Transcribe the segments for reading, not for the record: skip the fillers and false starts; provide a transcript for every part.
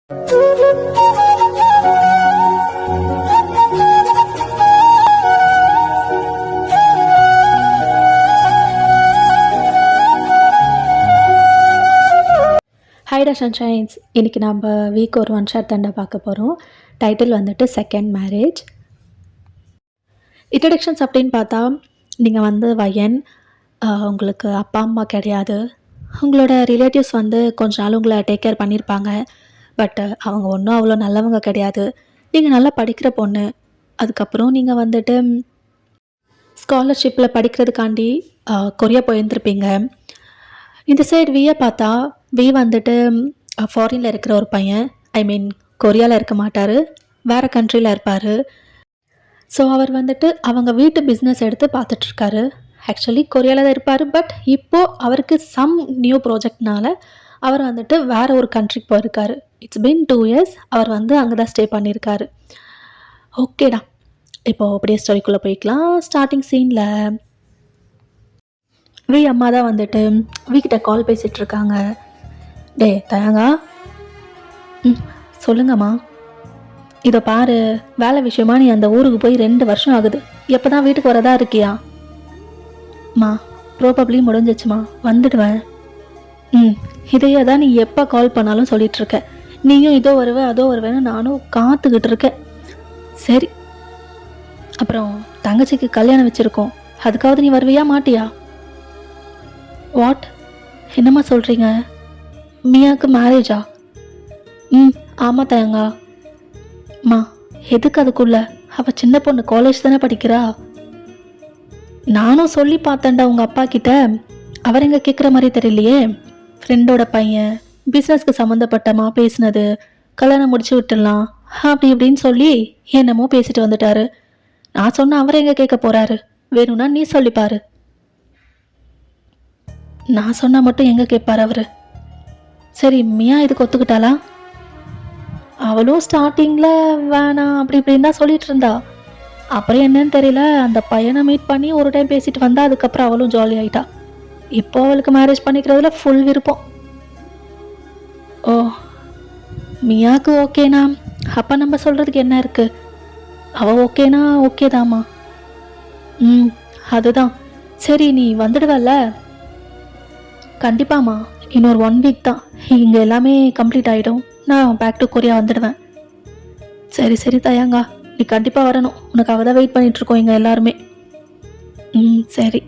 ஹைடா சன்ஷைன்ஸ். இன்றைக்கி நம்ம வீக் ஒரு ஒன் ஷாட் தண்டை பார்க்க போகிறோம். டைட்டில் வந்துட்டு செகண்ட் மேரேஜ். இன்ட்ரடக்ஷன்ஸ் அப்படின்னு பார்த்தா, நீங்கள் வந்து வயன், உங்களுக்கு அப்பா அம்மா கிடையாது. உங்களோட ரிலேட்டிவ்ஸ் வந்து கொஞ்ச நாள் உங்களை டேக் கேர் பண்ணியிருப்பாங்க. பட் அவங்க ஒன்றும் அவ்வளோ நல்லவங்க கிடையாது. நீங்கள் நல்லா படிக்கிற பொண்ணு. அதுக்கப்புறம் நீங்கள் வந்துட்டு ஸ்காலர்ஷிப்பில் படிக்கிறதுக்காண்டி கொரியா போயிருந்துருப்பீங்க. இந்த சைடு வியை பார்த்தா, வி வந்துட்டு ஃபாரினில் இருக்கிற ஒரு பையன். ஐ மீன் கொரியாவில் இருக்க மாட்டார், வேறு கண்ட்ரியில் இருப்பார். ஸோ அவர் வந்துட்டு அவங்க வீட்டு பிஸ்னஸ் எடுத்து பார்த்துட்ருக்காரு. ஆக்சுவலி கொரியாவில் தான் இருப்பார். பட் இப்போது அவருக்கு சம் நியூ ப்ராஜெக்ட்னால அவர் வந்துட்டு வேறு ஒரு கண்ட்ரிக்கு போயிருக்காரு. இட்ஸ் பீன் 2 years அவர் வந்து அங்கே தான் ஸ்டே பண்ணியிருக்காரு. ஓகேடா, இப்போது அப்படியே ஸ்டோரிக்குள்ளே போய்க்கலாம். ஸ்டார்டிங் சீனில் வி அம்மா தான் வந்துட்டு வீக்கிட்ட கால் பேசிகிட்டு இருக்காங்க. டே தயாங்கா, சொல்லுங்கம்மா. இதை பாரு, வேலை விஷயமா நீ அந்த ஊருக்கு போய் 2 வருஷம் ஆகுது. எப்போ தான் வீட்டுக்கு வரதா இருக்கியா? மா, ப்ராபப்ளி முடிஞ்சிச்சுமா, வந்துடுவேன். இதையே தான் நீ எப்போ கால் பண்ணாலும் சொல்லிகிட்ருக்க. நீயும் இதோ வருவேன் அதோ வருவேன்னு நானும் காத்துக்கிட்டு இருக்கேன். சரி, அப்புறம் தங்கச்சிக்கு கல்யாணம் வச்சுருக்கோம், அதுக்காவது நீ வருவியா மாட்டியா? வாட், என்னம்மா சொல்கிறீங்க? மியாவுக்கு மேரேஜா? ஆமாம் தயங்கா. அம்மா, எதுக்கு அதுக்குள்ள? அவள் சின்ன பொண்ணு, காலேஜ் தானே படிக்கிறா. நானும் சொல்லி பார்த்தேன்டா உங்கள் அப்பா கிட்ட. அவர் எங்கே கேட்குற மாதிரி தெரியலையே. ஃப்ரெண்டோட பையன், பிஸ்னஸ்க்கு சம்மந்தப்பட்டமா பேசினது, கல்யாணம் முடிச்சு விட்டுடலாம் அப்படி இப்படின்னு சொல்லி என்னமோ பேசிட்டு வந்துட்டாரு. நான் சொன்ன அவர் எங்கே கேட்க போகிறாரு? வேணும்னா நீ சொல்லிப்பாரு. நான் சொன்னால் மட்டும் எங்கே கேட்பார் அவர்? சரி, மியா இதுக்கு ஒத்துக்கிட்டாளா? அவளும் ஸ்டார்டிங்கில் வேணாம் அப்படி இப்படின்னு தான் சொல்லிட்டு இருந்தா. அப்புறம் என்னன்னு தெரியல, அந்த பையனை மீட் பண்ணி ஒரு டைம் பேசிட்டு வந்தா. அதுக்கப்புறம் அவளும் ஜாலி ஆகிட்டா. இப்போ அவளுக்கு மேரேஜ் பண்ணிக்கிறதுல ஃபுல் விருப்பம். ஓ, மியாவுக்கு ஓகேனா அப்போ நம்ம சொல்கிறதுக்கு என்ன இருக்குது? அவள் ஓகேனா ஓகே தாம்மா. அதுதான். சரி, நீ வந்துடுவல்ல? கண்டிப்பாம்மா, இன்னொரு 1 week தான். இங்கே எல்லாமே கம்ப்ளீட் ஆகிடும். நான் பேக் டு கொரியா வந்துடுவேன். சரி சரி தயாங்கா, நீ கண்டிப்பாக வரணும். உனக்காக தான் வெயிட் பண்ணிகிட்ருக்கோம் இங்கே எல்லாருமே. சரி.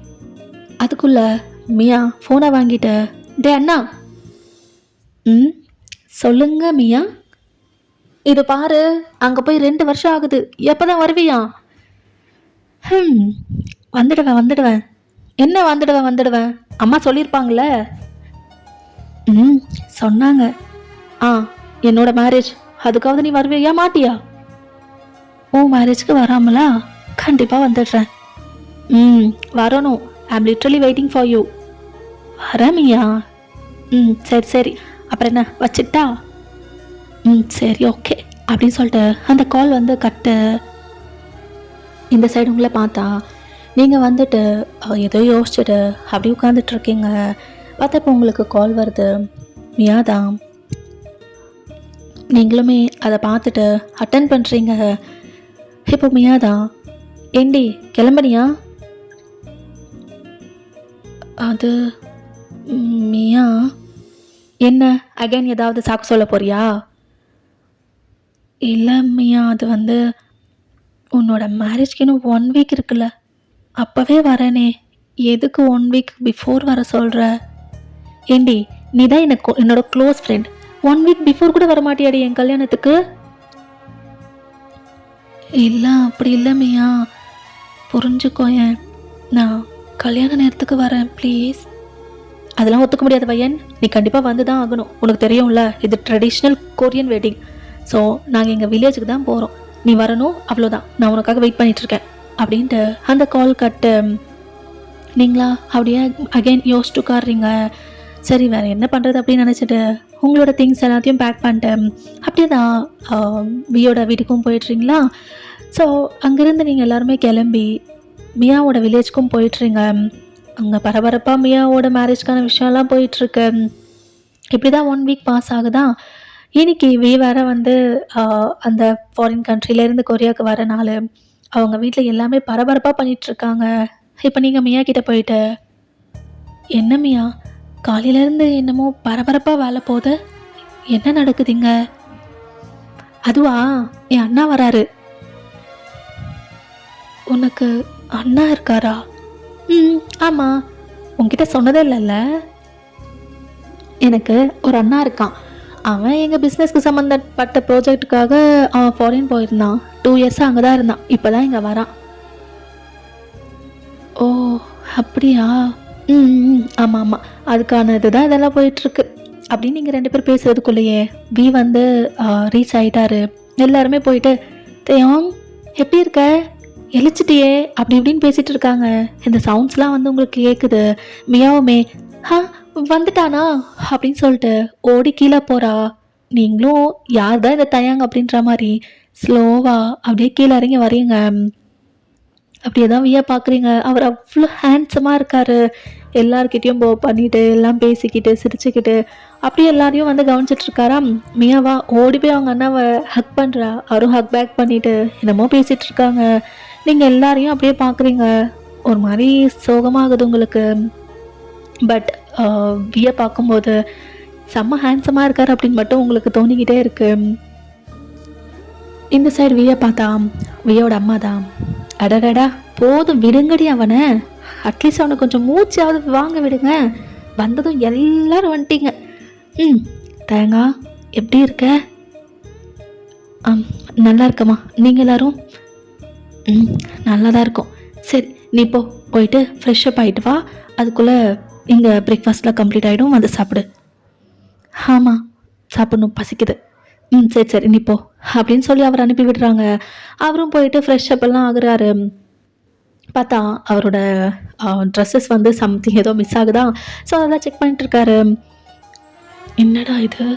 அதுக்குள்ளே மியா ஃபோனை வாங்கிட்ட. டே அண்ணா. சொல்லுங்க மியா. இது பாரு, அங்கே போய் 2 வருஷம் ஆகுது. எப்போ தான் வருவியா? வந்துடுவேன். என்ன வந்துடுவேன்? அம்மா சொல்லியிருப்பாங்களே. சொன்னாங்க. என்னோட மேரேஜ், அதுக்காவது நீ வருவியா மாட்டியா? உன் மேரேஜ்க்கு வராமலா? கண்டிப்பாக வந்துடுறேன். வரணும். I am literally waiting for you. வரமியா? சரி சரி, அப்புறம் என்ன வச்சுட்டா? சரி ஓகே அப்படின்னு சொல்லிட்டு அந்த கால் வந்து கட்டு. இந்த சைடு உங்களை பார்த்தா நீங்கள் வந்துட்டு ஏதோ யோசிச்சுட்டு அப்படி உட்காந்துட்ருக்கீங்க. பார்த்தப்போ உங்களுக்கு கால் வருது. மியா தான். நீங்களுமே அதை பார்த்துட்டு அட்டன் பண்ணுறீங்க. இப்போ மியா தான். ஏண்டி கிளம்புனியா? அது மியா. என்ன அகைன் ஏதாவது சாக்கு சொல்ல போறியா? இல்லை மியா, அது வந்து உன்னோட மேரேஜ்க்கு இன்னும் 1 week இருக்குல்ல, அப்போவே வரேனே. எதுக்கு 1 week பிஃபோர் வர சொல்கிற? ஏண்டி, நீ தான் என்னோட க்ளோஸ் ஃப்ரெண்ட். 1 week பிஃபோர் கூட வரமாட்டியாடி என் கல்யாணத்துக்கு? இல்லை அப்படி இல்லை மியா, புரிஞ்சுக்கோயேன். நான் கல்யாண நேரத்துக்கு வரேன் ப்ளீஸ். அதெல்லாம் ஒத்துக்க முடியாத பையன், நீ கண்டிப்பாக வந்து தான் ஆகணும். உனக்கு தெரியும்ல, இது ட்ரெடிஷ்னல் கொரியன் வெட்டிங். ஸோ நாங்கள் எங்கள் வில்லேஜுக்கு தான் போகிறோம். நீ வரணும், அவ்வளோதான். நான் உனக்காக வெயிட் பண்ணிகிட்ருக்கேன் அப்படின்ட்டு அந்த கால் கட்டு. நீங்களா அப்படியே அகைன் யோசிச்சு உட்காடுறீங்க. சரி, வேறு என்ன பண்ணுறது அப்படின்னு நினச்சிட்டு உங்களோட திங்ஸ் எல்லாத்தையும் பேக் பண்ணிட்டேன். அப்படியே தான் வியோட வீட்டுக்கும் போயிட்டுறீங்களா? ஸோ அங்கேருந்து நீங்கள் எல்லாருமே கிளம்பி மியாவோட வில்லேஜ்க்கும் போயிட்டுறீங்க. அங்கே பரபரப்பாக மியாவோட மேரேஜ்க்கான விஷயம்லாம் போயிட்டுருக்கு. இப்படி தான் 1 week பாஸ் ஆகுதா. இன்னைக்கு வேற வந்து அந்த ஃபாரின் கண்ட்ரிலேருந்து கொரியாவுக்கு வரனால அவங்க வீட்டில் எல்லாமே பரபரப்பாக பண்ணிட்டு இருக்காங்க. இப்போ நீங்கள் மியா கிட்ட போயிட்டு, என்ன மியா காலையிலேருந்து என்னமோ பரபரப்பாக வேலை போகுது, என்ன நடக்குதுங்க? அதுவா, என் அண்ணா வராரு. உனக்கு அண்ணா இருக்காரா? ஆமாம், உன்கிட்ட சொன்னதே இல்லைல்ல. எனக்கு ஒரு அண்ணா இருக்கான். அவன் எங்கள் பிஸ்னஸ்க்கு சம்மந்தப்பட்ட ப்ராஜெக்ட்டுக்காக அவன் ஃபாரின் போயிருந்தான். 2 இயர்ஸாக அங்கே தான் இருந்தான். இப்போ தான் இங்கே வரான். ஓ, அப்படியா? ஆமாம் ஆமாம், அதுக்கான இதுதான் இதெல்லாம் போயிட்டுருக்கு. அப்படின்னு நீங்கள் 2 பேர் பேசுகிறதுக்குள்ளேயே வந்து ரீச் ஆகிட்டாரு. எல்லாருமே போயிட்டு, தேயோங் எப்படி இருக்க, எழுச்சிட்டியே அப்படி இப்படின்னு பேசிகிட்டு இருக்காங்க. இந்த சவுண்ட்ஸ்லாம் வந்து உங்களுக்கு கேட்குது. மியாவுமே வந்துட்டானா அப்படின்னு சொல்லிட்டு ஓடி கீழே போகிறா. நீங்களும் யார் தான் இதை தயாங்க அப்படின்ற மாதிரி ஸ்லோவாக அப்படியே கீழே இறங்கி வரீங்க. அப்படியே தான் வியா பார்க்குறீங்க. அவர் அவ்வளோ ஹேண்ட்ஸமாக இருக்கார். எல்லார்கிட்டையும் பண்ணிட்டு எல்லாம் பேசிக்கிட்டு சிரிச்சுக்கிட்டு அப்படியே எல்லாரையும் வந்து கவனிச்சிட்ருக்காராம். மியாவா ஓடி போய் அவங்க அண்ணாவை ஹக் பண்ணுறா. அவரும் ஹக் பேக் பண்ணிவிட்டு என்னமோ பேசிகிட்டு இருக்காங்க. நீங்கள் எல்லாரையும் அப்படியே பார்க்குறீங்க. ஒரு மாதிரி சோகமாகுது உங்களுக்கு. பட் வியை பார்க்கும்போது செம்ம ஹேண்ட்ஸமாக இருக்கார் அப்படின்னு மட்டும் உங்களுக்கு தோணிக்கிட்டே இருக்கு. இந்த சைடு வியை பார்த்தா வியோட அம்மா தான். அடடடா போதும் விடுங்கடி அவனை, அட்லீஸ்ட் அவனை கொஞ்சம் மூச்சாவது வாங்க விடுங்க. வந்ததும் எல்லாரும் வந்துட்டீங்க. தேங்கா எப்படி இருக்க? நல்லா இருக்கம்மா, நீங்கள் எல்லாரும்? நல்லா தான் இருக்கும். சரி நீ போயிட்டு ஃப்ரெஷ்ஷப் ஆகிட்டு வா. அதுக்குள்ளே இங்கே பிரேக்ஃபாஸ்ட்லாம் கம்ப்ளீட் ஆகிடும், வந்து சாப்பிடு. ஆமாம் சாப்பிடணும், பசிக்குது. சரி சரி நீ போ அப்படின்னு சொல்லி அவர் அனுப்பி விடுறாங்க. அவரும் போயிட்டு ஃப்ரெஷ்ஷப் எல்லாம் ஆகுறாரு. பார்த்தா அவரோட ட்ரெஸ்ஸஸ் வந்து சம்திங் ஏதோ மிஸ் ஆகுதா. ஸோ அதெல்லாம் செக் பண்ணிட்டு இருக்காரு. என்னடா இது,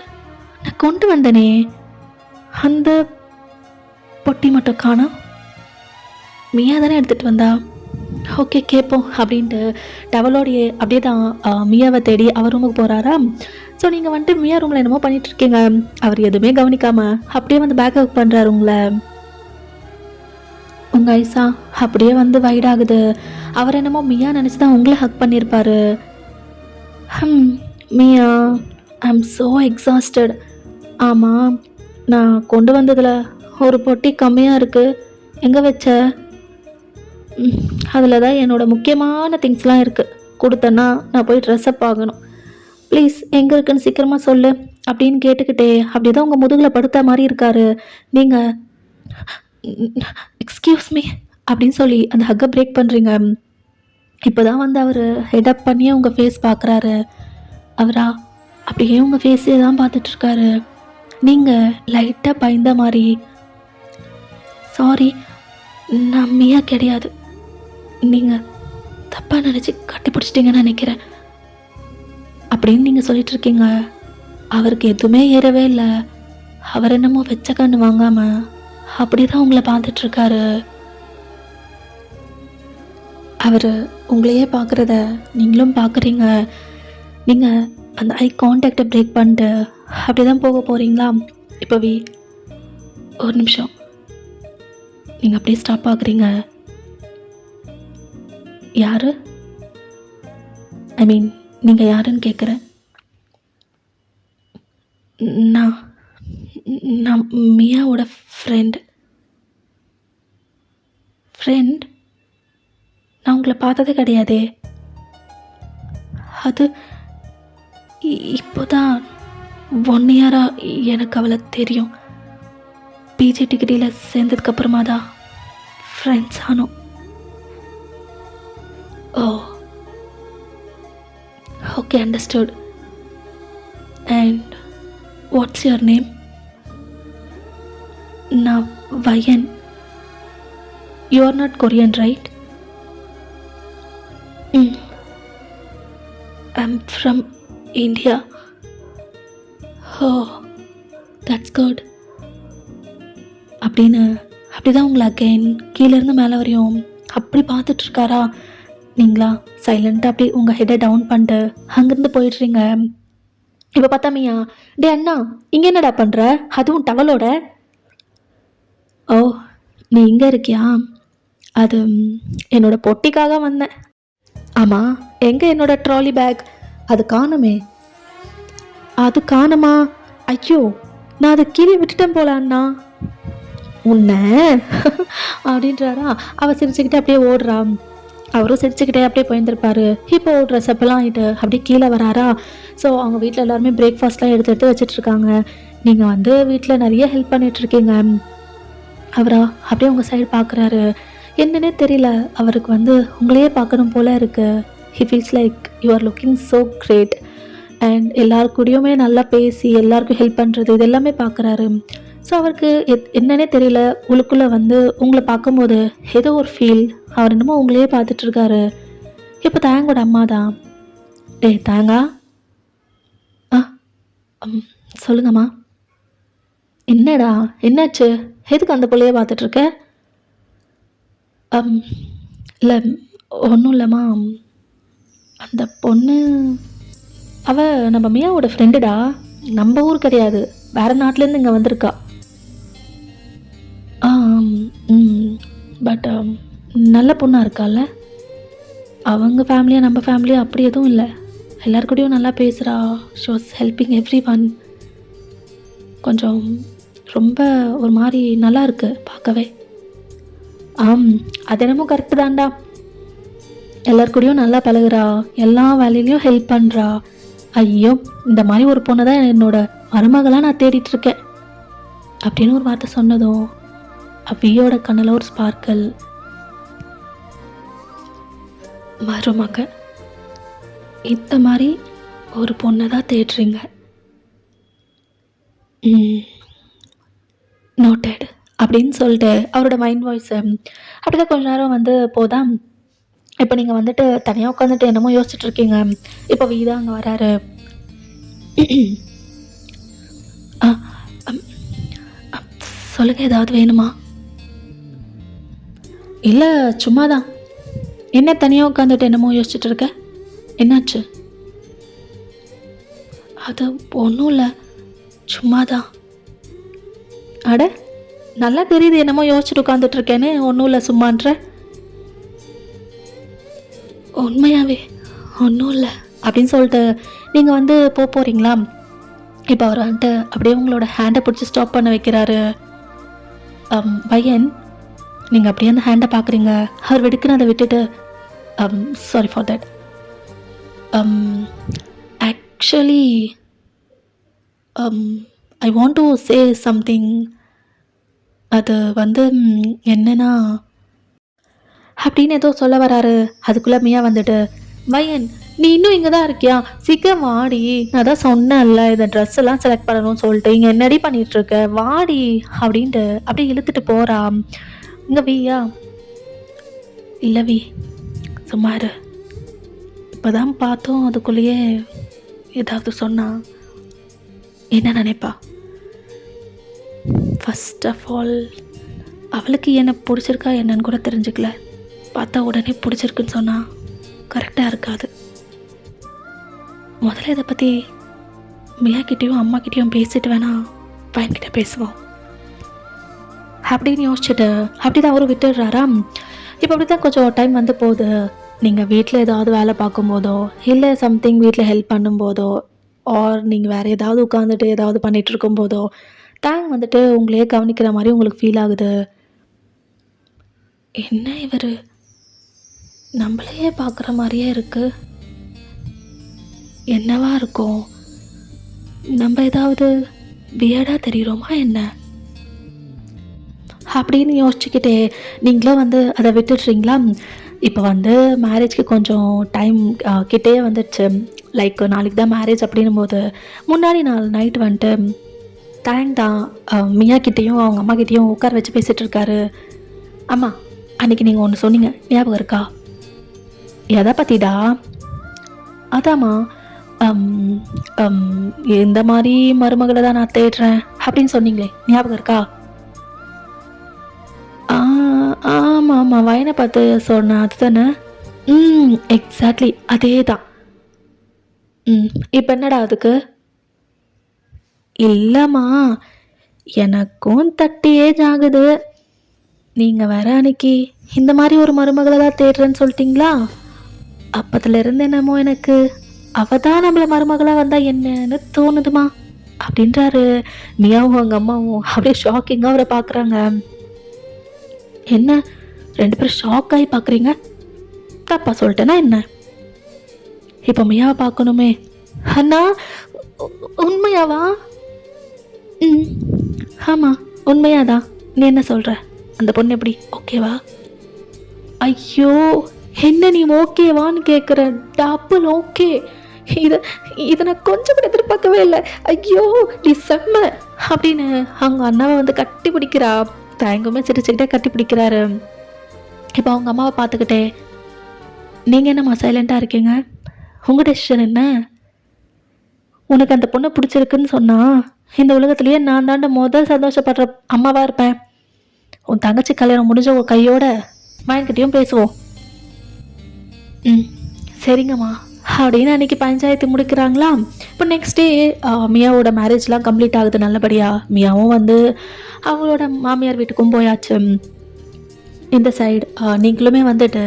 நான் கொண்டு வந்தனே அந்த பொட்டி மட்டும் காணோம். மியா தானே எடுத்துகிட்டு வந்தா. ஓகே கேட்போம் அப்படின்ட்டு டவலோடையே அப்படியே தான் மியாவை தேடி அவர் ரூமுக்கு போகிறாரா. ஸோ நீங்கள் வந்துட்டு மியா ரூமில் என்னமோ பண்ணிகிட்ருக்கீங்க. அவர் எதுவுமே கவனிக்காமல் அப்படியே வந்து பேக் அப் பண்ணுறாரு உங்களை. உங்கள் ஐஸா அப்படியே வந்து வைடாகுது. அவர் என்னமோ மியா நினச்சி தான் உங்களை ஹக் பண்ணியிருப்பார். மியா ஐ எம் ஸோ எக்ஸாஸ்டட். ஆமாம், நான் கொண்டு வந்ததில் ஒரு பொட்டி கம்மியாக இருக்குது. எங்கே வச்ச? அதில் தான் என்னோடய முக்கியமான திங்ஸ்லாம் இருக்குது. கொடுத்தேன்னா நான் போய் ட்ரெஸ்அப் ஆகணும். ப்ளீஸ் எங்கே இருக்குன்னு சீக்கிரமாக சொல்லு அப்படின்னு கேட்டுக்கிட்டே அப்படியே தான் உங்கள் முதுகில் படுத்த மாதிரி இருக்கார். நீங்கள் எக்ஸ்கியூஸ் மீ அப்படின்னு சொல்லி அந்த ஹக்கை பிரேக் பண்ணுறீங்க. இப்போ தான் வந்து அவர் ஹெடப் பண்ணியே உங்கள் ஃபேஸ் பார்க்குறாரு. அவரா அப்படியே உங்கள் ஃபேஸே தான் பார்த்துட்ருக்காரு. நீங்கள் லைட்டாக பயந்த மாதிரி, சாரி நான் மியா கிடையாது, நீங்கள் தப்பாக நினச்சி கட்டிப்பிடிச்சிட்டிங்கன்னு நினைக்கிறேன் அப்படின்னு நீங்கள் சொல்லிகிட்ருக்கீங்க. அவருக்கு எதுவுமே ஏறவே இல்லை. அவர் என்னமோ வெச்ச கண்ணு வாங்காமல் அப்படி தான் உங்களை பார்த்துட்ருக்காரு. அவர் உங்களையே பார்க்குறத நீங்களும் பார்க்குறீங்க. நீங்கள் அந்த ஐ கான்டாக்டை பிரேக் பண்ணிட்டு அப்படி தான் போக போகிறீங்களா? இப்போ ஒரு நிமிஷம், நீங்கள் அப்படியே ஸ்டாப் ஆகுறீங்க. யார்? ஐ மீன் நீங்கள் யாருன்னு கேட்குறேன். நான் மியாவோட ஃப்ரெண்ட். நான் உங்களை பார்த்ததே கிடையாதே. அது இப்போதான் 1 இயராக எனக்கு அவளை தெரியும். பிஜி டிகிரியில் சேர்ந்ததுக்கப்புறமா தான் ஃப்ரெண்ட்ஸ் ஆனோம். Oh okay, understood. And what's your name? நான் வயன். You are not Korean right? I'm from India. Oh that's good அப்படின்னு அப்படிதான் உங்களை அகைன் கீழேருந்து மேலே வரையும் அப்படி பார்த்துட்ருக்காரா. நீங்களா சைலண்ட்டாக அப்படி உங்கள் ஹெட்டை டவுன் பண்ணிட்டு அங்கேருந்து போயிடுறீங்க. இப்போ பார்த்தா மியா, டே அண்ணா, இங்கே என்னடா பண்ணுற, அதுவும் டவலோட? ஓ, நீ இங்கே இருக்கியா? அது என்னோட பொட்டிக்காக வந்தேன். ஆமாம், எங்கே என்னோட ட்ராலி பேக்? அது காணுமே. அது காணுமா? ஐயோ, நான் அதை கீழே விட்டுட்டேன் போல அண்ணா. உன்னை அப்படின்றாரா. அவள் சிரிச்சுக்கிட்டே அப்படியே ஓடுறா. அவரும் சிரிச்சுக்கிட்டே அப்படியே போயிருந்திருப்பாரு. இப்போ ட்ரெஸ் அப்பெல்லாம் ஆகிட்டு அப்படியே கீழே வராரா. ஸோ அவங்க வீட்டில் எல்லாருமே பிரேக்ஃபாஸ்ட்லாம் எடுத்து எடுத்து வச்சிட்ருக்காங்க. நீங்கள் வந்து வீட்டில் நிறைய ஹெல்ப் பண்ணிகிட்ருக்கீங்க. அவரா அப்படியே உங்கள் சைடு பார்க்குறாரு. என்னன்னே தெரியல, அவருக்கு வந்து உங்களையே பார்க்கணும் போல இருக்கு. He feels like you are looking so great. And எல்லாருக்கூடையுமே நல்லா பேசி எல்லாருக்கும் ஹெல்ப் பண்ணுறது இது எல்லாமே பார்க்குறாரு. ஸோ அவருக்கு என்னன்னே தெரியல, உள்ளுக்குள்ளே வந்து உங்களை பார்க்கும்போது ஏதோ ஒரு ஃபீல். அவர் என்னமோ உங்களையே பார்த்துட்ருக்காரு. இப்போ தேங்கோட அம்மா தான். தேங்கா, ஆ சொல்லுங்கம்மா. என்னடா என்னாச்சு? எதுக்கு அந்த பிள்ளைய பார்த்துட்ருக்க? இல்லை ஒன்றும் இல்லைம்மா, அந்த பொண்ணு அவள் நம்ம மியாவோட ஃப்ரெண்டுடா. நம்ம ஊர் கிடையாது, வேறு நாட்டிலேருந்து இங்கே வந்திருக்கா. பட் நல்ல பொண்ணாக இருக்கால. அவங்க ஃபேமிலியாக நம்ம ஃபேமிலியாக அப்படி எதுவும் இல்லை. எல்லாருக்கூடையும் நல்லா பேசுகிறா. She was helping every one. கொஞ்சம் ரொம்ப ஒரு மாதிரி நல்லா இருக்கு பார்க்கவே. அது என்னமோ கரெக்டு தான்டா. எல்லாருக்கூடையும் நல்லா பழகுறா, எல்லா வேலையிலையும் ஹெல்ப் பண்ணுறா. ஐயோ, இந்த மாதிரி ஒரு பொண்ணை தான் என்னோட மருமகளாக நான் தேடிட்டுருக்கேன் அப்படின்னு ஒரு வார்த்தை சொன்னதும் அவ்வியோட கண்ணில் ஒரு ஸ்பார்க்கல். மருமக, இந்த மாதிரி ஒரு பொண்ணை தான் தேடுறீங்க. நோட்டட் அப்படின்னு சொல்லிட்டு அவரோட மைண்ட் வாய்ஸை அப்படி தான் கொஞ்ச நேரம் வந்து போதா. இப்போ நீங்கள் வந்துட்டு தனியாக உட்காந்துட்டு என்னமோ யோசிச்சுட்ருக்கீங்க. இப்போ வீதா அங்கே வராரு. சொல்லுங்கள், ஏதாவது வேணுமா? இல்லை, சும்மா தான். என்ன தனியாக உட்காந்துட்டு என்னமோ யோசிச்சுட்டு இருக்க? என்னாச்சு? அது ஒன்றும் இல்லை, சும்மா தான். அட, நல்லா தெரியுது என்னமோ யோசிச்சுட்டு உட்காந்துட்ருக்கேன்னு. ஒன்றும் இல்லை சும்மான்ற. உண்மையாகவே ஒன்றும் இல்லை அப்படின்னு சொல்லிட்டு நீங்கள் வந்து போகிறீங்களா? இப்போ அவர் வந்துட்டு அப்படியே உங்களோட ஹேண்டை பிடிச்சி ஸ்டாப் பண்ண வைக்கிறாரு. பையன், நீங்கள் அப்படியே அந்த ஹேண்டை பார்க்குறீங்க. அவர் வெடுக்குன்னு விட்டுட்டு sorry for that. Actually I want to say something. அது வந்து என்னன்னா அப்படின்னு ஏதோ சொல்ல வராரு. அதுக்குள்ளே மியா வந்துட்டு, பையன் நீ இன்னும் இங்கே தான் இருக்கியா? சீக்கிரம் வாடி. நான் தான் சொன்னேன்ல இந்த ட்ரெஸ் எல்லாம் செலக்ட் பண்ணணும்னு சொல்லிட்டு, இங்கே என்னடி பண்ணிகிட்ருக்க, வாடி அப்படின்ட்டு அப்படியே இழுத்துட்டு போகிறா. இங்கே வீயா? இல்லை வி, சும்மா இரு. இப்போ தான் பார்த்தோம், அதுக்குள்ளேயே ஏதாவது சொன்னா என்ன நினைப்பா? ஃபஸ்ட் ஆஃப் ஆல் அவளுக்கு என்ன பிடிச்சிருக்கா என்னன்னு கூட தெரிஞ்சுக்கல. பார்த்தா உடனே பிடிச்சிருக்குன்னு சொன்னால் கரெக்டாக இருக்காது. முதல்ல இதை பற்றி மியாக்கிட்டேயும் அம்மாக்கிட்டேயும் பேசிட்டு வேணா பையன்கிட்ட பேசுவோம் அப்படின்னு யோசிச்சுட்டு அப்படி தான் அவரும் விட்டுடுறாரா. இப்போ அப்படி தான் கொஞ்சம் டைம் வந்து போகுது. நீங்கள் வீட்டில் ஏதாவது வேலை பார்க்கும்போதோ இல்லை சம்திங் வீட்டில் ஹெல்ப் பண்ணும்போதோ ஆர் நீங்கள் வேறு ஏதாவது உட்காந்துட்டு ஏதாவது பண்ணிகிட்டு இருக்கும்போதோ தேங் வந்துட்டு உங்களையே கவனிக்கிற மாதிரி உங்களுக்கு ஃபீல் ஆகுது. என்ன இவர் நம்மளையே பார்க்குற மாதிரியே இருக்குது, என்னவா இருக்கும்? நம்ம ஏதாவது வியர்டாக தெரியுறோமா என்ன அப்படின்னு யோசிச்சுக்கிட்டே நீங்களும் வந்து அதை விட்டுடுறீங்களா? இப்போ வந்து மேரேஜ்க்கு கொஞ்சம் டைம் கிட்டே வந்துடுச்சு. லைக் நாளைக்கு தான் மேரேஜ் அப்படின்னும் போது முன்னாடி நாள் நைட் வந்துட்டு தேங் தான் மியாக்கிட்டேயும் அவங்க அம்மாக்கிட்டேயும் உட்கார வச்சு பேசிகிட்டு இருக்காரு. அம்மா, அன்றைக்கி நீங்கள் ஒன்று சொன்னீங்க, ஞாபகம் இருக்கா? எதை பற்றிடா? அதாம்மா, இந்த மாதிரி மருமகளை தான் நான் தேடுறேன் அப்படின்னு சொன்னீங்களே, ஞாபகம் இருக்கா? ஆமாம் ஆமாம், வயனை பார்த்து சொன்னேன், அதுதானே? எக்ஸாக்ட்லி அதே தான். இப்போ என்னடா அதுக்கு? இல்லைம்மா, எனக்கும் 30 ஏஜ் ஆகுது. நீங்கள் வேற அன்னைக்கு இந்த மாதிரி ஒரு மருமகளை தான் தேடுறேன்னு சொல்லிட்டீங்களா? அப்பத்துலேருந்து என்னமோ எனக்கு அவ தான் நம்மள மருமகளா வந்தா என்னன்னு தோணுதுமா அப்படின்றாரு. மியாவும் அவங்க அம்மாவும் அப்படியே ஷாக்கிங்காக அவரை பார்க்குறாங்க. என்ன 2 பேரும் ஷாக் ஆகி பார்க்குறீங்க? தப்பா சொல்லிட்டேன்னா என்ன? இப்போ மியாவை பார்க்கணுமே. அண்ணா, உண்மையாவா? ம், ஆமாம், உண்மையாதான். நீ என்ன சொல்கிற? அந்த பொண்ணு எப்படி, ஓகேவா? ஐயோ, என்ன நீ ஓகேவான்னு கேட்குற? Double okay. இதை இதை நான் கொஞ்சம் கூட எதிர்பார்க்கவே இல்லை. ஐயோ, நீ செம்ம அப்படின்னு அவங்க அண்ணாவை வந்து கட்டி பிடிக்கிறா. தயங்குமே சிரிச்சுக்கிட்டே கட்டி பிடிக்கிறாரு. இப்போ அவங்க அம்மாவை பார்த்துக்கிட்டே, நீங்கள் என்னம்மா சைலண்ட்டாக இருக்கீங்க? உங்கள் டெசிஷன் என்ன? உனக்கு அந்த பொண்ணை பிடிச்சிருக்குன்னு சொன்னா இந்த உலகத்துலேயே நான் தாண்ட முதல் சந்தோஷப்படுற அம்மாவாக இருப்பேன். உன் தங்கச்சி கல்யாணம் முடிஞ்ச உன் கையோட மயன்கிட்டையும் பேசுவோம். ம், சரிங்கம்மா அப்படின்னு அன்றைக்கி பஞ்சாயத்து முடிக்கிறாங்களா. இப்போ நெக்ஸ்ட் டே மியாவோட மேரேஜ்லாம் கம்ப்ளீட் ஆகுது நல்லபடியாக. மியாவும் வந்து அவங்களோட மாமியார் வீட்டுக்கும் போயாச்சு. இந்த சைடு நீங்களுமே வந்துட்டு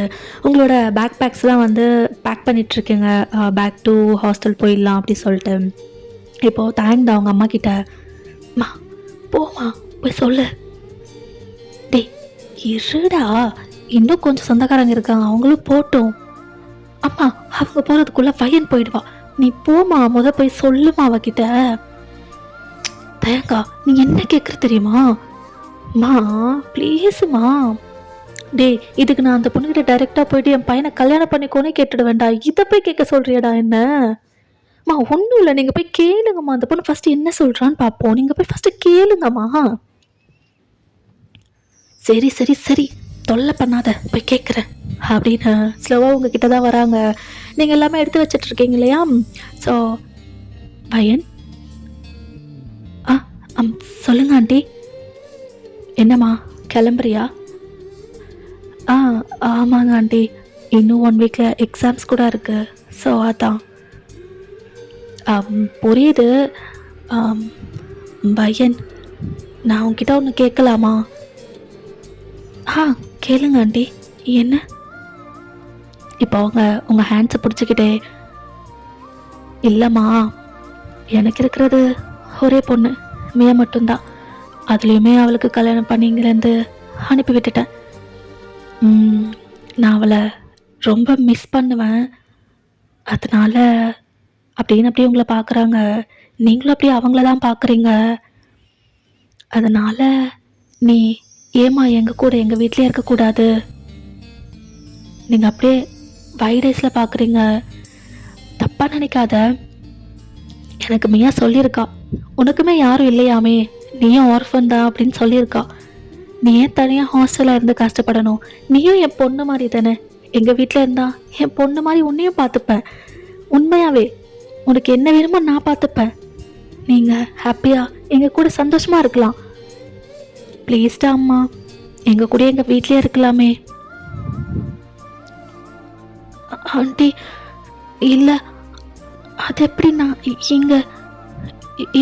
உங்களோட பேக்ஸ்லாம் வந்து பேக் பண்ணிகிட்ருக்கீங்க. பேக் டு ஹாஸ்டல் போயிடலாம் அப்படி சொல்லிட்டு. இப்போது தேங்க்டா அவங்க அம்மா கிட்ட. மா போமா போய் சொல்லு. டேய் இருடா, இன்னும் கொஞ்சம் சொந்தக்காரங்க இருக்காங்க, அவங்களும் போட்டும். அம்மா அவங்க போகிறதுக்குள்ளே பையன் போயிடுவா, நீ போமா, போய் சொல்லுமா அவகிட்ட. தயங்கா நீ என்ன கேட்குற தெரியுமா? மா ப்ளீஸுமா. டே இதுக்கு நான் அந்த பொண்ணுகிட்ட டைரெக்டாக போயிட்டு என் பையனை கல்யாணம் பண்ணிக்கோனே கேட்டுட வேண்டாம், இதை போய் கேட்க சொல்கிறியடா என்ன? மா ஒன்றும் இல்லை, நீங்கள் போய் கேளுங்கம்மா, அந்த பொண்ணு ஃபஸ்ட்டு என்ன சொல்கிறான்னு பார்ப்போம், நீங்கள் போய் ஃபஸ்ட்டு கேளுங்கம்மா. சரி சரி சரி, தொல்லை பண்ணாத, போய் கேட்குறேன் அப்படின்னு ஸ்லோவாக உங்ககிட்ட தான் வராங்க. நீங்கள் எல்லாமே எடுத்து வச்சிட்ருக்கீங்க இல்லையா? ஸோ பையன் சொல்லுங்க ஆண்டி. என்னம்மா கிளம்புறியா? ஆமாங்க ஆண்டி, இன்னும் 1 வீக்கில் எக்ஸாம்ஸ் கூட இருக்குது. ஸோ அதான். புரியுது. பையன் நான் உங்ககிட்ட ஒன்று கேட்கலாமா? கேளுங்க ஆண்டி. என்ன? இப்போ உங்கள் ஹேண்ட்ஸை பிடிச்சிக்கிட்டே, இல்லைம்மா எனக்கு இருக்கிறது ஒரே பொண்ணு மியா மட்டும்தான், அதுலேயுமே அவளுக்கு கல்யாணம் பண்ணிங்கலேருந்து அனுப்பி விட்டுட்டேன். நான் அவளை ரொம்ப மிஸ் பண்ணுவேன், அதனால் அப்படின்னு அப்படியே உங்களை பார்க்குறாங்க, நீங்களும் அப்படியே அவங்கள தான் பார்க்குறீங்க. அதனால் நீ ஏமா எங்கள் கூட எங்கள் வீட்டிலே இருக்கக்கூடாது? நீங்கள் அப்படியே வைடேஸில் பார்க்குறீங்க, தப்பாக நினைக்காத. எனக்கு மியா சொல்லியிருக்கா, உனக்குமே யாரும் இல்லையாமே, நீயும் ஆர்ஃபன் தான் அப்படின்னு சொல்லியிருக்கா. நீ ஏன் தனியாக ஹாஸ்டலில் இருந்து கஷ்டப்படணும்? நீயும் என் பொண்ணு மாதிரி தானே, எங்கள் வீட்டில் இருந்தா என் பொண்ணு மாதிரி உன்னையும் பார்த்துப்பேன். உண்மையாகவே உனக்கு என்ன வேணுமோ நான் பார்த்துப்பேன். நீங்கள் ஹாப்பியாக எங்கள் கூட சந்தோஷமாக இருக்கலாம். ப்ளீஸ்டா அம்மா, எங்கள் கூட எங்கள் வீட்டிலே இருக்கலாமே. ஆண்டி இல்லை, அது எப்படி நான் இங்கே?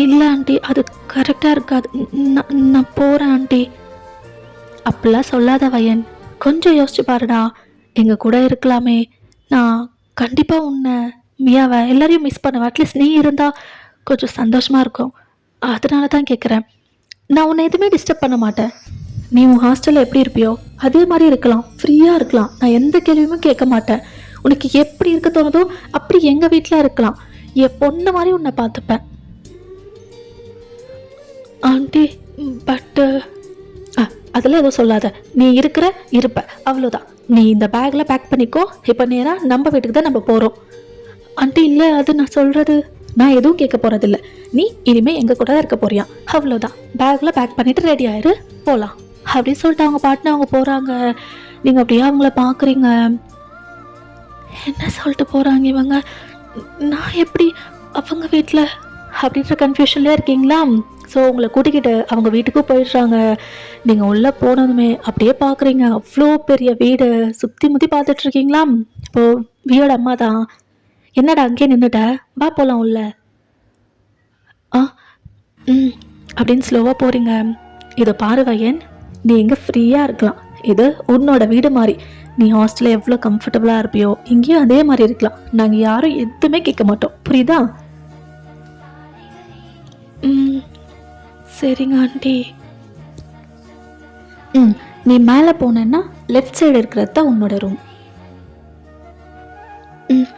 இல்லை ஆண்டி, அது கரெக்டாக இருக்காது, நான் போகிறேன் ஆண்டி. அப்படிலாம் சொல்லாத வயன், கொஞ்சம் யோசிச்சு பாருடா, எங்கள் கூட இருக்கலாமே. நான் கண்டிப்பாக உன்னை மியாவை எல்லாரையும் மிஸ் பண்ணுவேன். அட்லீஸ்ட் நீ இருந்தால் கொஞ்சம் சந்தோஷமாக இருக்கும், அதனால தான் கேட்குறேன். நான் உன்னை எதுவுமே டிஸ்டர்ப் பண்ண மாட்டேன். நீ உன் ஹாஸ்டலில் எப்படி இருப்பியோ அதே மாதிரி இருக்கலாம், ஃப்ரீயாக இருக்கலாம். நான் எந்த கேள்வியுமே கேட்க மாட்டேன். உனக்கு எப்படி இருக்க தோணுதோ அப்படி எங்கள் வீட்டில் இருக்கலாம். என் பொண்ணு மாதிரி உன்னை பார்த்துப்பேன் ஆண்டி. பட்டு அதெல்லாம் எதுவும் சொல்லாத, நீ இருப்ப அவ்வளோதான். நீ இந்த பேக்கில் பேக் பண்ணிக்கோ, இப்போ நேராக நம்ம வீட்டுக்கு தான் நம்ம போகிறோம். ஆண்டி இல்லை, அது நான் சொல்கிறது, நான் எதுவும் கேட்க போகிறதில்ல. நீ இனிமேல் எங்கள் கூட தான் இருக்க போறியா, அவ்வளோதான். பேக்கில் பேக் பண்ணிவிட்டு ரெடி ஆயிரு, போகலாம் அப்படின்னு சொல்லிட்டு அவங்க பாட்டுன்னு அவங்க போகிறாங்க. நீங்கள் அப்படியே அவங்கள பார்க்குறீங்க, என்ன சொல்லிட்டு போகிறாங்க இவங்க, நான் எப்படி அவங்க வீட்டில் அப்படின்ற கன்ஃபியூஷன்லேயே இருக்கீங்களா? ஸோ உங்களை கூட்டிக்கிட்டு அவங்க வீட்டுக்கும் போயிடுறாங்க. நீங்கள் உள்ளே போனதுமே அப்படியே பார்க்குறீங்க, அவ்வளோ பெரிய வீடு, சுற்றி முற்றி பார்த்துட்ருக்கீங்களா? இப்போது வியோட அம்மா தான், என்னடா அங்கேயே நின்றுட்ட, வா போகலாம் உள்ள. ம் அப்படின்னு ஸ்லோவாக போகிறீங்க. இதை பாரு வயன், நீ எங்கே ஃப்ரீயாக இருக்கலாம். இது உன்னோட வீடு மாதிரி. நீ ஹாஸ்டலில் எவ்வளோ கம்ஃபர்டபுளாக இருப்பியோ இங்கேயும் அதே மாதிரி இருக்கலாம். நாங்கள் யாரும் எதுவுமே கேட்க மாட்டோம், புரியுதா? ம் சரிங்க ஆண்டி. நீ மேலே போனேன்னா லெஃப்ட் சைடு இருக்கிறது தான் உன்னோட ரூம். ம்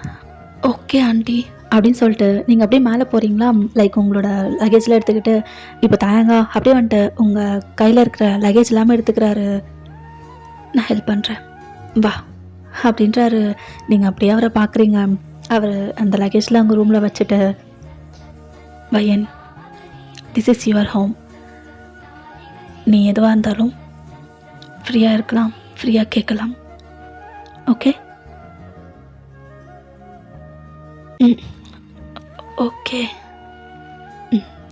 ஓகே ஆண்டி அப்படின்னு சொல்லிட்டு நீங்கள் அப்படியே மேலே போகிறீங்களா? லைக் உங்களோட லக்கேஜ்லாம் எடுத்துக்கிட்டு. இப்போ தயங்கா அப்படியே வந்துட்டு உங்கள் கையில் இருக்கிற லக்கேஜ் எல்லாமே எடுத்துக்கிறாரு. நான் ஹெல்ப் பண்ணுறேன் வா அப்படின்றாரு. நீங்கள் அப்படியே அவரை பார்க்குறீங்க. அவர் அந்த லக்கேஜில் உங்கள் ரூமில் வச்சுட்டு, வயன், திஸ் இஸ் யுவர் ஹோம். நீ எதுவாக இருந்தாலும் ஃப்ரீயாக இருக்கலாம், ஃப்ரீயாக கேட்கலாம். ஓகே? ம் ஓகே.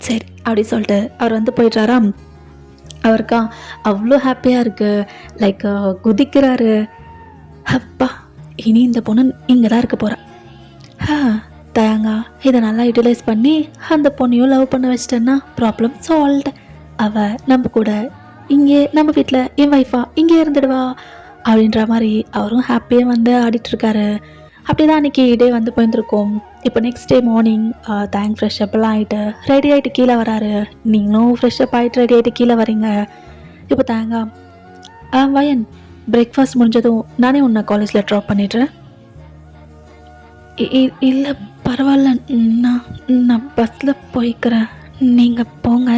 சரி அப்படி சொல்லிட்டு அவர் வந்து போயிட்டாரா? அவருக்கா அவ்வளோ ஹாப்பியாக இருக்குது. லைக் குதிக்கிறாரு. அப்பா, இனி இந்த பொண்ணு இங்கே தான் இருக்க போகிறேன். தயாங்கா இதை நல்லா யூட்டிலைஸ் பண்ணி அந்த பொண்ணையும் லவ் பண்ண வச்சிட்டேன்னா ப்ராப்ளம் சால்வ்டு. அவள் நம்ம கூட இங்கே நம்ம வீட்டில் என் ஒய்ஃபா இங்கே இருந்துடுவா அப்படின்ற மாதிரி அவரும் ஹாப்பியாக வந்து ஆடிட்டுருக்காரு. அப்படி தான் அன்றைக்கி டே வந்து போயிருந்துருக்கோம். இப்போ நெக்ஸ்ட் டே மார்னிங் தேங்க் ஃப்ரெஷ்அப்லாம் ஆகிட்டு ரெடி ஆகிட்டு கீழே வராரு. நீங்களும் ஃப்ரெஷ்அப் ஆகிட்டு ரெடி ஆகிட்டு கீழே வரீங்க. இப்போ தேங்கா, வயன், பிரேக்ஃபாஸ்ட் முடிஞ்சதும் நானே உன்னை காலேஜில் ட்ராப் பண்ணிடுறேன். இல்லை பரவாயில்ல, நான் பஸ்ஸில் போய்க்கிறேன், நீங்கள் போங்க.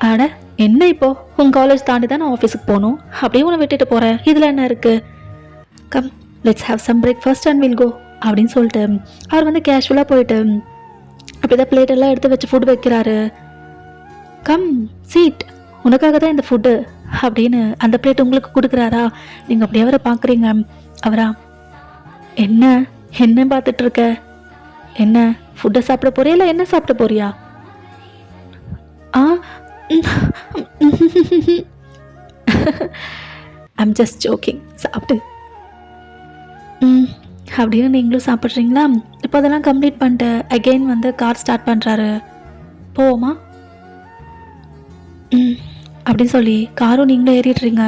அட என்ன இப்போ உங்கள் காலேஜ் தாண்டி தான் நான் ஆஃபீஸுக்கு போகணும், அப்படியே உன்னை விட்டுட்டு போகிறேன், இதில் என்ன இருக்குது? Come let's have some breakfast and will go அப்படின்னு சொல்லிட்டு அவர் வந்து கேஷுவலாக போயிட்டு அப்படி தான் பிளேட்டெல்லாம் எடுத்து வச்சு ஃபுட் வைக்கிறாரு. கம் சீட், உனக்காக தான் இந்த ஃபுட்டு அப்படின்னு அந்த பிளேட் உங்களுக்கு கொடுக்குறாரா? நீங்கள் அப்படியே அவரை பார்க்குறீங்க. அவரா, என்ன என்ன பார்த்துட்ருக்க? என்ன ஃபுட்டை சாப்பிட போறியா இல்லை என்ன சாப்பிட போறியா? ஐம் ஜஸ்ட் ஜோக்கிங், சாப்பிட்டு அப்படின்னு நீங்களும் சாப்பிட்றீங்களா? இப்போ அதெல்லாம் கம்ப்ளீட் பண்ணிட்டு அகெயின் வந்து கார் ஸ்டார்ட் பண்ணுறாரு. போவோமா அப்படின்னு சொல்லி காரும் நீங்களும் ஏறிடுறீங்க.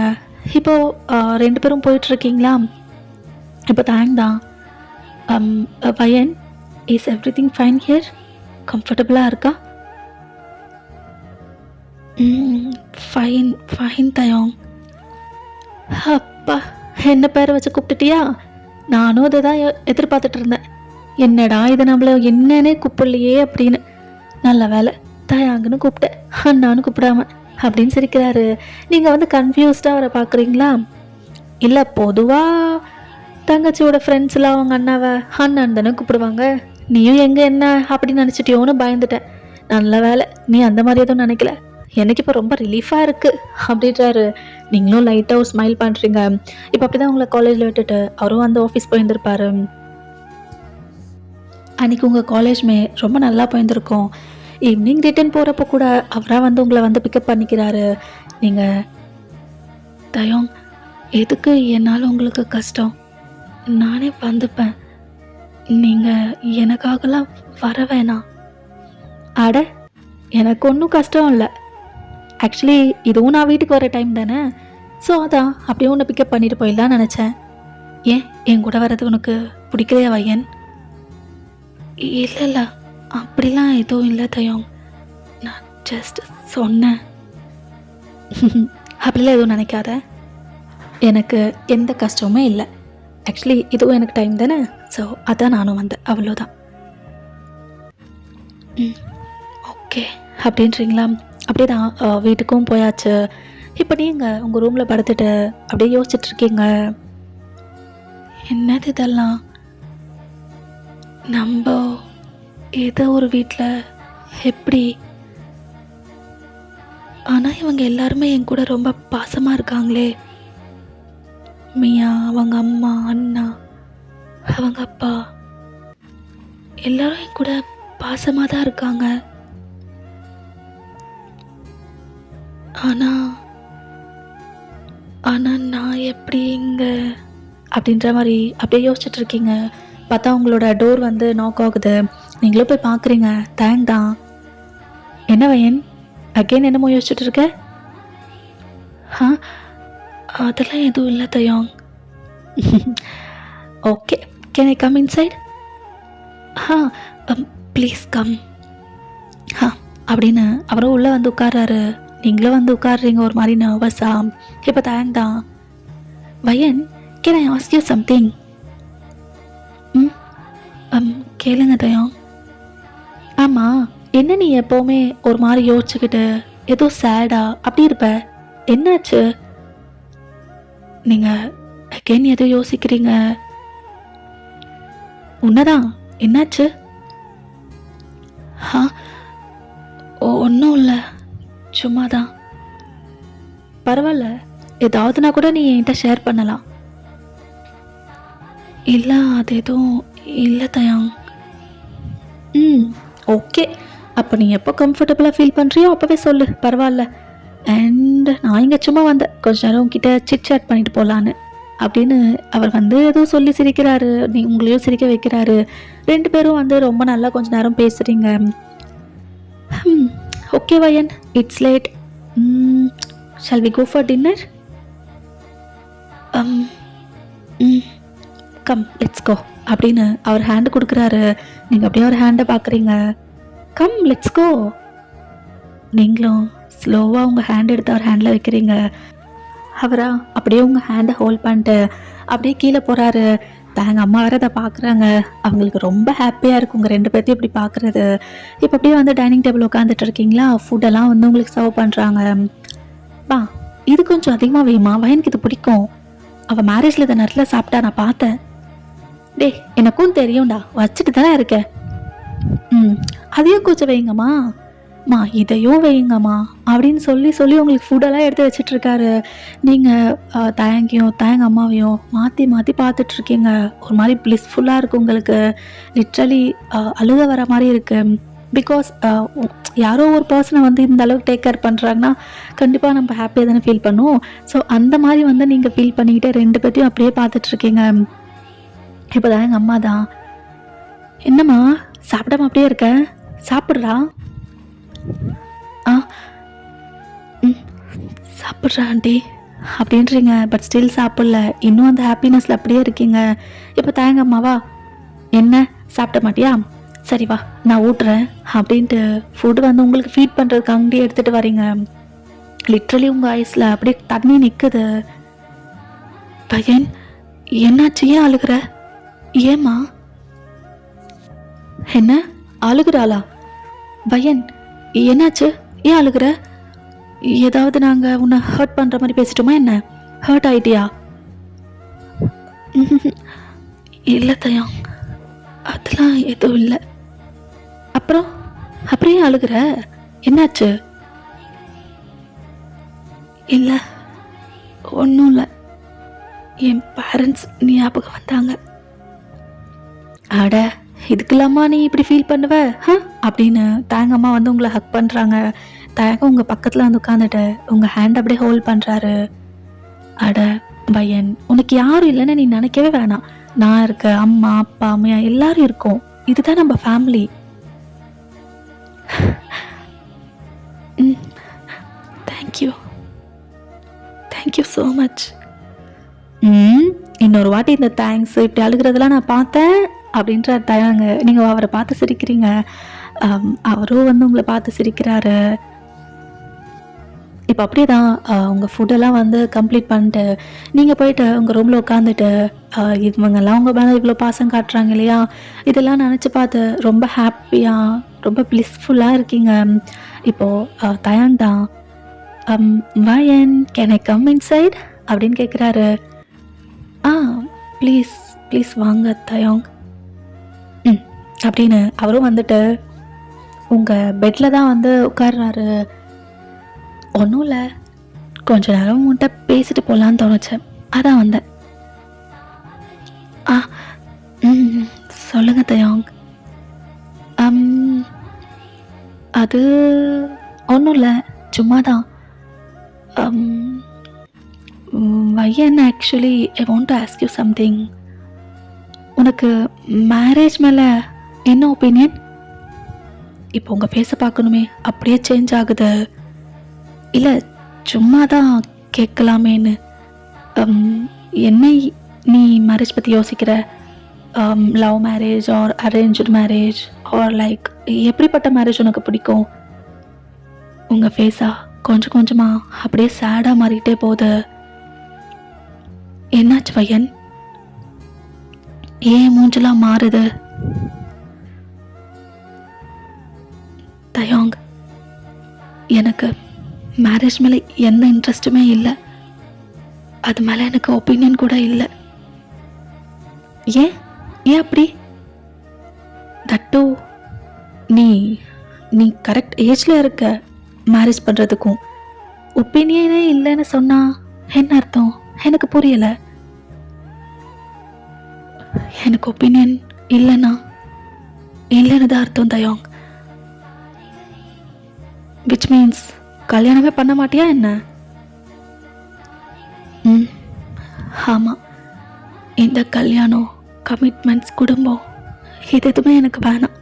இப்போது 2 பேரும் போயிட்டுருக்கீங்களா? இப்போ தேங்க் தான். வயன், is everything fine here? கம்ஃபர்டபுளாக இருக்கா? ஃபைன் ஃபைன் தயோங். அப்பா, என்ன பேரை வச்சு கூப்பிட்டுட்டியா? நானும் அதை தான் எதிர்பார்த்துட்டு இருந்தேன். என்னடா இது நம்மள என்னன்னே கூப்பிடலையே அப்படின்னு. நல்ல வேலை தயாங்கன்னு கூப்பிட்டேன், அண்ணான்னு கூப்பிடாம அப்படின்னு சிரிக்கிறாரு. நீங்கள் வந்து கன்ஃபியூஸ்டாக அவரை பார்க்குறீங்களா? இல்லை, பொதுவாக தங்கச்சியோட ஃப்ரெண்ட்ஸ்லாம் அவங்க அண்ணாவை அண்ணன் தானே கூப்பிடுவாங்க. நீயும் எங்கே என்ன அப்படின்னு நினச்சிட்டியோன்னு பயந்துட்டேன். நல்ல வேலை நீ அந்த மாதிரி எதுவும் நினைக்கல. எனக்கு இப்போ ரொம்ப ரிலீஃபாக இருக்குது அப்படின்றாரு. நீங்களும் லைட்டாக ஒரு ஸ்மைல் பண்ணுறீங்க. இப்போ அப்படி தான் உங்களை காலேஜில் விட்டுட்டு அவரும் வந்து ஆஃபீஸ் போயிருந்திருப்பாரு. அன்றைக்கி உங்கள் காலேஜ்மே ரொம்ப நல்லா போயிருந்திருக்கோம். ஈவினிங் ரிட்டர்ன் போகிறப்போ கூட அவராக வந்து உங்களை வந்து பிக்கப் பண்ணிக்கிறாரு. நீங்கள், தயோங், எதுக்கு என்னால் உங்களுக்கு கஷ்டம்? நானே வந்துப்பேன், நீங்கள் எனக்காகலாம் வர வேணாம். அட, எனக்கு ஒன்றும் கஷ்டம் இல்லை. ஆக்சுவலி இதுவும் நான் வீட்டுக்கு வர டைம் தானே, ஸோ அதான் அப்படியே உன்னை பிக்கப் பண்ணிட்டு போயிடலான்னு நினச்சேன். ஏன் என் கூட வர்றது உனக்கு பிடிக்கலையா வயன்? இல்லை இல்லை, அப்படிலாம் எதுவும் இல்லை தயோங், நான் ஜஸ்ட் சொன்னேன். அப்படிலாம் எதுவும் நினைக்காத, எனக்கு எந்த கஷ்டமுமே இல்லை. ஆக்சுவலி இதுவும் எனக்கு டைம் தானே, ஸோ அதான் நானும் வந்தேன், அவ்வளோதான். ஓகே அப்படின்றீங்களா? அப்படியே தான் வீட்டுக்கும் போயாச்சு. இப்போ நீங்கள் உங்கள் ரூமில் படுத்துட்டு அப்படியே யோசிச்சுட்ருக்கீங்க. என்னது இதெல்லாம்? நம்ம ஏதோ ஒரு வீட்டில் எப்படி? ஆனால் இவங்க எல்லாருமே என் கூட ரொம்ப பாசமாக இருக்காங்களே. மியா, அவங்க அம்மா, அண்ணா, அவங்க அப்பா, எல்லாரும் என் கூட பாசமாக தான் இருக்காங்க. ஆனால் நான் எப்படி இங்கே அப்படின்ற மாதிரி அப்படியே யோசிச்சுட்டு இருக்கீங்க. பார்த்தா உங்களோட டோர் வந்து நாக் ஆகுது. நீங்களும் போய் பார்க்குறீங்க. தேங்க் தான். என்ன வயன், அகைன் என்னமோ யோசிச்சுட்டு இருக்க? ஆ, அதெல்லாம் எதுவும் இல்லை தயாங். Okay, can I come inside? Ah, please come. ஆ அப்படின்னு அவரும் உள்ளே வந்து உட்கார்றாரு. நீங்களும் வந்து உட்காடுறீங்க ஒரு மாதிரி நர்வஸா. இப்போ தயங் தான். வயன், can I ask you something? கேளுங்க தயாங். ஆமாம், என்ன நீ எப்போவுமே ஒரு மாதிரி யோசிச்சுக்கிட்டு ஏதோ சேடா அப்படி இருப்ப, என்னாச்சு? நீங்கள் அகெயின் எதோ யோசிக்கிறீங்க. உன்னதான், என்னாச்சு? ஆ, ஒன்றும் இல்லை, சும்மா தான். பரவாயில்ல, ஏதாவதுனா கூட நீ என்கிட்ட ஷேர் பண்ணலாம். இல்லை, அது எதுவும் இல்லை தயாங். ஓகே, அப்போ நீ எப்போ கம்ஃபர்டபுளாக ஃபீல் பண்ணுறியோ அப்போவே சொல்லு, பரவாயில்ல. அண்ட் நான் இங்கே சும்மா வந்தேன், கொஞ்ச நேரம் உங்ககிட்ட சிட் சாட் பண்ணிட்டு போகலான்னு அப்படின்னு அவர் வந்து ஏதோ சொல்லி சிரிக்கிறாரு. நீ உங்களையும் சிரிக்க வைக்கிறாரு. 2 பேரும் வந்து ரொம்ப நல்லா கொஞ்ச நேரம் பேசுகிறீங்க. ஓகே வயன், it's late. Shall we go for dinner? Come let's go அப்படின்னு அவர் ஹேண்டு கொடுக்குறாரு. நீங்கள் அப்படியே அவர் ஹேண்டை பார்க்குறீங்க. Come let's go. நீங்களும் ஸ்லோவாக உங்கள் ஹேண்ட் எடுத்து அவர் ஹேண்டில் வைக்கிறீங்க. அவரா அப்படியே உங்கள் ஹேண்டை ஹோல்ட் பண்ணிட்டு அப்படியே கீழே போகிறாரு. தாங்க அம்மா வேறு அதை பார்க்குறாங்க. அவங்களுக்கு ரொம்ப ஹாப்பியாக இருக்கும் உங்கள் 2 பேர்த்தையும் இப்படி பார்க்குறது. இப்போ அப்படியே வந்து டைனிங் டேபிள் உட்காந்துட்டு இருக்கீங்களா, ஃபுட்டெல்லாம் வந்து உங்களுக்கு சர்வ் பண்ணுறாங்க. பா, இது கொஞ்சம் அதிகமாக வேணுமா, வயனுக்கு இது பிடிக்கும். அவள் மேரேஜில் இதை நிறைய சாப்பிட்டா நான் பார்த்தேன். டே, எனக்கும் தெரியும்டா, வச்சுட்டு தானே இருக்கேன். அதையும் கொஞ்சம் வைங்கம்மா, இதையும் வைங்கம்மா அப்படின்னு சொல்லி சொல்லி உங்களுக்கு ஃபுட்டெல்லாம் எடுத்து வச்சிட்ருக்காரு. நீங்கள் தயங்க அம்மாவையும் மாற்றி மாற்றி பார்த்துட்ருக்கீங்க. ஒரு மாதிரி ப்ளிஸ்ஃபுல்லாக இருக்குது உங்களுக்கு. லிட்ரலி அழுக வர மாதிரி இருக்குது. பிகாஸ் யாரோ ஒரு பர்சனை வந்து இந்த அளவுக்கு டேக் கேர் பண்ணுறாங்கன்னா கண்டிப்பாக நம்ம ஹாப்பியாக தானே ஃபீல் பண்ணுவோம். ஸோ அந்த மாதிரி வந்து நீங்கள் ஃபீல் பண்ணிக்கிட்டே 2 பேர்த்தையும் அப்படியே பார்த்துட்ருக்கீங்க. இப்போ தான் எங்கள் அம்மா தான், என்னம்மா சாப்பிடாம அப்படியே இருக்க, சாப்பிட்றா? சாப்பிட்றா ஆண்டி அப்படின்றீங்க. பட் ஸ்டில் சாப்பிடல, இன்னும் அந்த ஹாப்பினஸில் அப்படியே இருக்கீங்க. இப்போ தாங்க அம்மாவா, என்ன சாப்பிட மாட்டியா, சரி வா நான் ஊட்டுறேன் அப்படின்ட்டு ஃபுட்டு வந்து உங்களுக்கு ஃபீட் பண்ணுறதுக்கு அங்கேயே எடுத்துகிட்டு வரீங்க. லிட்ரலி உங்கள் ஐஸில் அப்படியே தண்ணி நிற்குது. பையன், என்னாச்சு, ஏன் அழுகிற? ஏம்மா? என்ன அழுகுறாளா? பையன், என்னாச்சு, ஏன் அழுகிற? ஏதாவது நாங்கள் உன்னை ஹர்ட் பண்ணுற மாதிரி பேசிட்டோமா என்ன? ஹர்ட் ஆயிட்டியா? இல்லை தயம், அதெல்லாம் எதுவும் இல்லை. அப்புறம் ஏன் அழுகிற, என்னாச்சு? இல்லை, ஒன்றும் இல்லை, என் பேரண்ட்ஸ் ஞாபகம் வந்தாங்க. அட, இதுக்கெல்லாமா நீ இப்படி ஃபீல் பண்ணுவ அப்படின்னு தாங்கம்மா வந்து உங்களை ஹக் பண்ணுறாங்க. தாங்க உங்கள் பக்கத்தில் வந்து உட்காந்துட்டு உங்கள் ஹேண்ட் அப்படியே ஹோல்ட் பண்ணுறாரு. அட பையன், உனக்கு யாரும் இல்லைன்னு நீ நினைக்கவே வேணாம். நான் இருக்க, அம்மா அப்பா அம்மையா எல்லாரும் இருக்கோம். இதுதான் நம்ம family. Thank you, thank you so much. இன்னொரு வாட்டி இந்த தேங்க்ஸ் இப்படி அழுகிறதெல்லாம் நான் பார்த்தேன் அப்படின்ற தயாங்க. நீங்கள் அவரை பார்த்து சிரிக்கிறீங்க, அவரும் வந்து உங்களை பார்த்து சிரிக்கிறாரு. இப்போ அப்படியே தான் உங்கள் ஃபுட்டெல்லாம் வந்து கம்ப்ளீட் பண்ணிட்டு நீங்கள் போயிட்டு உங்கள் ரூமில் உட்காந்துட்டு இவங்கெல்லாம் உங்கள் மேலே இவ்வளோ பாசம் காட்டுறாங்க இல்லையா, இதெல்லாம் நினச்சி பார்த்து ரொம்ப ஹாப்பியாக ரொம்ப ப்ளிஸ்ஃபுல்லாக இருக்கீங்க. இப்போது தயாங் தான், வயன் கேன் ஐ கம் இன்சைட் அப்படின்னு கேட்குறாரு. ப்ளீஸ் ப்ளீஸ் வாங்க தயாங் அப்படின்னு அவரும் வந்துட்டு உங்கள் பெட்டில் தான் வந்து உட்கார்றாரு. ஒன்றும் இல்லை, கொஞ்ச நேரம் உன்கிட்ட பேசிட்டு போகலான்னு தோணுச்சேன், அதான் வந்தேன். சொல்லுங்க தயாங். அது ஒன்றும் இல்லை, சும்மா தான். வயன், actually I want to ask you something. உனக்கு மேரேஜ் மேலே என்ன ஒப்பீனியன்? இப்போ உங்கள் ஃபேஸை பார்க்கணுமே, அப்படியே சேஞ்ச் ஆகுது. இல்லை, சும்மா தான் கேட்கலாமேன்னு. என்ன நீ மேரேஜ் பற்றி யோசிக்கிற? Love marriage or arranged marriage or like எப்படிப்பட்ட மேரேஜ் உனக்கு பிடிக்கும்? உங்கள் ஃபேஸா கொஞ்சம் கொஞ்சமாக அப்படியே சேடாக மாறிக்கிட்டே போகுது. என்னாச்சு பையன்? ஏன் மூஞ்செல்லாம் மாறுது? தயாங், எனக்கு மேரேஜ் மேலே எந்த இன்ட்ரெஸ்ட்டுமே இல்லை. அது மேலே எனக்கு ஒப்பீனியன் கூட இல்லை. ஏன் ஏன் அப்படி? தட்டோ நீ நீ கரெக்ட் ஏஜில் இருக்க மேரேஜ் பண்ணுறதுக்கும். ஒப்பீனியனே இல்லைன்னு சொன்னா என்ன அர்த்தம்? எனக்கு புரியலை. எனக்கு ஒப்பீனியன் இல்லைன்னா இல்லைன்னு தான் அர்த்தம் தயாங். விச் மீன்ஸ் கல்யாணமே பண்ண மாட்டியா என்ன? ஆமாம், இந்த கல்யாணம், கமிட்மெண்ட்ஸ், குடும்பம் இது எதுவுமே எனக்கு வேணாம்.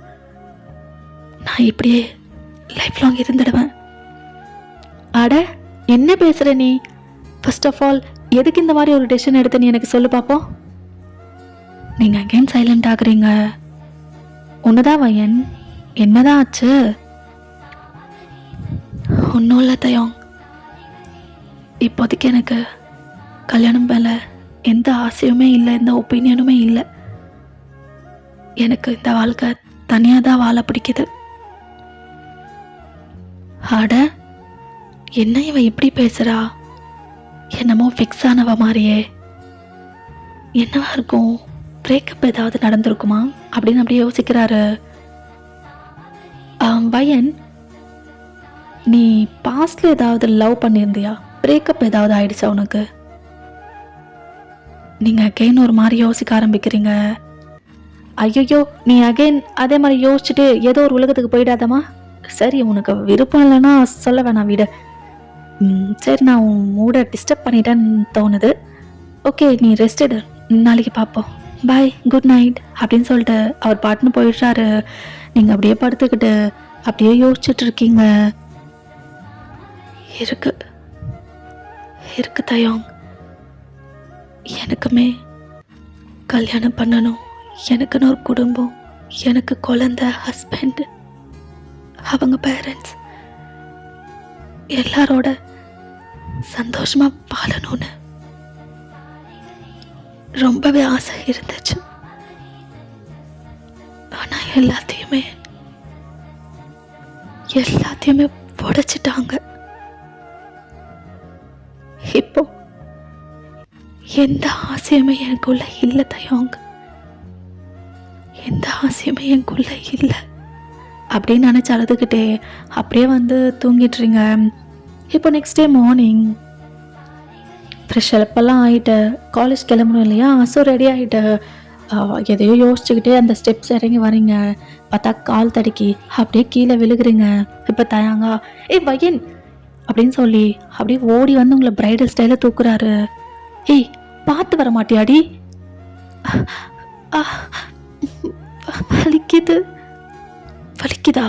நான் இப்படியே லைஃப் லாங் இருந்துடுவேன். அட, என்ன பேசுகிற நீ? ஃபர்ஸ்ட் ஆஃப் ஆல் எதுக்கு இந்த மாதிரி ஒரு டெசிஷன் எடுத்து நீ எனக்கு சொல்லு பார்ப்போம். நீங்கள் அகெயின் சைலண்ட் ஆகுறீங்க. ஒன்றுதான் வயன், என்னதான் ஆச்சு? ஒன்றும் இல்லை தயாங். இப்போதைக்கு எனக்கு கல்யாணம் மேலே எந்த ஆசையுமே இல்லை, எந்த ஒப்பீனியனுமே இல்லை. எனக்கு இந்த வாழ்க்கை தனியாக தான் வாழ பிடிக்குது. அட, என்ன இவ இப்படி பேசுகிறா? என்னமோ ஃபிக்ஸ் ஆனவ மாதிரியே. என்னவா இருக்கும்? பிரேக்கப் ஏதாவது நடந்திருக்குமா அப்படின்னு அப்படியே யோசிக்கிறாரு. வயன், நீ பாஸ்ட்ல ஏதாவது லவ் பண்ணியிருந்தியா? பிரேக்கப் ஏதாவது ஆயிடுச்சா உனக்கு? நீங்கள் அகெயின் ஒரு மாதிரி யோசிக்க ஆரம்பிக்கிறீங்க. ஐயோ, நீ அகெயின் அதே மாதிரி யோசிச்சுட்டு ஏதோ ஒரு உலகத்துக்கு போயிடாதம்மா. சரி, உனக்கு விருப்பம் இல்லைன்னா சொல்ல வேணாம், விட. சரி, நான் உன் மூட டிஸ்டர்ப் பண்ணிட்டேன்னு தோணுது. ஓகே, நீ ரெஸ்ட் எடு, நாளைக்கு பார்ப்போம், பாய், குட் நைட் அப்படின்னு சொல்லிட்டு அவர் பாட்டுன்னு போயிடுறாரு. நீங்கள் அப்படியே படுத்துக்கிட்டு அப்படியே யோசிச்சுட்டு இருக்கீங்க. இருக்கு தயாங், எனக்குமே கல்யாணம் பண்ணணும், எனக்குன்னு ஒரு குடும்பம், எனக்கு குழந்தை, ஹஸ்பண்ட், அவங்க பேரண்ட்ஸ் எல்லாரோட சந்தோஷமா வாழணும்னு ரொம்பவே ஆசை இருந்துச்சு. ஆனா எல்லாத்தையுமே உடைச்சிட்டாங்க. இப்போ எந்த ஆசையுமே எனக்குள்ள இல்லை தயாங், எந்த ஆசையுமே எனக்குள்ள இல்லை அப்படின்னு நினச்சி அழுதுகிட்டே அப்படியே வந்து தூங்கிட்டுறீங்க. இப்போ நெக்ஸ்ட் டே மார்னிங் ஃப்ரெஷ் அலப்பெல்லாம் ஆகிட்டு காலேஜ் கிளம்பணும் இல்லையா? ஸோ ரெடி ஆகிட்டு எதையோ யோசிச்சுக்கிட்டே அந்த ஸ்டெப்ஸ் இறங்கி வரீங்க. பார்த்தா கால் தடுக்கி அப்படியே கீழே விழுகுறீங்க. இப்போ தயாங்கா, ஏய் வயன் அப்படின்னு சொல்லி அப்படியே ஓடி வந்து உங்களை பிரைடல் ஸ்டைலில் தூக்குறாரு. ஏய், பார்த்து வர மாட்டியாடி? வலிக்குதா?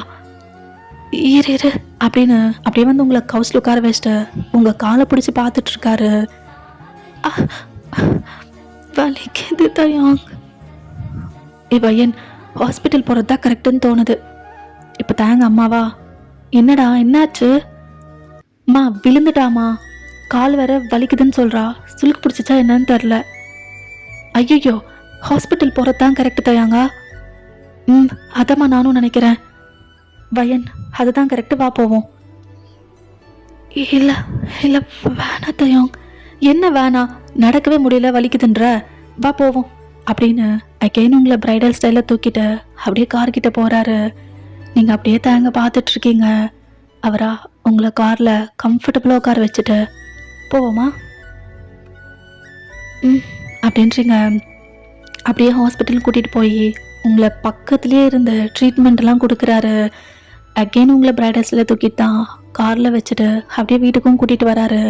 இரு அப்படின்னு அப்படியே வந்து உங்களை கவுஸ்ல உட்கார வச்சுட்டு உங்கள் காலை பிடிச்சி பார்த்துட்டு இருக்காரு. வலிக்குது தயாங். பையன் ஹாஸ்பிட்டல் போகிறது தான் கரெக்டுன்னு தோணுது. இப்போ தயாங்க அம்மாவா, என்னடா என்னாச்சு? அம்மா விழுந்துட்டாமா, கால் வேற வலிக்குதுன்னு சொல்கிறா, சுளுக்கு பிடிச்சிச்சா என்னன்னு தெரில. ஐயோ, ஹாஸ்பிட்டல் போகிறது தான் கரெக்டு தயாங்க. அதம்மா நானும் நினைக்கிறேன். வயன், அதுதான் கரெக்டு, வா போவோம். இல்லை வேணா தயாங். என்ன வேணா? நடக்கவே முடியல, வலிக்குதுன்ற, வா போவோம் அப்படின்னு அகைன் உங்களை பிரைடல் ஸ்டைலில் தூக்கிட்டு அப்படியே கார்கிட்ட போகிறாரு. நீங்கள் அப்படியே தாங்க பார்த்துட்ருக்கீங்க. அவரா உங்களை காரில் கம்ஃபர்டபுளாக உட்கார வச்சுட்டு போவோமா அப்படின்றீங்க. அப்படியே ஹாஸ்பிட்டல் கூட்டிகிட்டு போய் உங்களை பக்கத்துலேயே இருந்து ட்ரீட்மெண்ட்லாம் கொடுக்குறாரு. அகெயின் உங்களை பிரைடல் ஸ்டைலில் தூக்கிட்டு தான் காரில் வச்சுட்டு அப்படியே வீட்டுக்கும் கூட்டிகிட்டு வராரு.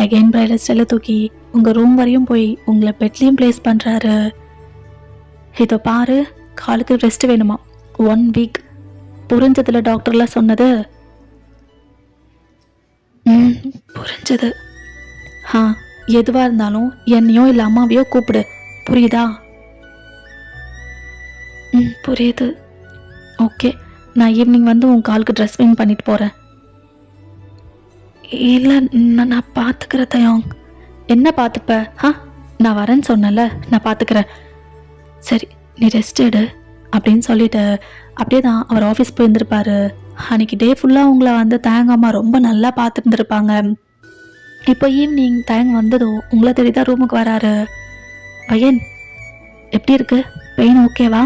அகெயின் பிரைடல் ஸ்டைலில் தூக்கி உங்கள் ரூம் வரையும் போய் உங்களை பெட்லேயும் ப்ளேஸ் பண்ணுறாரு. இதை பாரு, காலுக்கு ரெஸ்ட் வேணுமா, 1 வீக் புரிஞ்சதுல டாக்டர்லாம் சொன்னது? ம், புரிஞ்சது. ஆ, எதுவாக இருந்தாலும் என்னையோ இல்லை அம்மாவையோ கூப்பிடு, புரியுதா? ம், புரியுது. ஓகே, நான் ஈவினிங் வந்து உன் காலுக்கு ட்ரெஸ் வாங்கி பண்ணிட்டு போகிறேன். இல்லை, நான் பார்த்துக்கிறேன் தயோங். என்ன பார்த்துப்ப? நான் வரேன்னு சொன்னல, நான் பார்த்துக்கிறேன். சரி, நீ ரெஸ்ட் எடு அப்படின்னு சொல்லிட்டு அப்படியே தான் அவர் ஆஃபீஸ் போயிருந்திருப்பாரு. அன்னைக்கு டே ஃபுல்லாக உங்களை வந்து தயங்காமா ரொம்ப நல்லா பார்த்துருந்துருப்பாங்க. இப்போ ஈவினிங் தயங்க வந்ததும் உங்களை தேடி தான் ரூமுக்கு வராரு. பையன் எப்படி இருக்கு? பெயின் ஓகேவா?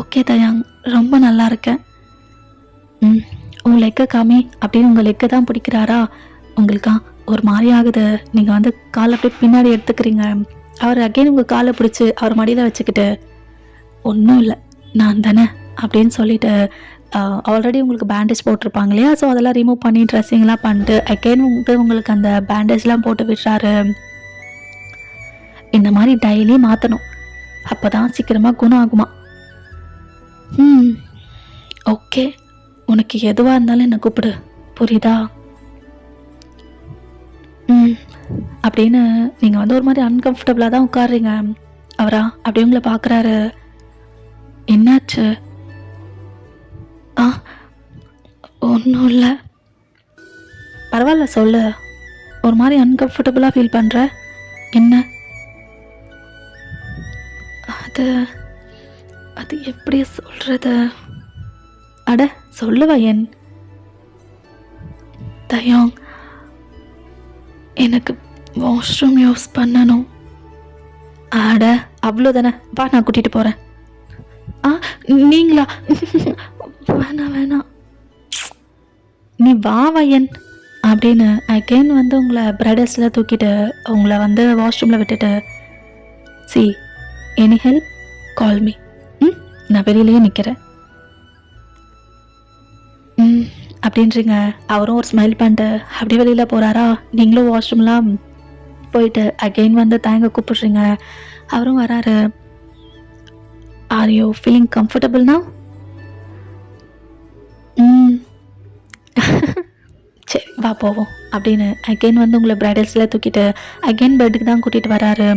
ஓகே தயாங், ரொம்ப நல்லா இருக்கேன். உங்கள் லெக்கை காமி அப்படின்னு உங்கள் லெக்கை தான் பிடிக்கிறாரா? உங்களுக்கா ஒரு மாதிரி ஆகுது. நீங்கள் வந்து காலை அப்படியே பின்னாடி எடுத்துக்கிறீங்க. அவர் அகைன் உங்கள் காலை பிடிச்சி அவர் மடியில் வச்சுக்கிட்டு, ஒன்றும் இல்லை நான் தானே அப்படின்னு சொல்லிட்டு ஆல்ரெடி உங்களுக்கு பேண்டேஜ் போட்டிருப்பாங்க இல்லையா, ஸோ அதெல்லாம் ரிமூவ் பண்ணி ட்ரெஸ்ஸிங்லாம் பண்ணிட்டு அகைன் வந்து உங்களுக்கு அந்த பேண்டேஜ்லாம் போட்டு விடுறாரு. இந்த மாதிரி டெய்லி மாற்றணும், அப்போ தான் சீக்கிரமாக குணம் ஆகுமா. ஓகே, உனக்கு எதுவாக இருந்தாலும் என்னை கூப்பிடு, புரியுதா? அப்படின்னு நீங்கள் வந்து ஒரு மாதிரி அன்கம்ஃபர்டபுளாக தான் உட்காடுறீங்க. அவரா அப்படி உங்களை பார்க்குறாரு. என்னாச்சு? ஒன்றும் இல்லை. பரவாயில்ல சொல்லு. ஒரு மாதிரி அன்கம்ஃபர்டபுளாக ஃபீல் பண்ணுற என்ன? அது எப்படி சொல்கிறது? அட சொல்லுவா என் தயோங், எனக்கு வாஷ்ரூம் யூஸ் பண்ணணும். அட அவ்வளோதானே, வா நான் கூட்டிகிட்டு போகிறேன். நீங்களா? வேணாம் நீ வா வயன் அப்படின்னு அகைன் வந்து உங்களை பிரைடல்ஸில் தூக்கிட்டு உங்களை வந்து வாஷ்ரூமில் விட்டுட்டு, see any help call me. நான் வெளியிலேயே நிற்கிறேன் அப்படின்றீங்க. அவரும் ஒரு ஸ்மைல் பண்ணிட்டு அப்படியே வெளியில் போகிறாரா? நீங்களும் வாஷ்ரூம்லாம் போயிட்டு அகெயின் வந்து தேங்க கூப்பிடுறீங்க. அவரும் வராரு. ஆர் யூ ஃபீலிங் கம்ஃபர்டபுள்னா? சரி வா போவோம் அப்படின்னு அகெயின் வந்து உங்களை பிரைடல்ஸில் தூக்கிட்டு அகெயின் பெட்டுக்கு தான் கூட்டிகிட்டு வராரு.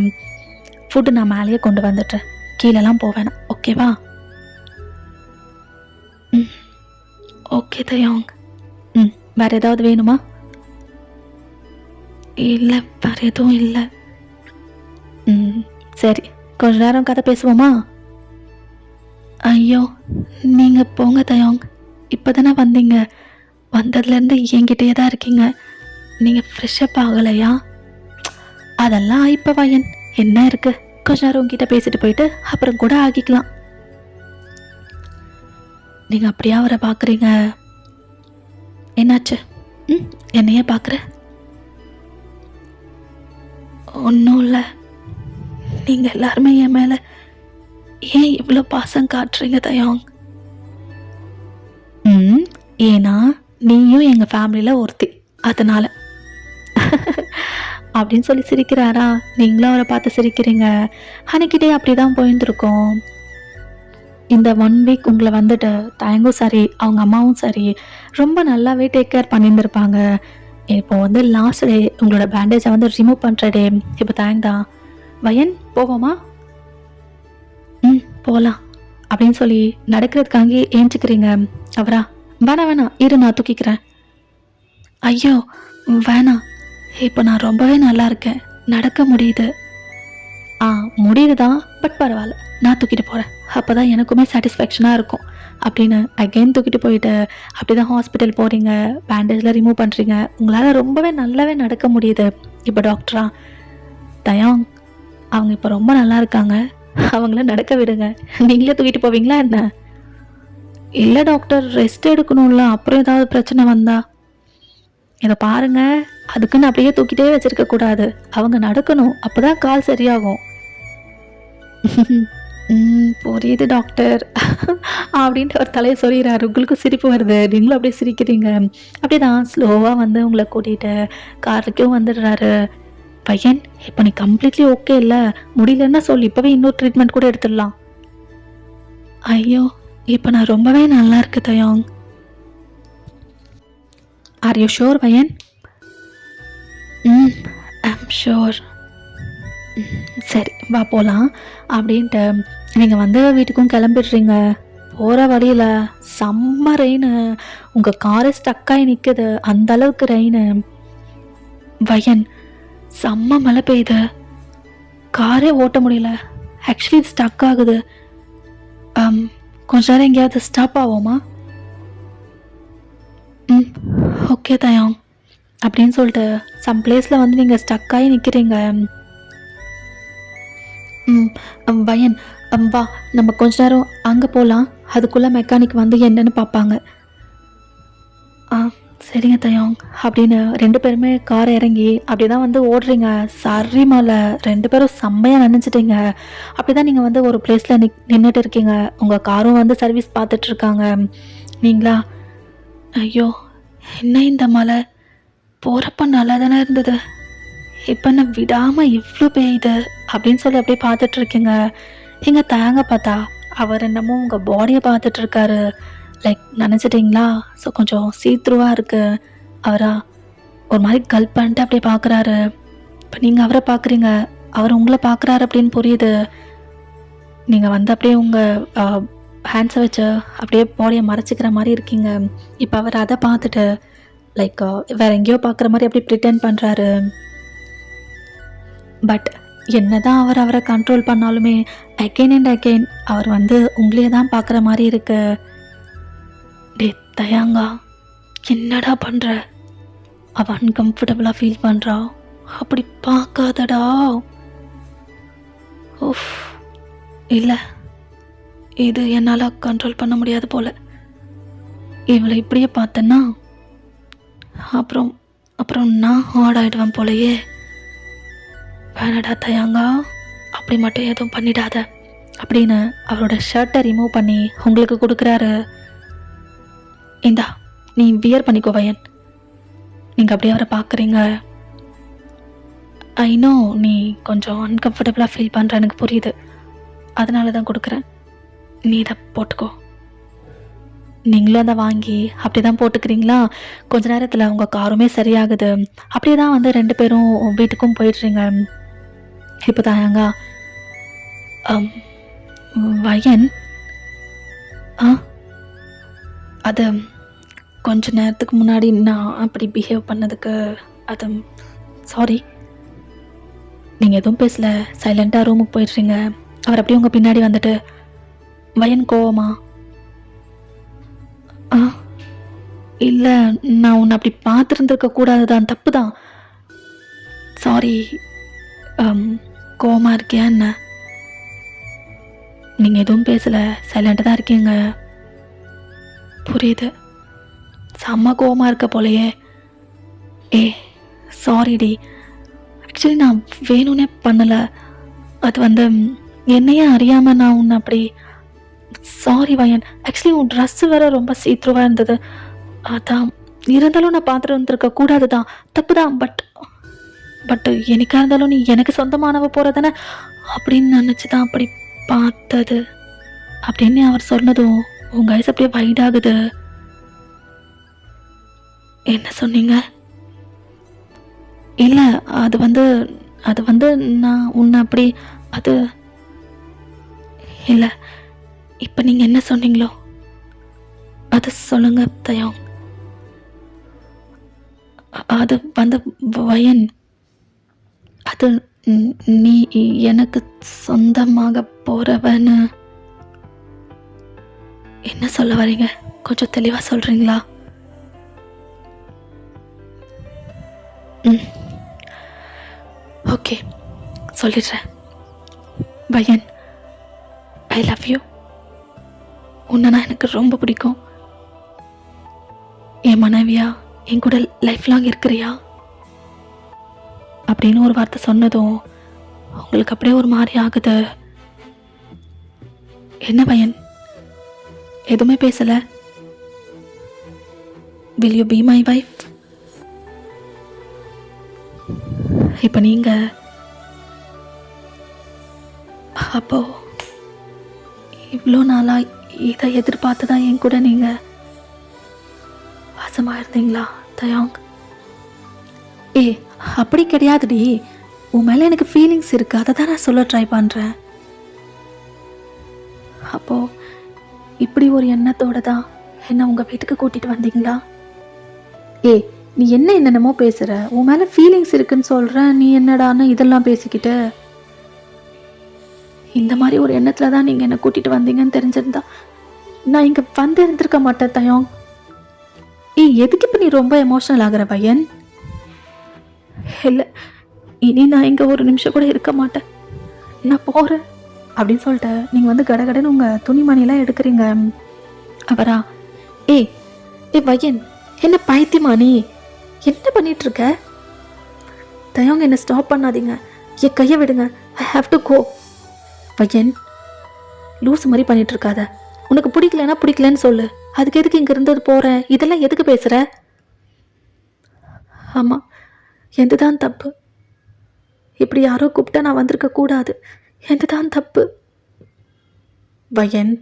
ஃபுட்டு நான் மேலேயே கொண்டு வந்துட்டேன், கீழெல்லாம் போவேணாம், ஓகேவா? ஓகே தயோங். வேறு ஏதாவது வேணுமா? இல்லை, வேறு எதுவும் இல்லை. சரி, கொஞ்ச நேரம் கதை பேசுவோமா? ஐயோ நீங்கள் போங்க தயோங், இப்போ தானே வந்தீங்க, வந்ததுலேருந்து என்கிட்டயே தான் இருக்கீங்க. நீங்கள் ஃப்ரெஷ்ஷப் ஆகலையா? அதெல்லாம் இப்போ வயன் என்ன இருக்கு, கொஞ்ச நேரம் உங்ககிட்ட பேசிட்டு போயிட்டு அப்புறம் கூட ஆகிக்கலாம். நீங்கள் அப்படியே அவரை பார்க்குறீங்க. என்னாச்சு? என்னையே பார்க்குற? ஒன்றும் இல்லை. நீங்கள் எல்லாருமே என் மேலே ஏன் இவ்வளோ பாசம் காட்டுறீங்க தயோங்? ஏன்னா நீயும் எங்கள் ஃபேமிலியில் ஒருத்தி, அதனால அப்படின்னு சொல்லி சிரிக்கிறாரா? நீங்களும் அவரை பார்த்து சிரிக்கிறீங்க. அன்னைக்கிட்டே அப்படி தான் போயிருந்துருக்கோம். இந்த 1 வீக் உங்களை வந்துட்டு தயங்கும் சரி அவங்க அம்மாவும் சரி ரொம்ப நல்லாவே டேக் கேர் பண்ணியிருந்திருப்பாங்க. இப்போ வந்து லாஸ்ட் டே உங்களோட பேண்டேஜை வந்து ரிமூவ் பண்ணுற டே. இப்போ தயங்தான். வயன் போவோமா? போகலாம் அப்படின்னு சொல்லி நடக்கிறதுக்காங்கே ஏஞ்சிக்கிறீங்க. அவரா வேணாம் இரு நான் தூக்கிக்கிறேன். ஐயோ வேணாம், இப்போ நான் ரொம்பவே நல்லா இருக்கேன், நடக்க முடியுது. முடியுது தான், பட் பரவாயில்ல நான் தூக்கிட்டு போகிறேன், அப்போ தான் எனக்குமே சாட்டிஸ்ஃபேக்ஷனாக இருக்கும் அப்படின்னு அகெயின் தூக்கிட்டு போயிட்டு அப்படி தான் ஹாஸ்பிட்டல் போகிறீங்க. பேண்டேஜில் ரிமூவ் பண்ணுறீங்க. உங்களால் ரொம்பவே நல்லாவே நடக்க முடியுது. இப்போ டாக்டரா தயாங் அவங்க இப்போ ரொம்ப நல்லா இருக்காங்க, அவங்கள நடக்க விடுங்க. நீங்களே தூக்கிட்டு போவீங்களா என்ன? இல்லை டாக்டர், ரெஸ்ட் எடுக்கணும்ல, அப்புறம் ஏதாவது பிரச்சனை வந்தா. இதை பாருங்க, அதுக்குன்னு அப்படியே தூக்கிட்டே வச்சிருக்க கூடாது, அவங்க நடக்கணும், அப்போதான் கால் சரியாகும். புரியுது டாக்டர் அப்படின்ட்டு ஒரு தலையை சொல்லிடுறாரு. உங்களுக்கு சிரிப்பு வருது, நீங்களும் அப்படியே சிரிக்கிறீங்க. அப்படிதான் ஸ்லோவாக வந்து உங்களை கூட்டிகிட்டு காருக்கும் வந்துடுறாரு. பையன் இப்போ நீ கம்ப்ளீட்லி ஓகே இல்லை, முடியலன்னா சொல்லி இப்போவே இன்னொரு ட்ரீட்மெண்ட் கூட எடுத்துடலாம். ஐயோ! இப்போ நான் ரொம்பவே நல்லா இருக்கு தயாங். ஆர் யூ ஷூர் வயன்? ம். I'm sure. சரி வா போகலாம் அப்படின்ட்டு நீங்கள் வந்து வீட்டுக்கும் கிளம்பிடுறீங்க. போகிற வழியில் செம்ம ரெயினு. உங்கள் காரு ஸ்டக்காகி நிற்குது. அந்த அளவுக்கு ரெயினு. வயன் செம்ம மழை பெய்யுது. காரே ஓட்ட முடியல. ஆக்சுவலி ஸ்டக் ஆகுது. கொஞ்ச நேரம் எங்கேயாவது ஸ்டாப் ஆகுமா? ம் ஓகே தயாங் அப்படின்னு சொல்லிட்டு சம் பிளேஸில் வந்து நீங்கள் ஸ்டக் ஆகி நிற்கிறீங்க. வயன் வா நம்ம கொஞ்ச நேரம் அங்கே போகலாம். அதுக்குள்ளே மெக்கானிக் வந்து என்னன்னு பார்ப்பாங்க. ஆ சரிங்க தயாங் அப்படின்னு 2 பேருமே காரை இறங்கி அப்படி தான் வந்து ஓடுறீங்க. சரி மலை 2 பேரும் செம்மையாக நினச்சிட்டீங்க. அப்படி தான் நீங்கள் வந்து ஒரு பிளேஸில் நின்றுட்டு இருக்கீங்க. உங்கள் காரும் வந்து சர்வீஸ் பார்த்துட்ருக்காங்க. நீங்களா ஐயோ என்ன இந்த மலை போகிறப்ப நல்லா தானே இருந்தது, இப்போ என்ன விடாமல் இவ்வளோ பெய்யுது அப்படின்னு சொல்லி அப்படியே பார்த்துட்ருக்கீங்க. எங்கே தேங்க பார்த்தா அவர் என்னமோ உங்கள் பாடியை பார்த்துட்ருக்காரு. லைக் நினச்சிட்டிங்களா? ஸோ கொஞ்சம் சீத்ருவாக இருக்குது. அவரா ஒரு மாதிரி கல்ப் பண்ணிட்டு அப்படியே பார்க்குறாரு. இப்போ நீங்கள் அவரை பார்க்குறீங்க, அவர் உங்களை பார்க்குறாரு அப்படின்னு புரியுது. நீங்கள் வந்து அப்படியே உங்கள் ஹேண்ட்ஸை வச்சு அப்படியே பாடியை மறைச்சிக்கிற மாதிரி இருக்கீங்க. இப்போ அவர் அதை பார்த்துட்டு லைக் வேறு எங்கேயோ பார்க்குற மாதிரி அப்படியே ப்ரிட்டெண்ட் பண்ணுறாரு. பட் என்னதான் அவர் அவரை கண்ட்ரோல் பண்ணாலுமே அகெயின் அண்ட் அகெயின் அவர் வந்து உங்களையே தான் பார்க்குற மாதிரி இருக்கு. டே தயாங்கா என்னடா பண்ணுற? அவன் அன்கம்ஃபர்டபுளாக ஃபீல் பண்ணுறா. அப்படி பார்க்காதடா. ஓஃப் இல்லை, இது என்னால் கண்ட்ரோல் பண்ண முடியாது போல். இவளை இப்படியே பார்த்தேன்னா அப்புறம் அப்புறம் நான் ஹார்ட் ஆகிடுவேன் போலையே. வேணடா தயாங்கா, அப்படி மட்டும் எதுவும் பண்ணிடாத அப்படின்னு அவரோட ஷர்ட்டை ரிமூவ் பண்ணி உங்களுக்கு கொடுக்குறாரு. இந்தா நீ வியர் பண்ணிக்கோ வயன். நீங்கள் அப்படியே அவரை பார்க்குறீங்க. ஐநோ நீ கொஞ்சம் அன்கம்ஃபர்டபுளாக ஃபீல் பண்ணுற, எனக்கு புரியுது. அதனால தான் கொடுக்குறேன். நீ இதை போட்டுக்கோ. நீங்களும் அதை வாங்கி அப்படி தான் போட்டுக்கிறீங்களா? கொஞ்ச நேரத்தில் உங்கள் காருமே சரியாகுது. அப்படியே தான் வந்து 2 பேரும் வீட்டுக்கும் போயிடுறீங்க. இப்போ தாயாங்க வயன் அது கொஞ்ச நேரத்துக்கு முன்னாடி நான் அப்படி பிஹேவ் பண்ணதுக்கு அது சாரி. நீங்கள் எதுவும் பேசல, சைலண்ட்டாக ரூமுக்கு போயிடுறீங்க. அவர் அப்படியே உங்கள் பின்னாடி வந்துட்டு வயன் கோவமா? இல்லை நான் உன்னை அப்படி பார்த்துருந்துருக்க கூடாது தான், தப்பு தான். சாரி. கோவமாக இருக்கியா என்ன? நீங்கள் எதுவும் பேசலை, சைலண்ட்டாக தான் இருக்கீங்க. புரியுது, செம்ம கோவமாக இருக்க போலையே. ஏ சாரிடி, ஆக்சுவலி நான் வேணும்னே பண்ணலை. அது வந்து என்னையே அறியாமல் நான் உன்னை அப்படி சாரி வயன். ஆக்சுவலி உன் ட்ரெஸ்ஸு வேறு ரொம்ப சீத்ருவாக இருந்தது, அதான். இருந்தாலும் நான் பார்த்துட்டு வந்துருக்க கூடாது தான், தப்பு தான். பட் எனக்காக இருந்தாலும் நீ எனக்கு சொந்தமானவ போகிறதானே அப்படின்னு நினச்சி தான் அப்படி பார்த்தது அப்படின்னு அவர் சொன்னதும் உங்கள் ஐஸ் அப்படியே வைட் ஆகுது. என்ன சொன்னீங்க? இல்லை அது வந்து நான் உன்னை அப்படி அது இல்லை. இப்போ நீங்கள் என்ன சொன்னீங்களோ அது சொல்லுங்க தயாங். அது வந்து வயன், அது நீ எனக்கு சொந்தமாக போகிறவன்னு என்ன சொல்ல வரீங்க? கொஞ்சம் தெளிவாக சொல்கிறீங்களா? ஓகே சொல்லிடுறேன். வயன், ஐ லவ் யூ. உன்னை எனக்கு ரொம்ப பிடிக்கும். என் மனைவியா என் கூட லைஃப் லாங் இருக்கிறியா அப்படின்னு ஒரு வார்த்தை சொன்னதும் உங்களுக்கு அப்படியே ஒரு மாதிரி ஆகுது. என்ன பையன், எதுவுமே பேசல? will you be my wife? இப்போ நீங்க அப்போ இவ்வளோ நாளாக இதை எதிர்பார்த்து தான் என் கூட நீங்கள் வாசமாக இருந்தீங்களா தயாங்? ஏ, அப்படி கிடையாதுடி. உன் மேலே எனக்கு ஃபீலிங்ஸ் இருக்குது, அதை தான் நான் சொல்ல ட்ரை பண்ணுறேன். அப்போது இப்படி ஒரு எண்ணத்தோடு தான் என்னை உங்கள் வீட்டுக்கு கூட்டிகிட்டு வந்தீங்களா? ஏ, நீ என்னென்னமோ பேசுகிற. உன் மேலே ஃபீலிங்ஸ் இருக்குன்னு சொல்கிறேன், நீ என்னடான்னு இதெல்லாம் பேசிக்கிட்டு. இந்த மாதிரி ஒரு எண்ணத்தில் தான் நீங்கள் என்னை கூட்டிகிட்டு வந்தீங்கன்னு தெரிஞ்சிருந்தா நான் இங்கே வந்து இருந்திருக்க மாட்டேன் தயாங். எதுக்கு இப்போ நீ ரொம்ப எமோஷனல் ஆகிற பையன்? இல்லை, இனி நான் இங்கே ஒரு நிமிஷம் கூட இருக்க மாட்டேன், நான் போகிறேன் அப்படின்னு சொல்லிட்டு நீங்கள் வந்து கடகடன்னு உங்கள் துணிமணிலாம் எடுக்கிறீங்க. அவரா? ஏய் பையன், என்ன பைத்தியமா நீ? என்ன பண்ணிகிட்ருக்க? தயவுங்க என்னை ஸ்டாப் பண்ணாதீங்க, என் கையை விடுங்க, ஐ ஹாவ் டு கோ. பையன், லூஸ் மாதிரி பண்ணிகிட்ருக்காத. உனக்கு பிடிக்கலன்னா பிடிக்கலன்னு சொல்லு, அதுக்கு எதுக்கு இங்கே இருந்தது போகிறேன்? இதெல்லாம் எதுக்கு பேசுகிற? ஆமாம், எந்த தான் தப்பு? இப்படி யாரோ கூப்பிட்டா நான் வந்திருக்க கூடாது. எந்த தான் தப்பு? பையன்,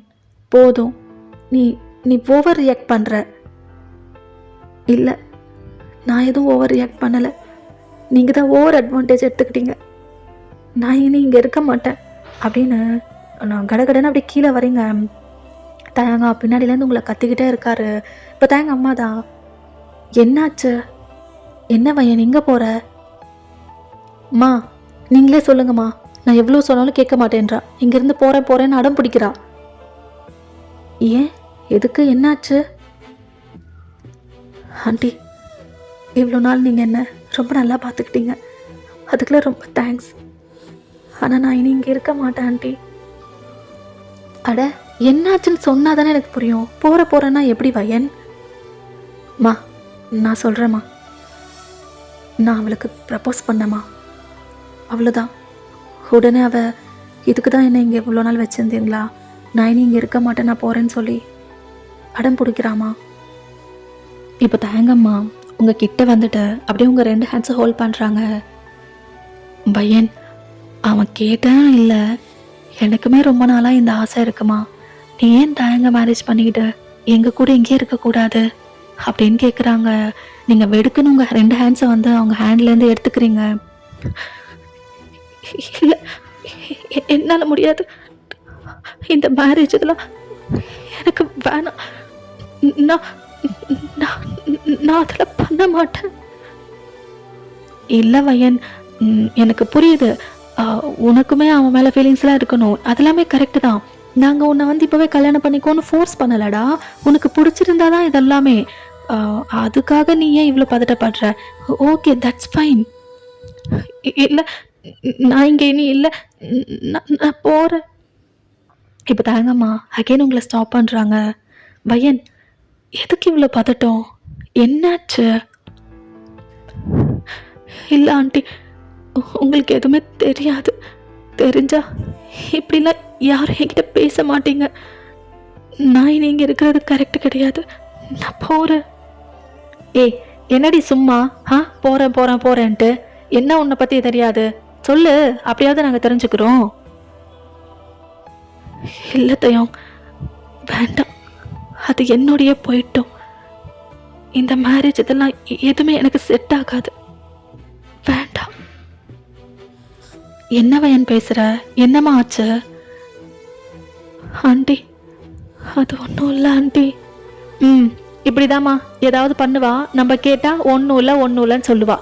போதும், நீ நீ ஓவர் ரியாக்ட் பண்ணுற. இல்லை, நான் எதுவும் ஓவர் ரியாக்ட் பண்ணலை, நீங்கள் தான் ஓவர் அட்வான்டேஜ் எடுத்துக்கிட்டீங்க. நான் இனி இங்கே இருக்க மாட்டேன் அப்படின்னு நான் கடகடன்னு அப்படி கீழே வரீங்க. தயங்கா பின்னாடியிலேருந்து உங்களை கத்திக்கிட்டே இருக்காரு. இப்போ தயங்க அம்மா தான். என்னாச்சு? என்ன பையன், எங்கே போகிற? அம்மா நீங்களே சொல்லுங்கம்மா, நான் எவ்வளோ சொன்னாலும் கேட்க மாட்டேன்றா. இங்கேருந்து போகிறேன்னு அடம் பிடிக்கிறா. ஏன், எதுக்கு, என்னாச்சு? ஆண்டி, இவ்வளோ நாள் நீங்கள் என்ன ரொம்ப நல்லா பார்த்துக்கிட்டீங்க, அதுக்குள்ள ரொம்ப தேங்க்ஸ். ஆனால் நான் இனி இங்கே இருக்க மாட்டேன் ஆண்டி. அட, என்னாச்சுன்னு சொன்னால் தானே எனக்கு புரியும். போகிறேன்னா எப்படி வயன்? மா, நான் சொல்கிறேம்மா, நான் அவளுக்கு ப்ரப்போஸ் பண்ணேம்மா, அவ்வளோதான். உடனே அவள் இதுக்கு தான் என்னை இங்கே இவ்வளோ நாள் வச்சுருந்தீங்களா, நான் இனி இங்கே இருக்க மாட்டேன், நான் போகிறேன்னு சொல்லி அடம் பிடிக்கிறாமா. இப்போ தயங்கம்மா உங்கள் கிட்ட வந்துட்டு அப்படியே உங்கள் 2 ஹேண்ட்ஸை ஹோல்ட் பண்ணுறாங்க. பையன், அவன் கேட்டான் இல்லை, எனக்குமே ரொம்ப நாளாக இந்த ஆசை இருக்குமா, நீ ஏன் தயங்க மேரேஜ் பண்ணிக்கிட்டு எங்கள் கூட இங்கே இருக்கக்கூடாது அப்படின்னு கேட்குறாங்க. நீங்கள் வெடுக்குன்னு உங்கள் 2 ஹேண்ட்ஸை வந்து அவங்க ஹேண்ட்லேருந்து எடுத்துக்கிறீங்க. இல்லை, என்னால் முடியாது, இந்த மேரேஜ் இதெல்லாம் எனக்கு வேணாம், நான் நான் அதெல்லாம் பண்ண மாட்டேன். இல்லை வயன், எனக்கு புரியுது, உனக்குமே அவன் மேலே ஃபீலிங்ஸ்லாம் இருக்கணும், அதெல்லாமே கரெக்டு தான். நாங்கள் உன்னை வந்து இப்போவே கல்யாணம் பண்ணிக்கோன்னு ஃபோர்ஸ் பண்ணலடா, உனக்கு பிடிச்சிருந்தா தான் இதெல்லாமே. அதுக்காக நீ ஏன் இவ்வளோ பதட்டப்படுற? Okay, that's fine. இல்லை, நான் இங்கே இனி இல்லை, நான் போகிறேன். இப்போ தாங்கம்மா அகைன் உங்களை ஸ்டாப் பண்ணுறாங்க. பையன், எதுக்கு இவ்வளோ பதட்டம், என்னாச்சு? இல்லை ஆண்டி, உங்களுக்கு எதுவுமே தெரியாது, தெரிஞ்சா இப்படிலாம் யாரும் என்கிட்ட பேச மாட்டீங்க. நான் இங்கே இருக்கிறது கரெக்டு கிடையாது, நான் போகிறேன். ஏய் என்னடி சும்மா போகிறேன்ட்டு, என்ன உன்னை பற்றி தெரியாது சொல்லு, அப்படியாவது நாங்கள் தெரிஞ்சுக்கிறோம். இல்லை தயம், வேண்டாம், அது என்னோடையே போயிட்டோம். இந்த மேரேஜ் இதெல்லாம் எதுவுமே எனக்கு செட் ஆகாது, வேண்டாம். என்ன வயன் பேசுகிற, என்னம்மா ஆச்சு? ஆண்டி, அது ஒன்றும் இல்லை ஆண்டி. இப்படிதாம்மா ஏதாவது பண்ணுவா, நம்ம கேட்டால் ஒன்றும் இல்லைன்னு சொல்லுவா.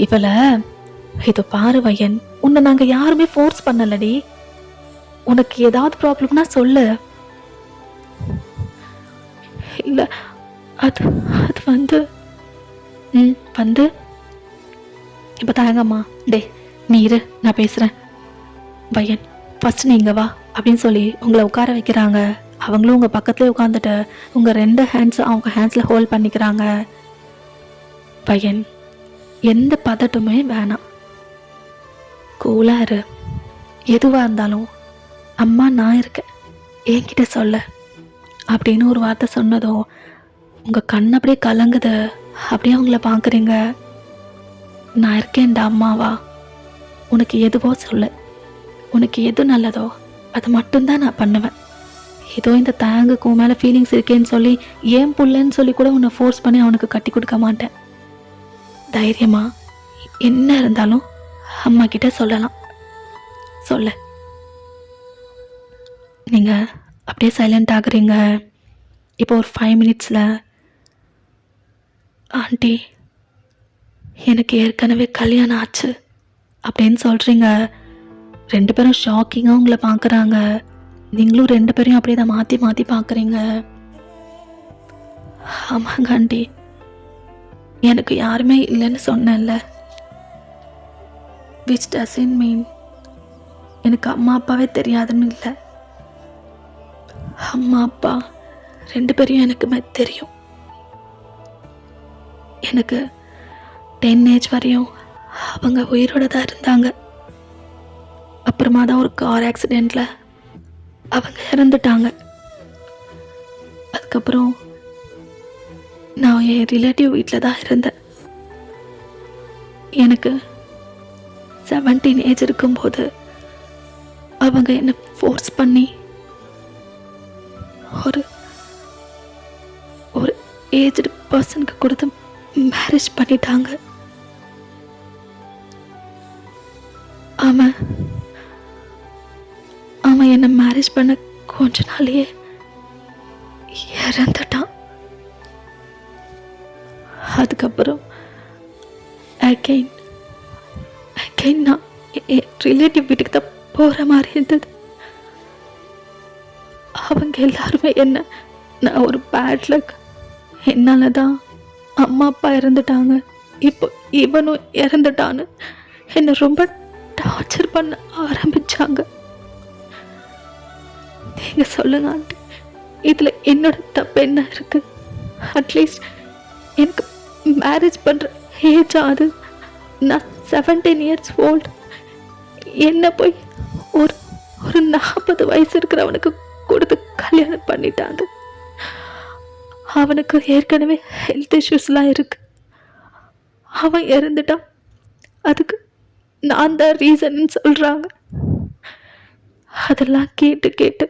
இவளை இதோ பாரு வயன், உன்னை நாங்கள் யாருமே ஃபோர்ஸ் பண்ணலடி, உனக்கு ஏதாவது ப்ராப்ளம்னா சொல்லு. இல்லை, அது அது வந்து வந்து இப்போ தாங்கம்மா, டே நீ இரு, நான் பேசுகிறேன். பையன், ஃபஸ்ட் நீங்கள் வா அப்படின்னு சொல்லி உங்களை உட்கார வைக்கிறாங்க. அவங்களும் உங்கள் பக்கத்துலேயே உட்காந்துட்டு உங்கள் 2 ஹேண்ட்ஸும் அவங்க ஹேண்ட்ஸில் ஹோல்ட் பண்ணிக்கிறாங்க. பையன், எந்த பதட்டமே வேணாம், கூலாக இரு. எதுவாக இருந்தாலும் அம்மா நான் இருக்கேன், என்கிட்ட சொல்ல அப்படின்னு ஒரு வார்த்தை சொன்னதும் உங்கள் கண் அப்படியே கலங்குது. அப்படியே அவங்கள பார்க்குறீங்க. நான் இருக்கேன்டா அம்மாவா, உனக்கு எதுவோ சொல்லு, உனக்கு எது நல்லதோ அது மட்டும்தான் நான் பண்ணுவேன். ஏதோ இந்த தேங்குக்கு உன் மேலே ஃபீலிங்ஸ் இருக்கேன்னு சொல்லி ஏன் புள்ளன்னு சொல்லி கூட உன்னை ஃபோர்ஸ் பண்ணி அவனுக்கு கட்டி கொடுக்க மாட்டேன். தைரியமா என்ன இருந்தாலும் அம்மா கிட்ட சொல்லலாம். சொல்ல நீங்கள் அப்படியே சைலண்ட் ஆகுறீங்க. இப்போ ஒரு 5 மினிட்ஸில் ஆண்டி எனக்கு ஏற்கனவே கல்யாணம் ஆச்சு அப்படின்னு சொல்கிறீங்க. 2 பேரும் ஷாக்கிங்காக உங்களை பார்க்குறாங்க. நீங்களும் 2 பேரையும் அப்படியே தான் மாற்றி மாற்றி பார்க்குறீங்க. ஆமாங்க ஆண்டி, எனக்கு யாருமே இல்லைன்னு சொன்னேன்ல. விச் டசன்ட் மீன் எனக்கு அம்மா அப்பாவே தெரியாதுன்னு இல்லை. அம்மா அப்பா 2 பேரையும் எனக்குமே தெரியும். எனக்கு 10 ஏஜ் வரையும் அவங்க உயிரோட தான் இருந்தாங்க. அப்புறமா தான் ஒரு கார் ஆக்சிடெண்ட்டில் அவங்க இறந்துட்டாங்க. அதுக்கப்புறம் நான் என் ரிலேட்டிவ் வீட்டில் தான் இருந்தேன். எனக்கு 17 ஏஜ் இருக்கும்போது அவங்க என்னை ஃபோர்ஸ் பண்ணி ஒரு ஒரு ஏஜ்டு பர்சனுக்கு கொடுத்து மேரேஜ் பண்ணிட்டாங்க. அவன் என்னை மேரேஜ் பண்ண கொஞ்ச நாளையே இறந்துட்டான். அதுக்கப்புறம் அகைன் நான் என் ரிலேட்டிவ் வீட்டுக்கு தான் போகிற மாதிரி இருந்தது. அவங்க எல்லாருமே என்ன நான் ஒரு பேட் லக், என்னால் தான் அம்மா அப்பா இறந்துட்டாங்க, இப்போ இவனும் இறந்துட்டான்னு என்னை ரொம்ப டார்ச்சர் பண்ண ஆரம்பிச்சாங்க. நீங்க சொல்லுங்க ஆண்டி, இதில் என்னோட தப்பு என்ன இருக்கு? அட்லீஸ்ட் எனக்கு மேரேஜ் பண்ணுற ஏஜ் ஆகுது. நான் 17 இயர்ஸ் ஓல்டு. என்ன போய் ஒரு 40 வயசு இருக்கிறவனுக்கு கொடுத்து கல்யாணம் பண்ணிட்டாங்க. அவனுக்கு ஏற்கனவே ஹெல்த் இஷ்யூஸ்லாம் இருக்கு. அவன் இறந்துட்டான், அதுக்கு நான் தான் ரீசன்னு சொல்கிறாங்க. அதெல்லாம் கேட்டு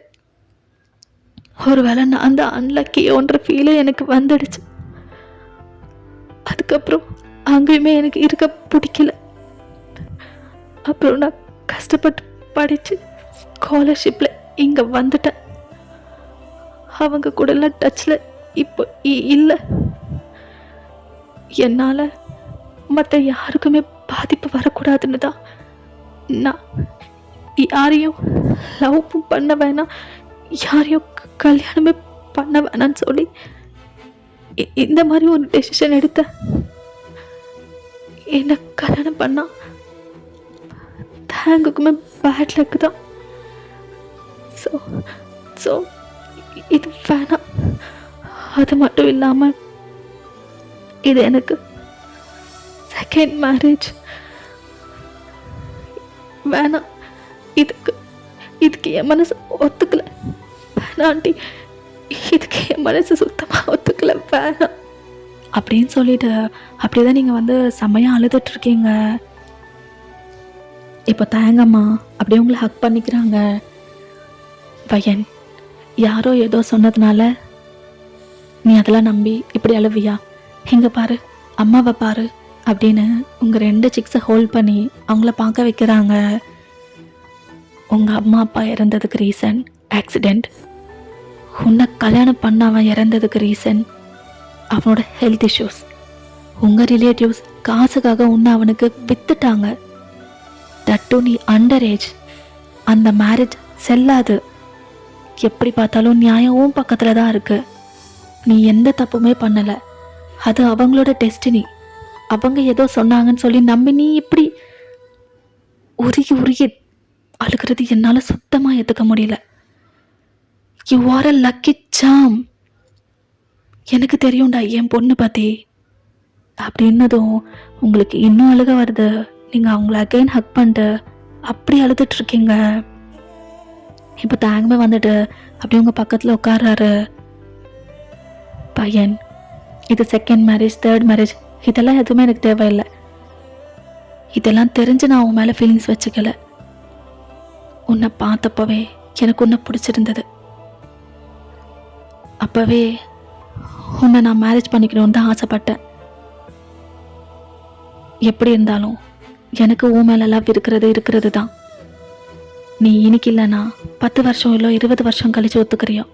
ஒருவேளை நான் தான் அன்லக்கியோன்ற ஃபீலே எனக்கு வந்துடுச்சு. அதுக்கப்புறம் அங்கேயுமே எனக்கு இருக்க பிடிக்கல. அப்புறம் நான் கஷ்டப்பட்டு படித்து ஸ்காலர்ஷிப்பில் இங்கே வந்துட்டேன். அவங்க கூடலாம் டச்சில் இப்போ இல்லை. என்னால் மற்ற யாருக்குமே பாதிப்பு வரக்கூடாதுன்னு தான் நான் யாரையும் லவ்வும் பண்ண வேணாம், யாரையும் கல்யாணமே பண்ண வேணான்னு சொல்லி இந்த மாதிரி ஒரு டெசிஷன் எடுத்தேன். என்ன கல்யாணம் பண்ணா தேங்குக்குமே பேட் லக் தான். ஸோ இது வேணாம். அது மட்டும் இல்லாமல் இது எனக்கு செகண்ட் மேரேஜ். வேணாம், இதுக்கு என் மனசு ஒத்துக்கல. வேணாம் ஆண்டி, இதுக்கு என் மனசு சுத்தமாக ஒத்துக்கல, வேணாம் அப்படின்னு சொல்லிட்டு அப்படியே தான் நீங்கள் வந்து செம்மையாக அழுதுட்ருக்கீங்க. இப்போ தேங்கம்மா அப்படியே உங்களை ஹக் பண்ணிக்கிறாங்க. பையன் யாரோ ஏதோ சொன்னதுனால நீ அதெல்லாம் நம்பி இப்படி அழுவியா? எங்கே பாரு, அம்மாவை பாரு அப்படின்னு உங்கள் 2 சிக்ஸை ஹோல்ட் பண்ணி அவங்கள பார்க்க வைக்கிறாங்க. உங்கள் அம்மா அப்பா இறந்ததுக்கு ரீசன் ஆக்சிடெண்ட். உன்னை கல்யாணம் பண்ண அவன் இறந்ததுக்கு ரீசன் அவனோட ஹெல்த் இஷ்யூஸ். உங்கள் ரிலேட்டிவ்ஸ் காசுக்காக உன்னை அவனுக்கு வித்துட்டாங்க. தட்டு நீ அண்டர் ஏஜ். அந்த மேரேஜ் செல்லாது. எப்படி பார்த்தாலும் நியாயமும் பக்கத்தில் தான் இருக்கு. நீ எந்த தப்புமே பண்ணலை. அது அவங்களோட டெஸ்டினி. அவங்க ஏதோ சொன்னாங்கன்னு சொல்லி நம்பி நீ இப்படி உருகி அழுகிறது என்னால் சுத்தமாக ஏற்றுக்க முடியல. யூ ஆர் அ லக்கி சாம். எனக்கு தெரியும்டா என் பொண்ணு பற்றி அப்படின்னதும் உங்களுக்கு இன்னும் அழுக வருது. நீங்கள் அவங்கள அகைன் ஹக் பண்ணிட்டு அப்படி அழுதுட்ருக்கீங்க. இப்போ தேங்கமே வந்துட்டு அப்படி உங்கள் பக்கத்தில் உட்கார்றாரு. பையன், இது செகண்ட் மேரேஜ், தேர்ட் மேரேஜ், இதெல்லாம் எதுவுமே எனக்கு தேவையில்லை. இதெல்லாம் தெரிஞ்சு நான் உன் மேலே ஃபீலிங்ஸ் வச்சுக்கல. உன்னை பார்த்தப்பவே எனக்கு உன்னை பிடிச்சிருந்தது. அப்போவே உன்னை நான் மேரேஜ் பண்ணிக்கணும்னு தான் ஆசைப்பட்டேன். எப்படி இருந்தாலும் எனக்கு உன் மேல லவ் இருக்கிறது தான். நீ இன்னைக்கு இல்லைன்னா 10 வருஷம் இல்லை 20 வருஷம் கழிச்சு ஒத்துக்கிறியோ,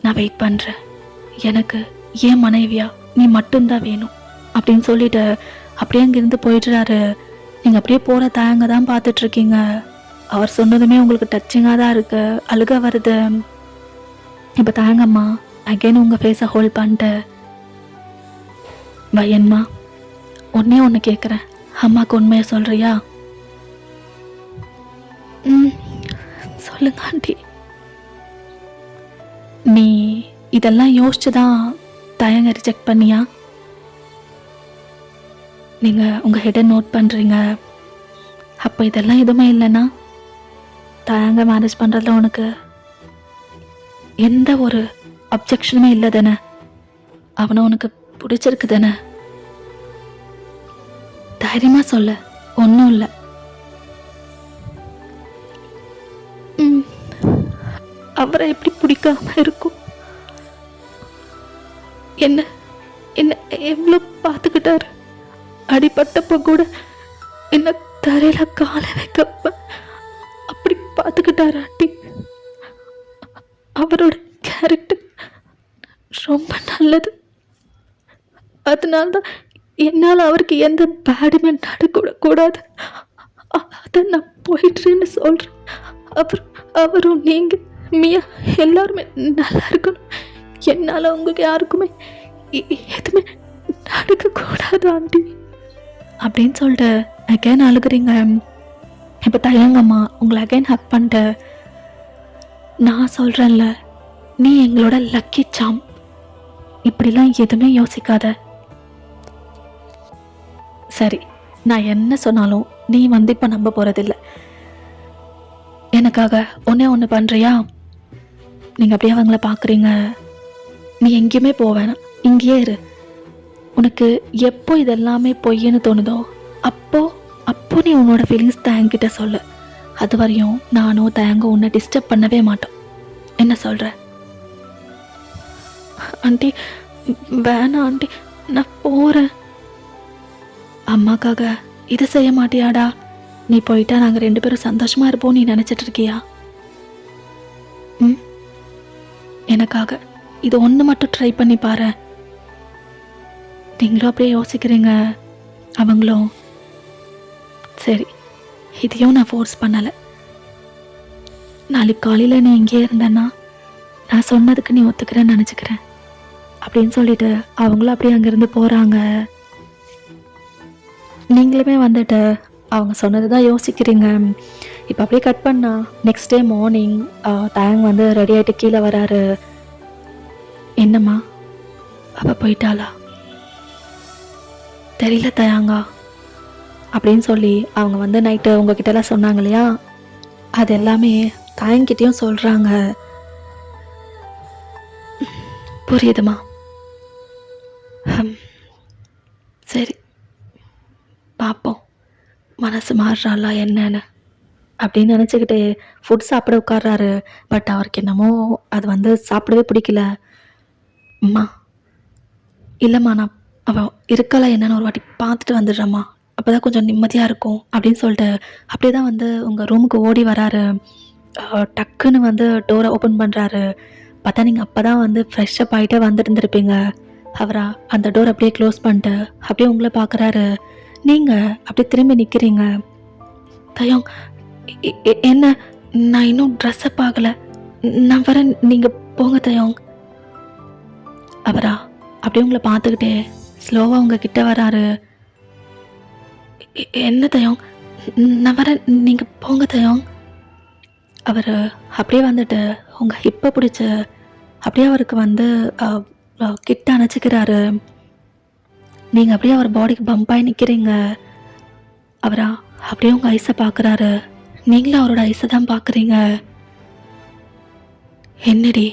நான் வெயிட் பண்ணுறேன். எனக்கு ஏன் மனைவியா நீ மட்டும்தான் வேணும் அப்படின்னு சொல்லிட்டு அப்படியே அங்கேருந்து போயிடுறாரு. நீங்கள் அப்படியே போகிற தயங்க தான் பார்த்துட்ருக்கீங்க. அவர் சொன்னதுமே உங்களுக்கு டச்சிங்காக தான் இருக்கு, அழுக வருது. இப்போ தயங்கம்மா அகைன் உங்கள் ஃபேஸை ஹோல்ட் பண்ணிட்டு, பையன்மா ஒன்று கேட்குறேன், அம்மாவுக்கு உண்மையை சொல்கிறியா? சொல்லுங்க ஆண்டி. நீ இதெல்லாம் யோசிச்சு தான் தயங்க ரிஜெக்ட் பண்ணியா? நீங்கள் உங்கள் ஹெட்டை நோட் பண்ணுறீங்க. அப்போ இதெல்லாம் எதுவுமே இல்லைன்னா தயங்க மேரேஜ் பண்ணுறதுல உனக்கு எந்த ஒரு அப்ஜெக்ஷனுமே இல்லை தானே? அவனை உனக்கு பிடிச்சிருக்கு தானே? தைரியமாக சொல்ல, ஒன்றும் இல்லை. அவரை எப்படி பிடிக்காம இருக்கும்? என்ன என்ன எவ்வளோ பார்த்துக்கிட்டாரு. அடிபட்டப்போ கூட என்ன தரையில காலை வைக்கப்ப அப்படி பார்த்துக்கிட்டாரு ஆண்டி. அவரோட கேரக்டர் ரொம்ப நல்லது. அதனால்தான் என்னால் அவருக்கு எந்த பேடுமே நடக்கூடாது. அதை நான் போயிட்டுன்னு சொல்கிறேன். அவரும் நீங்கள் மியா எல்லாருமே நல்லா இருக்கணும். என்னால் உங்களுக்கு யாருக்குமே எதுவுமே நடக்கக்கூடாது ஆண்டி அப்படின்னு சொல்லிட்டு அகைன் அழுகுறீங்க. இப்போ தயங்கம்மா உங்களை அகைன் ஹக் பண்ணிட்டு, நான் சொல்கிறேன்ல, நீ எங்களோட லக்கி சாம். இப்படிலாம் எதுவுமே யோசிக்காத. சரி, நான் என்ன சொன்னாலும் நீ வந்து இப்போ நம்ப போகிறதில்ல. எனக்காக ஒன்று பண்ணுறியா? நீங்கள் அப்படியே அவங்கள பார்க்குறீங்க. நீ எங்கேயுமே போவேணா, இங்கேயே இரு. உனக்கு எப்போ இதெல்லாமே பொய்ன்னு தோணுதோ அப்போ நீ உன்னோட ஃபீலிங்ஸ் தயங்கிட்ட சொல்லு. அது வரையும் நானோ தயங்க உன்னை டிஸ்டர்ப் பண்ணவே மாட்டோம். என்ன சொல்கிற? ஆண்டி வேணாம் ஆண்டி, நான் போகிறேன். அம்மாக்காக இதை செய்ய மாட்டியாடா? நீ போயிட்டா நாங்கள் 2 பேரும் சந்தோஷமாக இருப்போம் நீ நினச்சிட்டு இருக்கியா? எனக்காக இது ஒன்று மட்டும் ட்ரை பண்ணி பாரு. நீங்களும் அப்படியே யோசிக்கிறீங்க, அவங்களும். சரி, இதையும் நான் ஃபோர்ஸ் பண்ணலை. நாளைக்கு காலையில் நீ இங்கே இருந்தேன்னா நான் சொன்னதுக்கு நீ ஒத்துக்கிறேன்னு நினச்சிக்கிறேன் அப்படின்னு சொல்லிட்டு அவங்களும் அப்படியே அங்கேருந்து போகிறாங்க. நீங்களுமே வந்துட்டு அவங்க சொன்னது தான் யோசிக்கிறீங்க. இப்போ அப்படியே கட் பண்ணா நெக்ஸ்ட் டே மார்னிங் தயங் வந்து ரெடி ஆகிட்டு கீழே வராரு. என்னம்மா அவள் போயிட்டாளா? தெரியல தயாங்கா அப்படின்னு சொல்லி அவங்க வந்து நைட்டு உங்ககிட்டலாம் சொன்னாங்க இல்லையா, அது எல்லாமே தயங்கிட்டையும் சொல்கிறாங்க. புரியுதுமா? சரி பார்ப்போம் மனசு மாறுறாளா என்னன்னு அப்படின்னு நினச்சிக்கிட்டு ஃபுட் சாப்பிட உட்கார்றாரு. பட் அவருக்கு என்னமோ அது வந்து சாப்பிடவே பிடிக்கல. அம்மா இல்லைம்மா, நான் அவள் இருக்காளா என்னன்னு ஒரு வாட்டி பார்த்துட்டு வந்துடுறேம்மா, அப்போ தான் கொஞ்சம் நிம்மதியாக இருக்கும் அப்படின்னு சொல்லிட்டு அப்படியே தான் வந்து உங்கள் ரூமுக்கு ஓடி வராரு. டக்குன்னு வந்து டோரை ஓப்பன் பண்ணுறாரு. பார்த்தா நீங்கள் அப்போ தான் வந்து ஃப்ரெஷ்ஷப் ஆகிட்டே வந்துட்டு இருந்திருப்பீங்க. அவரா அந்த டோர் அப்படியே க்ளோஸ் பண்ணிட்டு அப்படியே உங்களை பார்க்குறாரு. நீங்கள் அப்படியே திரும்பி நிற்கிறீங்க. தயம் என்ன, நான் இன்னும் ட்ரெஸ்அப் ஆகலை, நான் வரேன், நீங்கள் போங்க தயம். அவரா அப்படியே உங்களை பார்த்துக்கிட்டே ஸ்லோவாக உங்ககிட்ட வராரு. என்ன தயம், நான் வரேன், நீங்கள் போங்க தயம். அவர் அப்படியே வந்துட்டு உங்கள் ஹிப்பை பிடிச்சி அப்படியே அவருக்கு வந்து கிட்ட அணைச்சிக்கிறாரு. நீங்கள் அப்படியே அவர் பாடிக்கு பம்பாகி நிற்கிறீங்க. அவரா அப்படியே உங்கள் ஐஸை பார்க்குறாரு. நீங்களும் அவரோட ஐஸை தான் பார்க்குறீங்க. என்னடி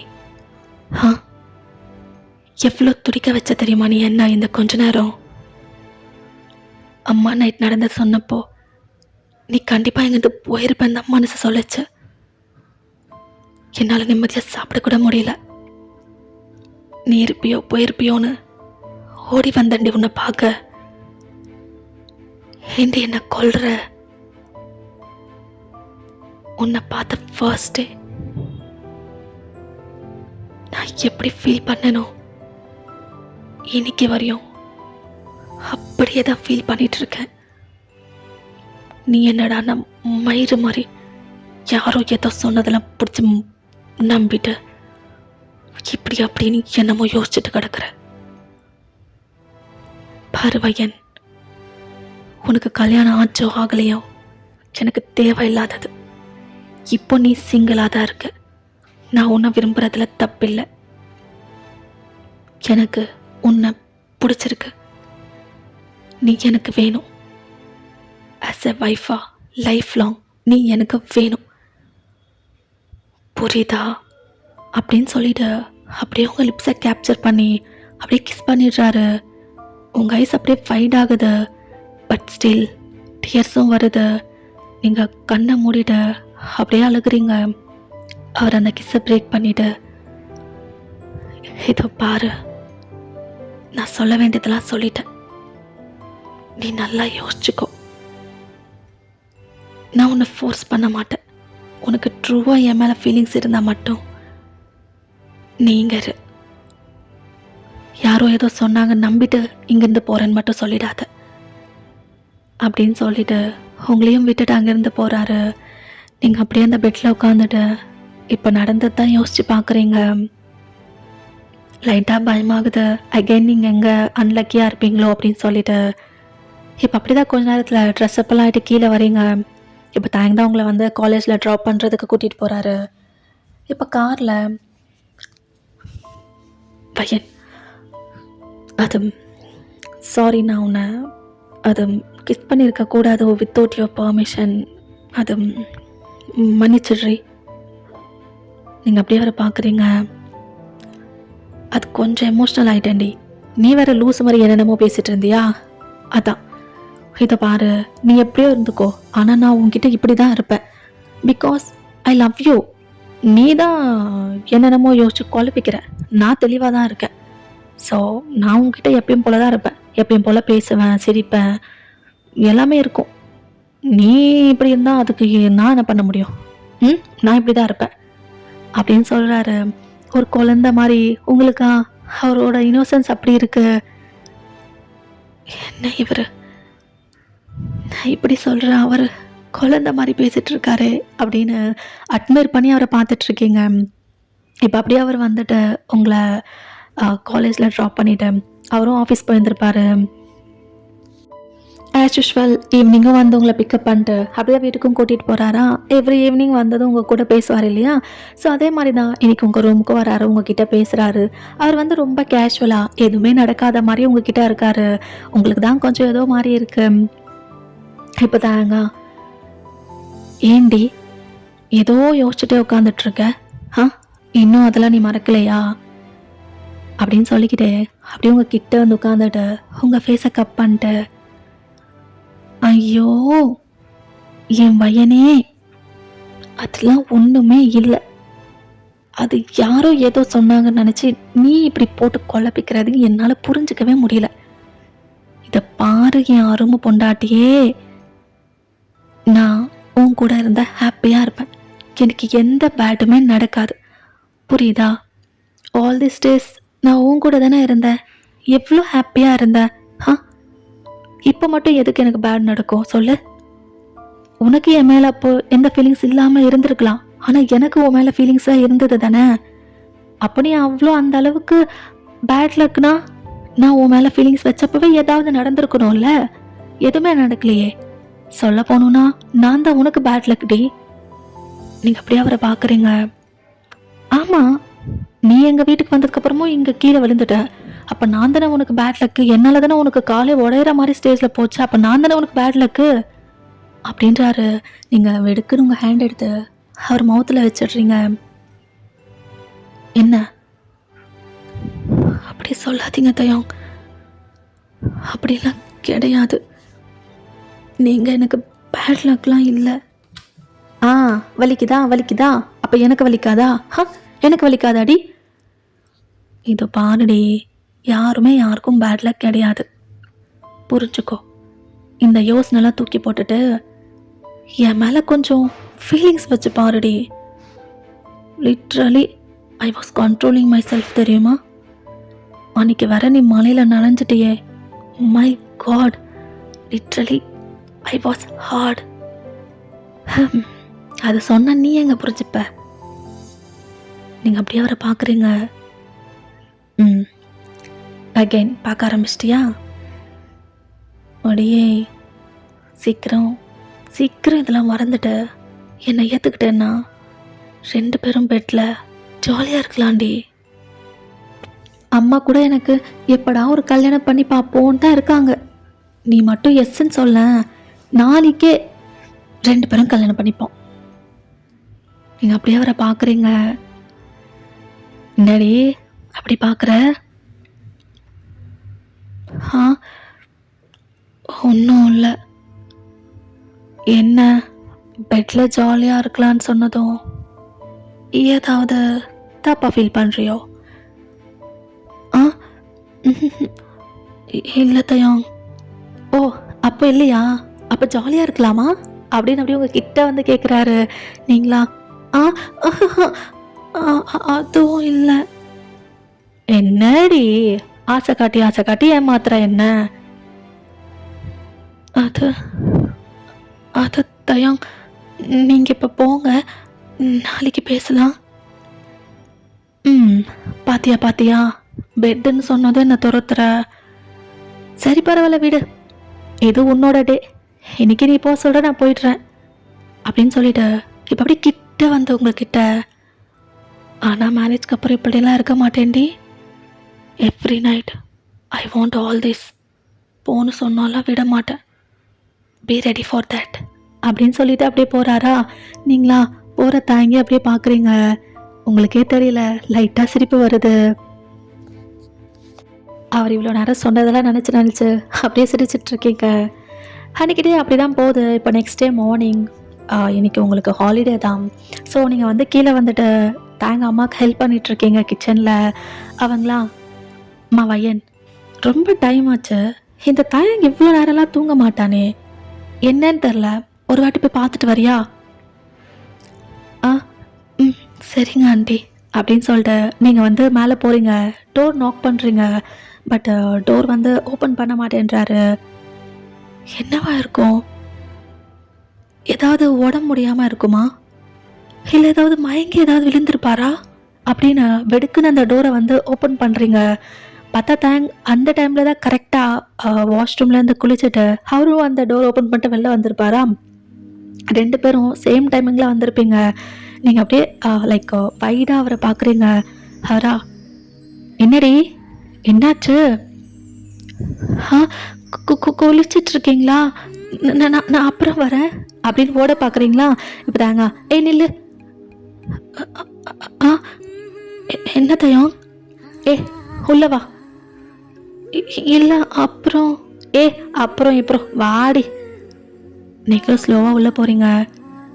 எவ்வளோ துடிக்க வச்ச தெரியுமா நீ என்ன இந்த கொஞ்ச நேரம்? அம்மா நைட் நடந்தது சொன்னப்போ நீ கண்டிப்பாக எங்கேருந்து போயிருப்பேன் தான் மனசு சொல்லிச்சு. என்னால் நிம்மதியாக சாப்பிடக்கூட முடியல. நீ இருப்பியோ போயிருப்பியோன்னு ஓடி வந்தண்டி உன்னை பார்க்க. ஏண்டி என்ன கொல்ற? உன்னை பார்த்த ஃபர்ஸ்ட் டே நான் எப்படி ஃபீல் பண்ணனோ இன்னைக்கு வரையும் அப்படியே தான் ஃபீல் பண்ணிட்டு இருக்கேன். நீ என்னடா மயிறு மாதிரி யாரோ ஏதோ சொன்னதெல்லாம் பிடிச்சி நம்பிட்டு இப்படி அப்படின்னு என்னமோ யோசிச்சுட்டு கிடக்குற. பருவையன், உனக்கு கல்யாணம் ஆச்சோ ஆகலையோ எனக்கு தேவையில்லாதது. இப்போ நீ சிங்கிளாக தான் இருக்க. நான் உன்னை விரும்புறதுல தப்பில்லை. எனக்கு உன்னை பிடிச்சிருக்கு. நீ எனக்கு வேணும். ஆஸ் எ வைஃபா லைஃப் லாங் நீ எனக்கு வேணும். புரியுதா? அப்படின்னு சொல்லிட்டு அப்படியே உங்கள் லிப்ஸை கேப்சர் பண்ணி அப்படியே கிஸ் பண்ணிடுறாரு. உங்கள் ஐஸ் அப்படியே ஃபைட் ஆகுது. பட் ஸ்டில் டியர்ஸும் வருது. நீங்கள் கண்ணை மூடிட்டு அப்படியே அழுகுறீங்க. அவர் அந்த கிஸ்ஸை பிரேக் பண்ணிட்டு, இதோ பாரு, நான் சொல்ல வேண்டியதெல்லாம் சொல்லிட்டேன். நீ நல்லா யோசிச்சுக்கோ. நான் உன்னை ஃபோர்ஸ் பண்ண மாட்டேன். உனக்கு ட்ரூவாக என் மேலே ஃபீலிங்ஸ் இருந்தால் மட்டும் நீங்கள் யாரோ ஏதோ சொன்னாங்க நம்பிட்டு இங்கேருந்து போகிறேன்னு மட்டும் சொல்லிடாத அப்படின்னு சொல்லிட்டு உங்களையும் விட்டுட்டு அங்கேருந்து போகிறாரு. நீங்கள் அப்படியே அந்த பெட்டில் உட்காந்துட்டு இப்போ நடந்தது தான் யோசித்து பார்க்குறீங்க. லைட்டாக பயமாகுது. அகைன் நீங்கள் எங்கே அன்லக்கியாக இருப்பீங்களோ அப்படின்னு சொல்லிட்டு இப்போ அப்படி தான் கொஞ்ச நேரத்தில் ட்ரெஸ்அப்பெல்லாம் ஆகிட்டு கீழே வரீங்க. இப்போ தேங்க் தான் உங்களை வந்து காலேஜில் ட்ராப் பண்ணுறதுக்கு கூட்டிகிட்டு போகிறாரு. இப்போ காரில் பையன், அது சாரி, நான் உன்னை அது கிஸ் பண்ணியிருக்க கூடாது வித்தவுட் யுவர் பர்மிஷன். அது மன்னிச்சிடுறி. நீங்கள் அப்படியே வர பார்க்குறீங்க. அது கொஞ்சம் எமோஷ்னல் ஆகிட்டேன்டி. நீ வேறு லூஸ் மாதிரி என்னென்னமோ பேசிகிட்டு இருந்தியா? அதான். இதை பாரு, நீ எப்படியோ இருந்துக்கோ, ஆனால் நான் உன்கிட்ட இப்படி தான் இருப்பேன். Because I love you. நீ தான் என்னென்னமோ யோசிச்சு குழப்பிக்கிற. நான் தெளிவாக தான் இருக்கேன். ஸோ நான் உன்கிட்ட எப்பயும் போல தான் இருப்பேன். எப்பயும் போல் பேசுவேன், சிரிப்பேன், எல்லாமே இருக்கும். நீ இப்படி இருந்தால் அதுக்கு நான் என்ன பண்ண முடியும்? நான் இப்படி தான் இருப்பேன் அப்படின்னு சொல்கிறாரு. ஒரு குழந்தை மாதிரி உங்களுக்கா அவரோட இன்னோசன்ஸ் அப்படி இருக்கு. என்ன இவர் நான் இப்படி சொல்கிறேன், அவர் குழந்தை மாதிரி பேசிகிட்டு இருக்காரு அப்படின்னு அட்மையர் பண்ணி அவரை பார்த்துட்ருக்கீங்க. இப்போ அப்படியே அவர் வந்துட்டு உங்களை காலேஜில் ட்ராப் பண்ணிவிட்டு அவரும் ஆஃபீஸ் போயிருந்திருப்பார். ஆஸ் யூஷுவல் ஈவினிங்கும் வந்து உங்களை பிக்கப் பண்ணிட்டு அப்படியே வீட்டுக்கும் கூட்டிகிட்டு போகிறாரா. எவ்ரி ஈவினிங் வந்ததும் உங்கள் கூட பேசுவார் இல்லையா? ஸோ அதே மாதிரி தான் இன்றைக்கி உங்கள் ரூமுக்கு வராரு, உங்ககிட்ட பேசுகிறாரு. அவர் வந்து ரொம்ப கேஷுவலாக எதுவுமே நடக்காத மாதிரி உங்ககிட்ட இருக்கார். உங்களுக்கு தான் கொஞ்சம் ஏதோ மாதிரி இருக்குது. இப்போ தாங்க, ஏண்டி ஏதோ யோசிச்சுட்டே உட்காந்துட்ருக்க? இன்னும் அதெல்லாம் நீ மறக்கலையா அப்படின்னு சொல்லிக்கிட்டே அப்படியே உங்கள் கிட்ட வந்து உட்காந்துட்டு உங்கள் ஃபேஸை கப் பண்ணிட்டு, ஐயோ என் பையனே, அதெல்லாம் ஒன்றுமே இல்லை, அது யாரோ ஏதோ சொன்னாங்கன்னு நினச்சி நீ இப்படி போட்டு குழப்பிக்கிறது என்னால் புரிஞ்சிக்கவே முடியல. இதை பாரு என் அருமை பொண்டாட்டியே, நான் உன் கூட இருந்தால் ஹாப்பியாக இருப்பேன். எனக்கு எந்த பேடுமே நடக்காது. புரியுதா? ஆல் திஸ் டேஸ் நான் உன் கூட தானே இருந்தேன். எவ்வளோ ஹாப்பியாக இருந்தேன். இப்போ மட்டும் எதுக்கு எனக்கு பேட் நடக்கும் சொல்லு? உனக்கு என் மேலே அப்போ எந்த ஃபீலிங்ஸ் இல்லாமல் இருந்திருக்கலாம். ஆனால் எனக்கு உன் மேலே ஃபீலிங்ஸாக இருந்தது தானே. அப்படி அவ்வளோ அந்த அளவுக்கு பேட் லக்னா நான் உன் மேலே ஃபீலிங்ஸ் வச்சப்பவே ஏதாவது நடந்திருக்கணும்ல. எதுவுமே நடக்கலையே. சொல்ல போகணுன்னா நான் தான் உனக்கு பேட் லக் டி. நீங்கள் அப்படியே அவரை பார்க்குறீங்க. ஆமாம், நீ எங்கள் வீட்டுக்கு வந்ததுக்கப்புறமும் இங்கே கீழே விழுந்துட்ட. அப்போ நான் தானே உனக்கு பேட் லக்கு. என்னால் தானே உனக்கு காலை உடையிற மாதிரி ஸ்டேஜில் போச்சு. அப்போ நான் தானே உனக்கு பேட் லக்கு அப்படின்றாரு. நீங்கள் வெடுக்குன்னு உங்கள் ஹேண்ட் எடுத்து அவர் மவுத்தில் வச்சிடுறீங்க. என்ன அப்படி சொல்லாதீங்க தயம், அப்படிலாம் கிடையாது. நீங்கள் எனக்கு பேட் லக்லாம் இல்லை. வலிக்குதா வலிக்குதா அப்போ எனக்கு வலிக்காதா? எனக்கு வலிக்காதாடி? இது பாருடி, யாருமே யாருக்கும் பேட் லக் கிடையாது, புரிஞ்சுக்கோ. இந்த யோசனைலாம் தூக்கி போட்டுட்டு என் மேலே கொஞ்சம் ஃபீலிங்ஸ் வச்சு பாருடி. Literally I was controlling myself, தெரியுமா? அன்னைக்கு வர நீ மலையில் நனைஞ்சிட்டியே, my god, literally I was hard. அது சொன்ன நீ எங்க புரிஞ்சுப்ப? நீங்கள் அப்படியே அவரை பார்க்குறீங்க. அகைன் பார்க்க ஆரம்பிச்சிட்டியா? அப்படியே சீக்கிரம் சீக்கிரம் இதெல்லாம் மறந்துட்டு என்னை ஏற்றுக்கிட்டேன்னா 2 பேரும் பெட்டில் ஜாலியாக இருக்கலாண்டி. அம்மா கூட எனக்கு எப்படா ஒரு கல்யாணம் பண்ணி பார்ப்போன்னு தான் இருக்காங்க. நீ மட்டும் எஸ்ன்னு சொல்ல, நாளைக்கே 2 பேரும் கல்யாணம் பண்ணிப்போம். நீங்கள் அப்படியே அவரை பார்க்குறீங்க. என்னடி அப்படி பார்க்குற? ஒன்றும் இல்லை. என்ன பெட்டில் ஜாலியாக இருக்கலான்னு சொன்னதும் ஏதாவது தப்பாக ஃபீல் பண்ணுறியோ? இல்லை தயம். ஓ, அப்போ இல்லையா? அப்போ ஜாலியாக இருக்கலாமா அப்படின்னு அப்படியே உங்கள் கிட்ட வந்து கேட்குறாரு. நீங்களா? அதுவும் இல்லை. என்னடி ஆசை காட்டி ஏமாத்துற என்ன? அது தயம், நீங்கள் இப்போ போங்க, நாளைக்கு பேசலாம். பாத்தியா பெட்டுன்னு சொன்னதும் என்ன துரத்துற? சரி பரவாயில்ல விடு, இது உன்னோட டே, இன்னைக்கு நீ போக சொல்ற, நான் போயிடுறேன் அப்படின்னு சொல்லிட்டு இப்போ அப்படியே கிட்ட வந்து உங்ககிட்ட. ஆனால் மேரேஜ்க்கு அப்புறம் இப்படிலாம் இருக்க மாட்டேன்டி. Every night I want all this. போன்னு சொன்னாலாம் விட மாட்டேன். பி ரெடி ஃபார் தேட் அப்படின்னு சொல்லிட்டு அப்படியே போகிறாரா? நீங்களா போகிற தாங்கி அப்படியே பார்க்குறீங்க. உங்களுக்கே தெரியல, லைட்டாக சிரிப்பு வருது. அவர் இவ்வளோ நேரம் சொன்னதெல்லாம் நினச்சி அப்படியே சிரிச்சிட்ருக்கீங்க. அன்றைக்கிட்டே அப்படி தான் போகுது. இப்போ நெக்ஸ்ட் டே மார்னிங், இன்றைக்கி உங்களுக்கு ஹாலிடே தான். ஸோ நீங்கள் வந்து கீழே வந்துட்டு தேங்க அம்மாவுக்கு ஹெல்ப் பண்ணிகிட்ருக்கீங்க கிச்சனில். அவங்களாம், அம்மா வையன் ரொம்ப டைம் ஆச்சு, இந்த தாயங்க இவ்வளோ நேரம்லாம் தூங்க மாட்டானே, என்னன்னு தெரில, ஒரு வாட்டி போய் பார்த்துட்டு வரியா? சரிங்க ஆண்டி அப்படின்னு சொல்லிட்டு நீங்கள் வந்து மேலே போகிறீங்க. டோர் நாக் பண்ணுறீங்க, பட் டோர் வந்து ஓப்பன் பண்ண மாட்டேன்றாரு. என்னவா இருக்கும்? ஏதாவது உடம்பு முடியாமல் இருக்குமா, இல்லை ஏதாவது மயங்கி ஏதாவது விழுந்திருப்பாரா அப்படின்னு வெடுக்குன்னு அந்த டோரை வந்து ஓப்பன் பண்ணுறீங்க. பார்த்தா அந்த டைமில் தான் கரெக்டாக வாஷ்ரூம்லேருந்து குளிச்சுட்டு அவரும் அந்த டோர் ஓப்பன் பண்ணிட்டு வெளில வந்திருப்பாரா. 2 பேரும் சேம் டைமிங்கில் வந்திருப்பீங்க. நீங்கள் அப்படியே லைக் வைடாக அவரை பார்க்குறீங்க. அவரா, என்னடி என்னாச்சு? குளிச்சிட்ருக்கீங்களா? நான் அப்புறம் வரேன் அப்படின்னு ஓட பார்க்குறீங்களா? இப்போ தாங்க, நில்லு. என்ன தயம்? உள்ளவா? இல்லை அப்புறம் அப்புறம் வாடி. நீங்களும் ஸ்லோவாக உள்ளே போகிறீங்க.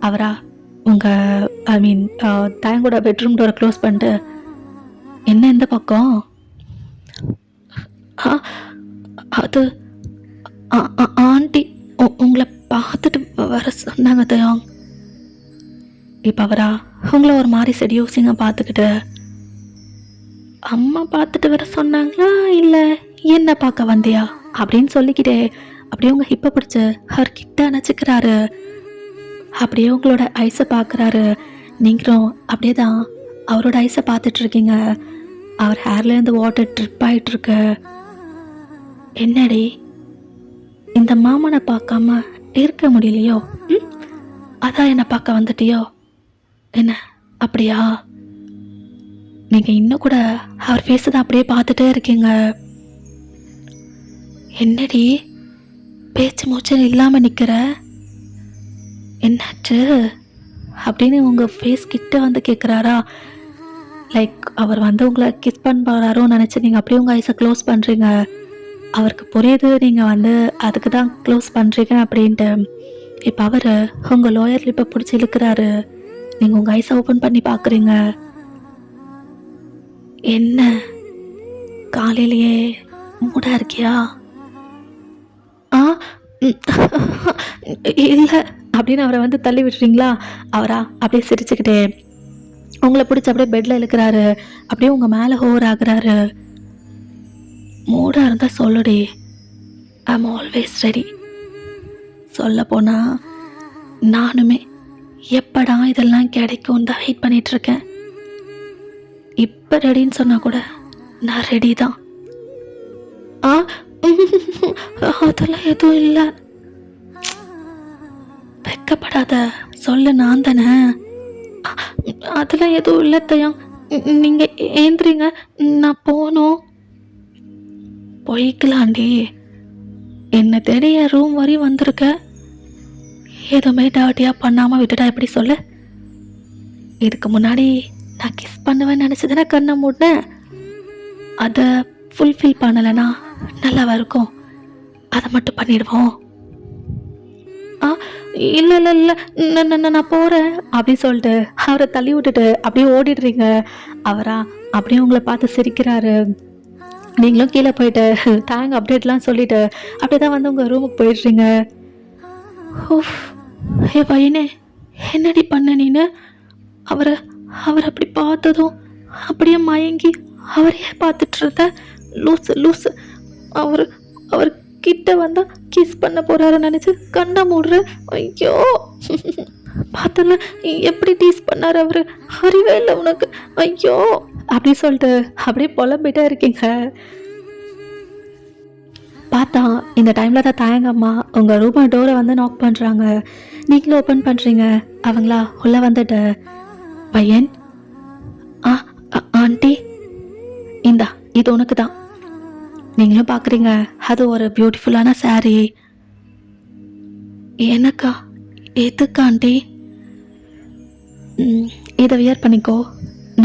அவரா, உங்கள் தாயங்கூட பெட்ரூம் டோரை க்ளோஸ் பண்ணிட்டு, என்ன எந்த பக்கம்? அது ஆண்டி உங்களை பார்த்துட்டு வர சொன்னாங்க தயம். இப்போ அவரா, உங்களை ஒரு மாதிரி செடியூசிங்க பார்த்துக்கிட்டு, அம்மா பார்த்துட்டு வர சொன்னாங்களா இல்லை என்ன பார்க்க வந்தியா அப்படின்னு சொல்லிக்கிட்டே அப்படியே உங்கள் ஹிப்பை பிடிச்சி அவர்கிட்ட அணைச்சிக்கிறாரு. அப்படியே உங்களோட ஐஸை பார்க்குறாரு. நீங்களும் அப்படியே தான் அவரோட ஐஸை பார்த்துட்ருக்கீங்க. அவர் ஹேர்லேருந்து வாட்டர் ட்ரிப் ஆகிட்டுருக்கு. என்னடி இந்த மாமனை பார்க்காம இருக்க முடியலையோ? அதான் என்னை பார்க்க வந்துட்டியோ என்ன? அப்படியா? நீங்கள் இன்னும் கூட அவர் ஃபேஸை தான் அப்படியே பார்த்துட்டே இருக்கீங்க. என்னடி பேச்சு மூச்சு இல்லாமல் நிற்கிற, என்னாச்சு அப்படின்னு உங்கள் ஃபேஸ் கிட்ட வந்து கேட்குறாரா? லைக் அவர் வந்து உங்களை கிஸ் பண்ணுறாரோன்னு நினச்சி நீங்கள் அப்படியே உங்கள் ஐஸை க்ளோஸ் பண்ணுறீங்க. அவருக்கு புரியுது நீங்கள் வந்து அதுக்கு தான் க்ளோஸ் பண்ணுறீங்க அப்படின்ட்டு. இப்போ அவர் உங்கள் லோயர் லிப்பை பிடிச்சி இழுக்கிறாரு. நீங்கள் உங்கள் ஐஸை ஓப்பன் பண்ணி பார்க்குறீங்க. என்ன காலையிலேயே மூடா இருக்கியா? ஆ இல்லை அப்படின்னு அவரை வந்து தள்ளி விட்டுறீங்களா? அவரா அப்படியே சிரிச்சுக்கிட்டே உங்களை பிடிச்சி அப்படியே பெட்டில் இழுக்கிறாரு. அப்படியே உங்கள் மேலே ஹோவர் ஆகுறாரு. மூடா இருந்தால் சொல்லுடி, ஐ எம் ஆல்வேஸ் ரெடி. சொல்ல போனால் நானுமே எப்படா இதெல்லாம் கிடைக்கும் தான் வெயிட் பண்ணிகிட்ருக்கேன். இப்போ ரெடின்னு சொன்னால் கூட நான் ரெடி தான். ஆ அதெல்லாம் எதுவும் இல்லை. வெக்கப்படாத, சொல்ல நான் தானே. அதெல்லாம் எதுவும் இல்லை தயம். நீங்கள் ஏந்திரிங்க, நான் போகணும். போய்க்கலாண்டி, என்னை தேடி என் ரூம் வரையும் வந்திருக்க. எதுவுமே டர்ட்டியாக பண்ணாமல் விட்டுட்டா எப்படி சொல்லு? இதுக்கு முன்னாடி நான் கிஸ் பண்ணுவேன்னு நினச்சி தானே கண்ணை மூடினேன். அதை ஃபுல்ஃபில் பண்ணலைன்னா நல்லாவா இருக்கும்? அதை மட்டும் பண்ணிடுவோம். ஆ இல்லை இல்லை இல்லை, நான் போகிறேன் அப்படின்னு சொல்லிட்டு அவரை தள்ளி விட்டுட்டு அப்படியே ஓடிடுறீங்க. அவரா அப்படியே உங்களை பார்த்து சிரிக்கிறாரு. நீங்களும் கீழே போயிட்டு தேங்க் அப்டேட்லாம் சொல்லிவிட்டு அப்படியே தான் வந்து உங்கள் ரூமுக்கு போயிடுறீங்க. ஓஃப், ஏ பையனே, என்னடி பண்ண நீனு? அவரை அப்படி பார்த்ததும் அப்படியே மயங்கி அவரையே பார்த்துட்டு இருந்த லூஸு லூஸு. அவர் கிட்ட வந்தா கிஸ் பண்ண போறாருன்னு நினச்சி கண்ணை மூடுற. ஐயோ, பார்த்தல எப்படி டீஸ் பண்ணார் அவரு. அறிவே இல்லை உனக்கு. ஐயோ அப்படி சொல்லிட்டு அப்படியே புலம்பிட்டே இருக்கீங்க. பார்த்தா இந்த டைமில் தான் தாயங்கம்மா உங்கள் ரூம் டோரை வந்து நாக் பண்ணுறாங்க. நீங்களும் ஓப்பன் பண்ணுறீங்க. அவங்களா உள்ளே வந்துட்டு, பையன், ஆண்டி இந்தா இது உனக்கு தான். நீங்களும் பார்க்குறீங்க, அது ஒரு பியூட்டிஃபுல்லான சாரீ. எனக்கா? எதுக்கு ஆண்டி? இதை வியர் பண்ணிக்கோ,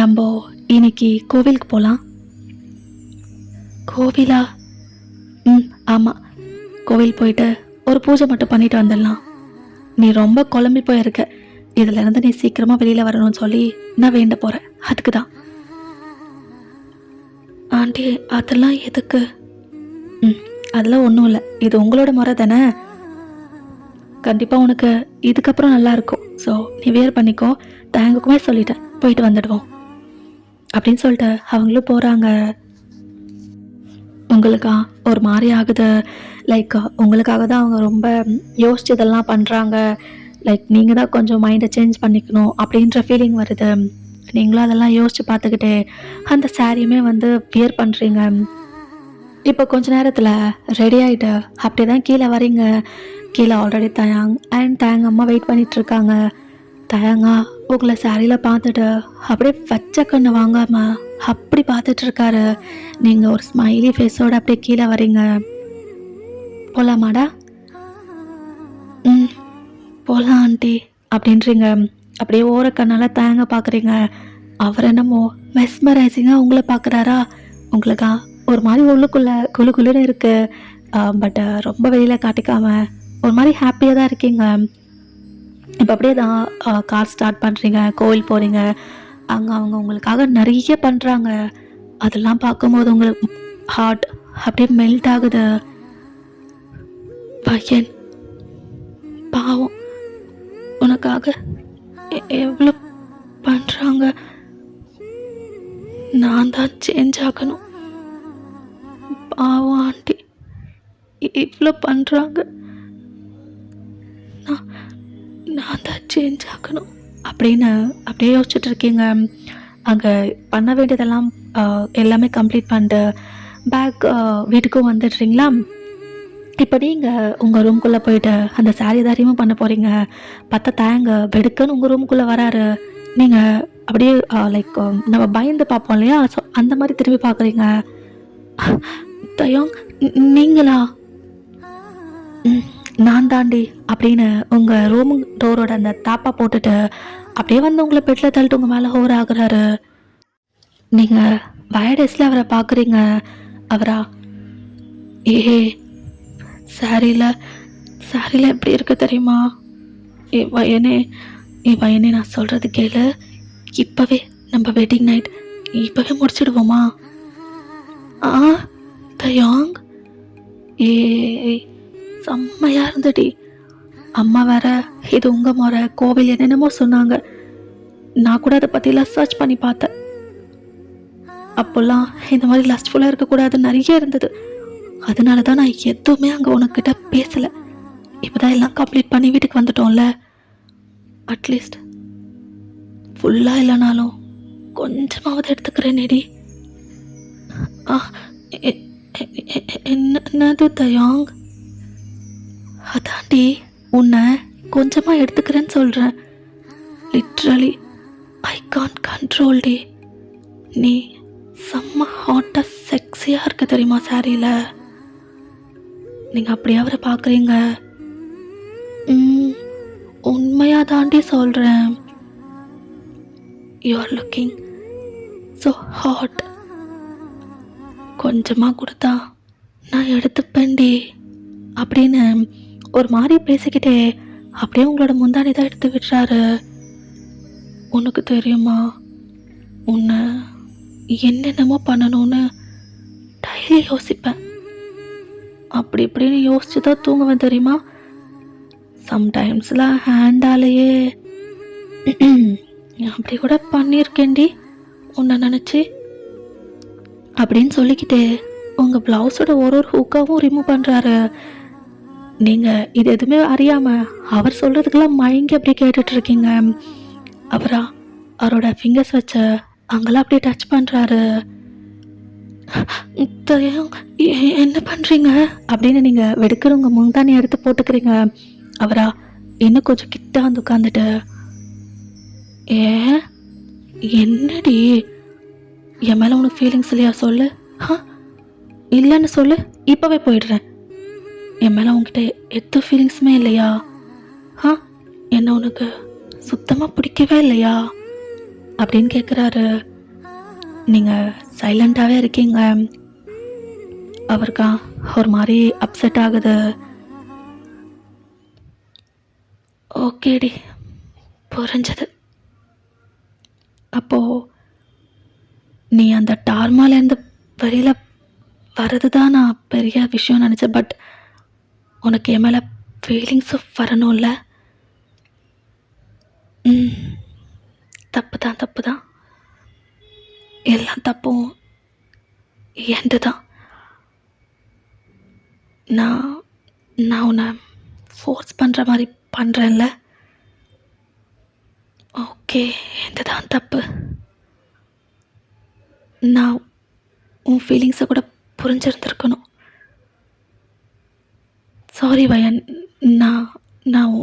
நம்ம இன்னைக்கு கோவிலுக்கு போகலாம். கோவிலா? ஆமாம், கோவில் போயிட்டு ஒரு பூஜை மட்டும் பண்ணிட்டு வந்துடலாம். நீ ரொம்ப குழம்பி போயிருக்க, இதிலேருந்து நீ சீக்கிரமாக வெளியில் வரணும்னு சொல்லி நான் வேண்ட போகிறேன். அதுக்கு தான். ஆண்டி அதெல்லாம் எதுக்கு? அதெல்லாம் ஒன்றும் இல்லை, இது உங்களோட முறை தானே. கண்டிப்பாக உனக்கு இதுக்கப்புறம் நல்லாயிருக்கும். ஸோ நீ வேர் பண்ணிக்கோ. தேங்குக்குமே சொல்லிட்டேன், போயிட்டு வந்துடுவோம் அப்படின்னு சொல்லிட்டு அவங்களும் போகிறாங்க. உங்களுக்கா ஒரு மாதிரி ஆகுது. லைக் உங்களுக்காக தான் அவங்க ரொம்ப யோசிச்சு இதெல்லாம் பண்ணுறாங்க. லைக் நீங்கள் தான் கொஞ்சம் மைண்டை சேஞ்ச் பண்ணிக்கணும் அப்படின்ற ஃபீலிங் வருது. நீங்களும் அதெல்லாம் யோசித்து பார்த்துக்கிட்டே அந்த சாரியுமே வந்து வியர் பண்ணுறீங்க. இப்போ கொஞ்ச நேரத்தில் ரெடி ஆகிட்டு அப்படி தான் கீழே வரீங்க. கீழே ஆல்ரெடி தயாங் அண்ட் தேங்கம்மா வெயிட் பண்ணிகிட்ருக்காங்க. தயாங்கா உங்களை சாரியில் பார்த்துட்டு அப்படியே வச்ச கண்ணு வாங்காமல் அப்படி பார்த்துட்ருக்காரு. நீங்கள் ஒரு ஸ்மைலி ஃபேஸோடு அப்படியே கீழே வரீங்க. போகலாமாடா? போகலாம் ஆண்டி அப்படின்றீங்க. அப்படியே ஓர கண்ணால் தேங்க பார்க்குறீங்க. அவர் என்னமோ மெஸ்மரைசிங்காக உங்களை பார்க்குறாரா. உங்களுக்கா ஒரு மாதிரி உள்ளுக்குள்ளே குழு குழுன்னு இருக்குது. பட் ரொம்ப வெளியில் காட்டிக்காம ஒரு மாதிரி ஹாப்பியாக தான் இருக்கீங்க. இப்போ அப்படியே தான் கார் ஸ்டார்ட் பண்ணுறீங்க, கோவில் போகிறீங்க. அங்கே அவங்க உங்களுக்காக நிறைய பண்ணுறாங்க. அதெல்லாம் பார்க்கும்போது உங்களுக்கு ஹார்ட் அப்படியே மெல்ட் ஆகுது. பையன் பாவம், உனக்காக எவ்வளோ பண்ணுறாங்க. நான் தான் சேஞ்ச் ஆகணும். பாவம் ஆண்டி இவ்வளோ பண்ணுறாங்க. நான் தான் சேஞ்ச் ஆகணும் அப்படின்னு அப்படியே யோசிச்சுட்டு இருக்கீங்க. அங்கே பண்ண வேண்டியதெல்லாம் எல்லாமே கம்ப்ளீட் பண்ணிட்டு பேக் வீட்டுக்கும் வந்துடுறீங்களா. இப்போ நீங்கள் உங்கள் ரூம்குள்ளே போயிட்டு அந்த சாரீ தான் ரிமூவ் பண்ண போகிறீங்க. பார்த்தா தேங்க வெடுக்குன்னு உங்கள் ரூம்குள்ளே வராரு. நீங்கள் அப்படியே லைக் நம்ம பயந்து பார்ப்போம் இல்லையா, ஸோ அந்த மாதிரி திரும்பி பார்க்குறீங்க. தயம் நீங்களா? நான் தாண்டி அப்படின்னு உங்கள் ரூம் டோரோட அந்த தாப்பா போட்டுட்டு அப்படியே வந்து உங்களை பெட்டில் தள்ளிட்டு உங்கள் மேலே ஹோர் ஆகுறாரு. நீங்கள் வயர்டெஸில் அவரை பார்க்குறீங்க. அவரா? சாரியில் எப்படி இருக்கு தெரியுமா? வயனே பையனே நான் சொல்கிறது கேளு. இப்போவே நம்ம வெட்டிங் நைட் இப்போவே முடிச்சிடுவோமா? ஆ தயாங், ஏய் செம்மையாக இருந்துடி. அம்மா வேற இது உங்கள் முறை கோவில் என்னென்னமோ சொன்னாங்க. நான் கூட அதை பற்றிலாம் சர்ச் பண்ணி பார்த்தேன். அப்போல்லாம் இந்த மாதிரி லஸ்ட்ஃபுல்லாக இருக்கக்கூடாது நிறைய இருந்தது. அதனால தான் நான் எதுவுமே அங்கே உனக்கிட்ட பேசலை. இப்போ தான் எல்லாம் கம்ப்ளீட் பண்ணி வீட்டுக்கு வந்துட்டோம்ல. அட்லீஸ்ட் ஃபுல்லாக இல்லைனாலும் கொஞ்சமாவது எடுத்துக்கிறேனேடி. ஆ என்னது தயாங்? அதாண்டி உன்னை கொஞ்சமாக எடுத்துக்கிறேன்னு சொல்கிறேன். லிட்ரலி ஐ கான்ட் கண்ட்ரோல் டி. நீ செம்ம ஹாட்டாக செக்ஸியாக இருக்க தெரியுமா சாரியில். நீங்கள் அப்படியே அவரை பார்க்குறீங்க. உண்மையாக தாண்டி சொல்கிறேன். You are looking so hot. கொஞ்சமாக கொடுத்தா நான் எடுத்துப்பேன்டி அப்படின்னு ஒரு மாதிரி பேசிக்கிட்டே அப்படியே உங்களோட முந்தானி தான் எடுத்து விடுறாரு. உனக்கு தெரியுமா, உன்னை என்னென்னமோ பண்ணணும்னு டெய்லி யோசிப்பேன். அப்படி இப்படின்னு யோசிச்சு தான் தூங்குவேன் தெரியுமா. சம்டைம்ஸ்லாம் ஹேண்டாலேயே அப்படி கூட பண்ணியிருக்கேன்டி உன்னை நினச்சி அப்படின்னு சொல்லிக்கிட்டு உங்கள் ப்ளவுஸோட ஒரு ஹூக்காவும் ரிமூவ் பண்ணுறாரு. நீங்கள் இது எதுவுமே அறியாமல் அவர் சொல்கிறதுக்கெல்லாம் மயங்கி அப்படி கேட்டுட்ருக்கீங்க. அவரோட ஃபிங்கர்ஸ் வச்ச அங்கெல்லாம் அப்படியே டச் பண்ணுறாரு. என்ன பண்ணுறீங்க அப்படின்னு நீங்கள் வெடுக்கிறவங்க முந்தானி எடுத்து போட்டுக்கிறீங்க. இன்னும் கொஞ்சம் கிட்ட வந்து உட்காந்துட்டு, என்னடி என் மேலே உனக்கு ஃபீலிங்ஸ் இல்லையா சொல்லு. இல்லைன்னு சொல்லு, இப்போவே போயிடுறேன். என் மேலே உங்ககிட்ட எந்த ஃபீலிங்ஸுமே இல்லையா? என்ன உனக்கு சுத்தமாக பிடிக்கவே இல்லையா அப்படின்னு கேட்குறாரு. நீங்கள் சைலண்ட்டாகவே இருக்கீங்க. அவருக்கா ஒரு மாதிரி அப்செட் ஆகுது. ஓகேடி, புரிஞ்சது. அப்போது நீ அந்த டார்மாலேருந்து வெளியில் வர்றது தான் நான் பெரிய விஷயம் நினச்சேன். பட் உனக்கு என் மேலே ஃபீலிங்ஸும் வரணும்ல. தப்பு தான் எல்லாம் தப்பும் என்து தான். நான் உன்னை ஃபோர்ஸ் பண்ணுற மாதிரி பண்ணுறேன்ல. ஓகே, என்து தான் தப்பு. நான் உன் ஃபீலிங்ஸை கூட புரிஞ்சிருந்துருக்கணும். சாரி வயன், நான்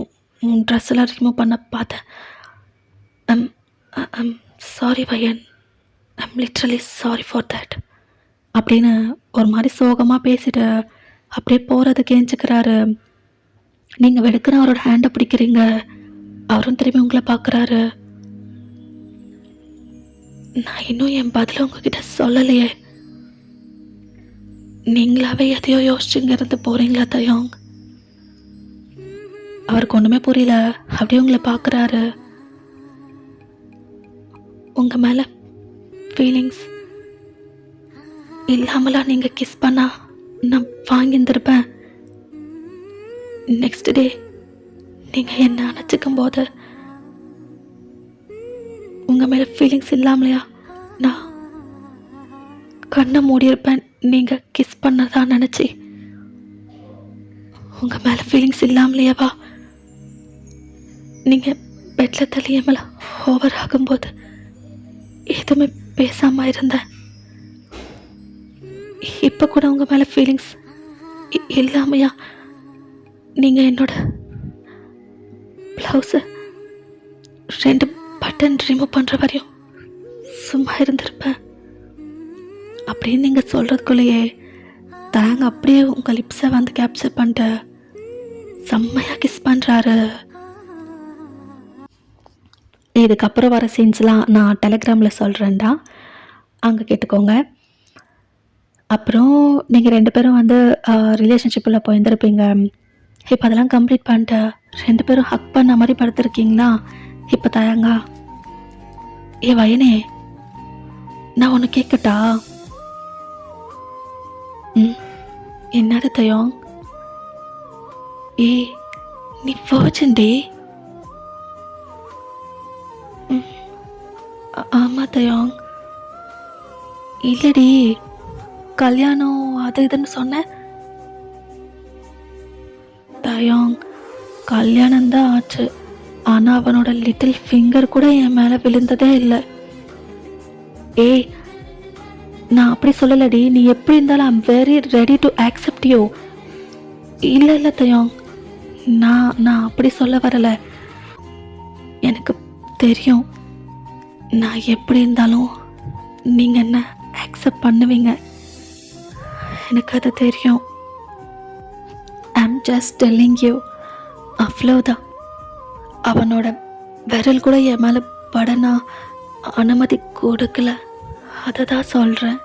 உன் ட்ரெஸ்ஸெல்லாம் ரிமூவ் பண்ண பார்த்தேன். ஐம் சாரி வயன், I'm literally sorry for that அப்படின்னு ஒரு மாதிரி சோகமாக பேசிட்டு அப்படியே போகிறது கேஞ்சிக்கிறாரு. நீங்கள் வெடுக்கிற அவரோட ஹேண்டை பிடிக்கிறீங்க. அவரும் திரும்பி உங்களை பார்க்குறாரு. நான் இன்னும் என் பதிலை உங்ககிட்ட சொல்லலையே. நீங்களாவே எதையோ யோசிச்சுங்க இருந்து போகிறீங்களா தயாங்? அவருக்கு ஒன்றுமே புரியல. அப்படியே உங்களை பார்க்குறாரு. உங்கள் மேலே ஃபீலிங்ஸ் இல்லாமலாம் நீங்கள் கிஸ் பண்ணா நான் வாங்கியிருந்திருப்பேன். நெக்ஸ்ட் டே நீங்கள் என்ன அணைச்சிக்கும் போது உங்கள் மேலே ஃபீலிங்ஸ் இல்லாமலையா நான் கண்ணை மூடியிருப்பேன். நீங்கள் கிஸ் பண்ணதா நினச்சி. உங்கள் மேலே ஃபீலிங்ஸ் இல்லாமலையாவா நீங்கள் பெட்டில் தள்ளிய மேலே ஓவர் ஆகும்போது எதுவுமே பேசாமல் இருந்தேன். இப்போ கூட உங்கள் மேலே ஃபீலிங்ஸ் இல்லாமையா நீங்கள் என்னோட ப்ளவுஸை 2 பட்டன் ரிமூவ் பண்ணுற வரையும் சும்மா இருந்திருப்பேன் அப்படின்னு நீங்கள் சொல்கிறதுக்குள்ளேயே தாங்க அப்படியே உங்கள் லிப்ஸை வந்து கேப்சர் பண்ணிட்டு செம்மையாக கிஸ் பண்ணுறாரு. இதுக்கப்புறம் வர சீன்ஸ்லாம் நான் டெலிகிராமில் சொல்கிறேன்டா, அங்கே கேட்டுக்கோங்க. அப்புறம் நீங்கள் 2 பேரும் வந்து ரிலேஷன்ஷிப்பில் போயிருந்துருப்பீங்க. இப்போ அதெல்லாம் கம்ப்ளீட் பண்ணிட்டு 2 பேரும் ஹக் பண்ண மாதிரி படுத்துருக்கீங்களா? இப்போ தயங்கா ஏ வயனே, நான் ஒன்று கேட்கட்டா? என்னது தயம்? ஏ நீ வர்ஜின்டே. ஆமாம் தயம். இல்லடி, கல்யாணம் அது இதுன்னு சொன்னேன். தயம், கல்யாணம்தான் ஆச்சு, ஆனால் அவனோட லிட்டில் ஃபிங்கர் கூட என் மேலே விழுந்ததே இல்லை. ஏய், நான் அப்படி சொல்லலடி. நீ எப்படி இருந்தாலும் I'm very ready to accept you. இல்லை இல்லை தயம், நான் அப்படி சொல்ல வரலை. எனக்கு தெரியும் நான் எப்படி இருந்தாலும் நீங்கள் என்ன ஆக்செப்ட் பண்ணுவீங்க. எனக்கு அது தெரியும். ஐம் ஜஸ்ட் டெல்லிங் யூ, அவ்வளோதான். அவனோட விரல் கூட என் மேலே படனா அனுமதி கொடுக்கல, அதை தான் சொல்கிறேன்.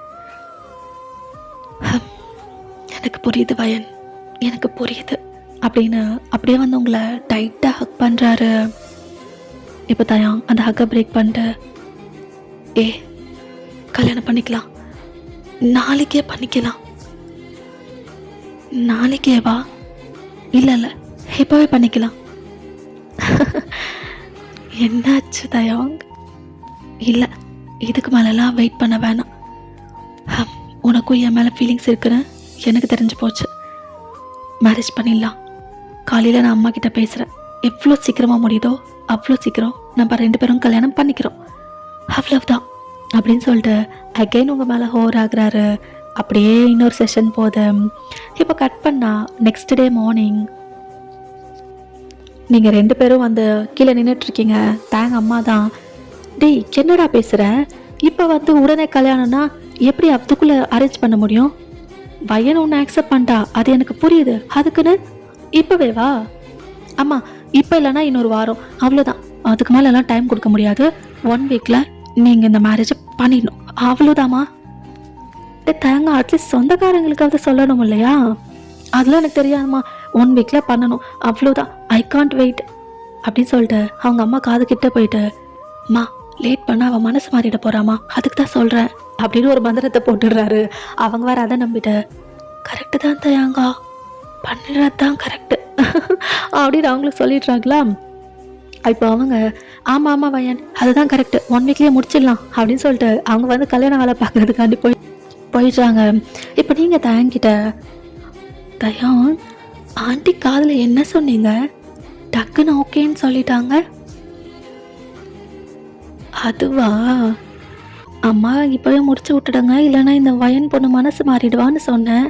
எனக்கு புரியுது வயன், எனக்கு புரியுது அப்படின்னு அப்படியே வந்து உங்களை டைட்டாக ஹக் பண்ணுறாரு. இப்போ தயம் அந்த ஹக்கை பிரேக் பண்ணிட்டு, ஏ கல்யாணம் பண்ணிக்கலாம், நாளைக்கே பண்ணிக்கலாம். நாளைக்கே வா? இல்லை இல்லை, இப்போவே பண்ணிக்கலாம். என்னாச்சு தயாங்? இல்லை, இதுக்கு மேலெல்லாம் வெயிட் பண்ண வேணாம். உனக்கும் என் மேலே ஃபீலிங்ஸ் இருக்குன்னு எனக்கு தெரிஞ்சு போச்சு. மேரேஜ் பண்ணிடலாம். காலையில் நான் அம்மா கிட்ட பேசுகிறேன். எவ்வளோ சீக்கிரமாக முடியுதோ அவ்வளோ சீக்கிரம் நம்ம 2 பேரும் கல்யாணம் பண்ணிக்கிறோம், அவ்வளவுதான் அப்படின்னு சொல்லிட்டு அகெயின் உங்கள் மேலே ஹோர் ஆகுறாரு. அப்படியே இன்னொரு செஷன் போகுது. இப்போ கட் பண்ணால் நெக்ஸ்ட் டே மார்னிங் நீங்கள் 2 பேரும் வந்து கீழே நின்றுட்டுருக்கீங்க. தேங்க அம்மா தான், டேய் என்னடா பேசுகிற, இப்போ வந்து உடனே கல்யாணம்னா எப்படி அதுக்குள்ளே அரேஞ்ச் பண்ண முடியும்? பையனை ஒன்று ஆக்செப்ட் பண்ணிட்டா, அது எனக்கு புரியுது, அதுக்குன்னு இப்போவே வா? அம்மா இப்போ இல்லைன்னா இன்னொரு வாரம், அவ்வளோதான். அதுக்கு மேலெல்லாம் டைம் கொடுக்க முடியாது. 1 வீக்கில் நீங்கள் இந்த மேரேஜை பண்ணிடணும், அவ்வளோதாம்மா. டே தேங்க, அட்லீஸ்ட் சொந்தக்காரங்களுக்காவது சொல்லணும் இல்லையா? அதெல்லாம் எனக்கு தெரியாதும்மா, 1 வீக்கில் பண்ணணும், அவ்வளோதான். ஐ கான்ட் வெயிட் அப்படின்னு சொல்லிட்டு அவங்க அம்மா காது கிட்ட போயிட்டு, அம்மா லேட் பண்ண அவன் மனசு மாறிட போகிறாம்மா, அதுக்கு தான் சொல்கிறேன் அப்படின்னு ஒரு மந்திரத்தை போட்டுடுறாரு. அவங்க வேறு அதை நம்பிட்டு, கரெக்டு தான் தயாங்கா, பண்ணுறது தான் கரெக்டு அப்படின்னு அவங்களுக்கு சொல்லிடுறாங்களா. இப்போ அவங்க ஆமாம் ஆமாம் வயன், அதுதான் கரெக்டு, 1 வீக்லேயே முடிச்சிடலாம் அப்படின்னு சொல்லிட்டு அவங்க வந்து கல்யாண வேலை பார்க்குறதுக்காண்டி போயிடுறாங்க. இப்போ நீங்கள் தயங்கிட்ட, தயான் ஆண்டி காதில் என்ன சொன்னீங்க? டக்குன்னு ஓகேன்னு சொல்லிட்டாங்க. அதுவா? அம்மா இப்போவே முடிச்சு விட்டுடுங்க, இல்லைன்னா இந்த வயன் பொண்ணு மனசு மாறிடுவான்னு சொன்னேன்,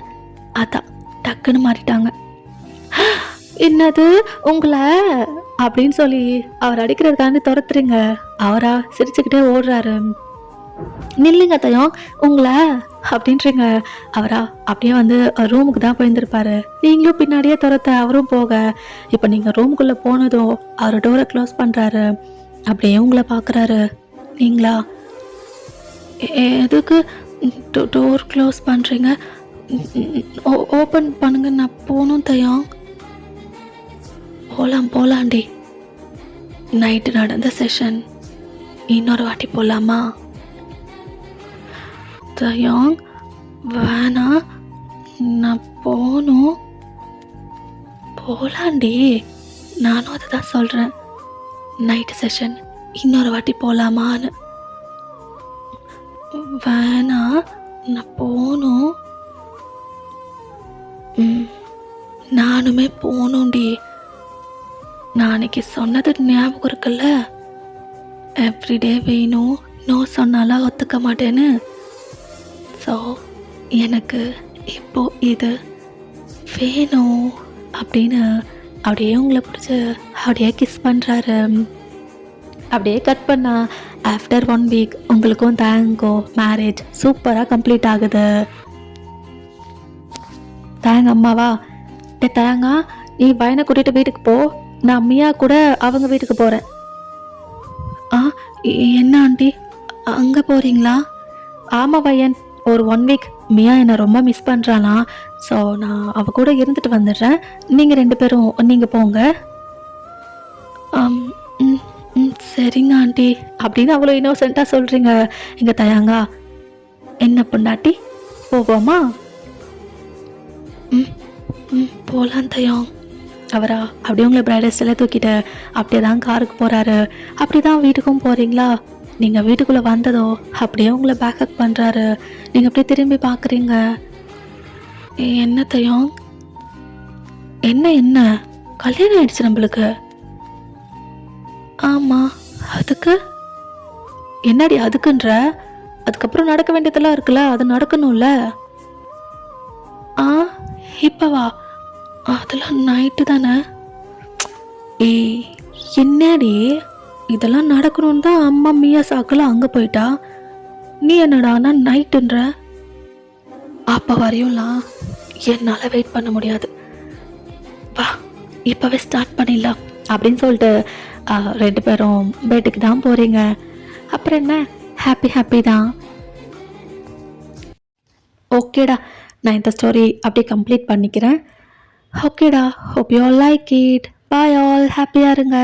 அதான் டக்குன்னு மாறிட்டாங்க. என்னது உங்களை அப்படின்னு சொல்லி அவர் அடிக்கிறதுக்காண்டி துரத்துறீங்க. அவரா சிரிச்சுக்கிட்டே ஓடுறாரு. நில்லுங்க தயம் உங்களை அப்படின்றீங்க. அவரா அப்படியே வந்து ரூமுக்கு தான் போயிருந்திருப்பாரு. நீங்களும் பின்னாடியே துரத்த அவரும் போக, இப்போ நீங்கள் ரூமுக்குள்ளே போனதும் அவர் டோரை க்ளோஸ் பண்ணுறாரு. அப்படியே உங்களை பார்க்குறாரு. நீங்களா? எதுக்கு டோர் க்ளோஸ் பண்ணுறீங்க? ஓப்பன் பண்ணுங்க, நான் போகணும் தயம். போகலாண்டி, நைட்டு நடந்த செஷன் இன்னொரு வாட்டி போகலாமா? தயாங் வேணா, நான் போகணும். போகலாண்டி, நானும் அதை தான் சொல்கிறேன், நைட்டு செஷன் இன்னொரு வாட்டி போகலாமான்னு. வேணா, நான் போகணும். நானுமே போகணுண்டி. நான் அன்னைக்கு சொன்னது ஞாபகம் இருக்குல்ல, எவ்ரிடே வேணும், நோ சொன்னாலாம் ஒத்துக்க மாட்டேன்னு. ஸோ எனக்கு இப்போ இது வேணும் அப்படின்னு அப்படியே உங்களை பிடிச்சி அப்படியே கிஸ் பண்ணுறாரு. அப்படியே கட் பண்ணா ஆஃப்டர் 1 வீக் உங்களுக்கும் தேங்கோ மேரேஜ் சூப்பராக கம்ப்ளீட் ஆகுது. தேங்க அம்மாவா? டே தேங்கா, நீ பையனை கூட்டிகிட்டு வீட்டுக்கு போ, நான் மியா கூட அவங்க வீட்டுக்கு போகிறேன். என்ன ஆண்டி அங்கே போகிறீங்களா? ஆமாம் பையன், ஒரு 1 வீக் மியா என்னை ரொம்ப மிஸ் பண்ணுறாளாம். ஸோ நான் அவள் கூட இருந்துட்டு வந்துடுறேன், நீங்கள் 2 பேரும் நீங்கள் போங்க. சரிங்க ஆண்டி அப்படின்னு அவ்வளோ இன்னோசென்ட்டாக சொல்கிறீங்க. இங்கே தயாங்கா, என்ன பொண்டாட்டி போவோமா? ம் ம் போகலாம் தயம். அவரா அப்படியே உங்களை பிரைடஸ்டெல்லாம் தூக்கிட்டு அப்படியே தான் காருக்கு போகிறாரு. அப்படி தான் வீட்டுக்கும் போகிறீங்களா? நீங்கள் வீட்டுக்குள்ளே வந்ததோ அப்படியே உங்களை பேக்கப் பண்ணுறாரு. நீங்கள் அப்படியே திரும்பி பார்க்குறீங்க. என்ன தயம்? என்ன என்ன கல்யாணம் ஆயிடுச்சு நம்மளுக்கு? ஆமாம். அதுக்கு என்னடி அதுக்குன்ற? அதுக்கப்புறம் நடக்க வேண்டியதெல்லாம் இருக்குல்ல, அது நடக்கணும்ல. ஆ இப்பவா? அதெல்லாம் நைட்டு தானே. ஏய் என்னடி இதெல்லாம் நடக்கணும்னு தான் அம்மா மியா சாக்கில் அங்கே போயிட்டா. நீ என்னடானா நைட்டுன்ற? அப்போ வரையும்லாம் என்னால் வெயிட் பண்ண முடியாது. வா இப்போவே ஸ்டார்ட் பண்ணிடலாம் அப்படின்னு சொல்லிட்டு 2 பேரும் பெட்டுக்கு தான் போகிறீங்க. அப்புறம் என்ன, ஹாப்பி தான். ஓகேடா, நான் இந்த ஸ்டோரி அப்படியே கம்ப்ளீட் பண்ணிக்கிறேன். ஓகேடா, hope you all like it. Bye all, ஹாப்பியாக இருங்க.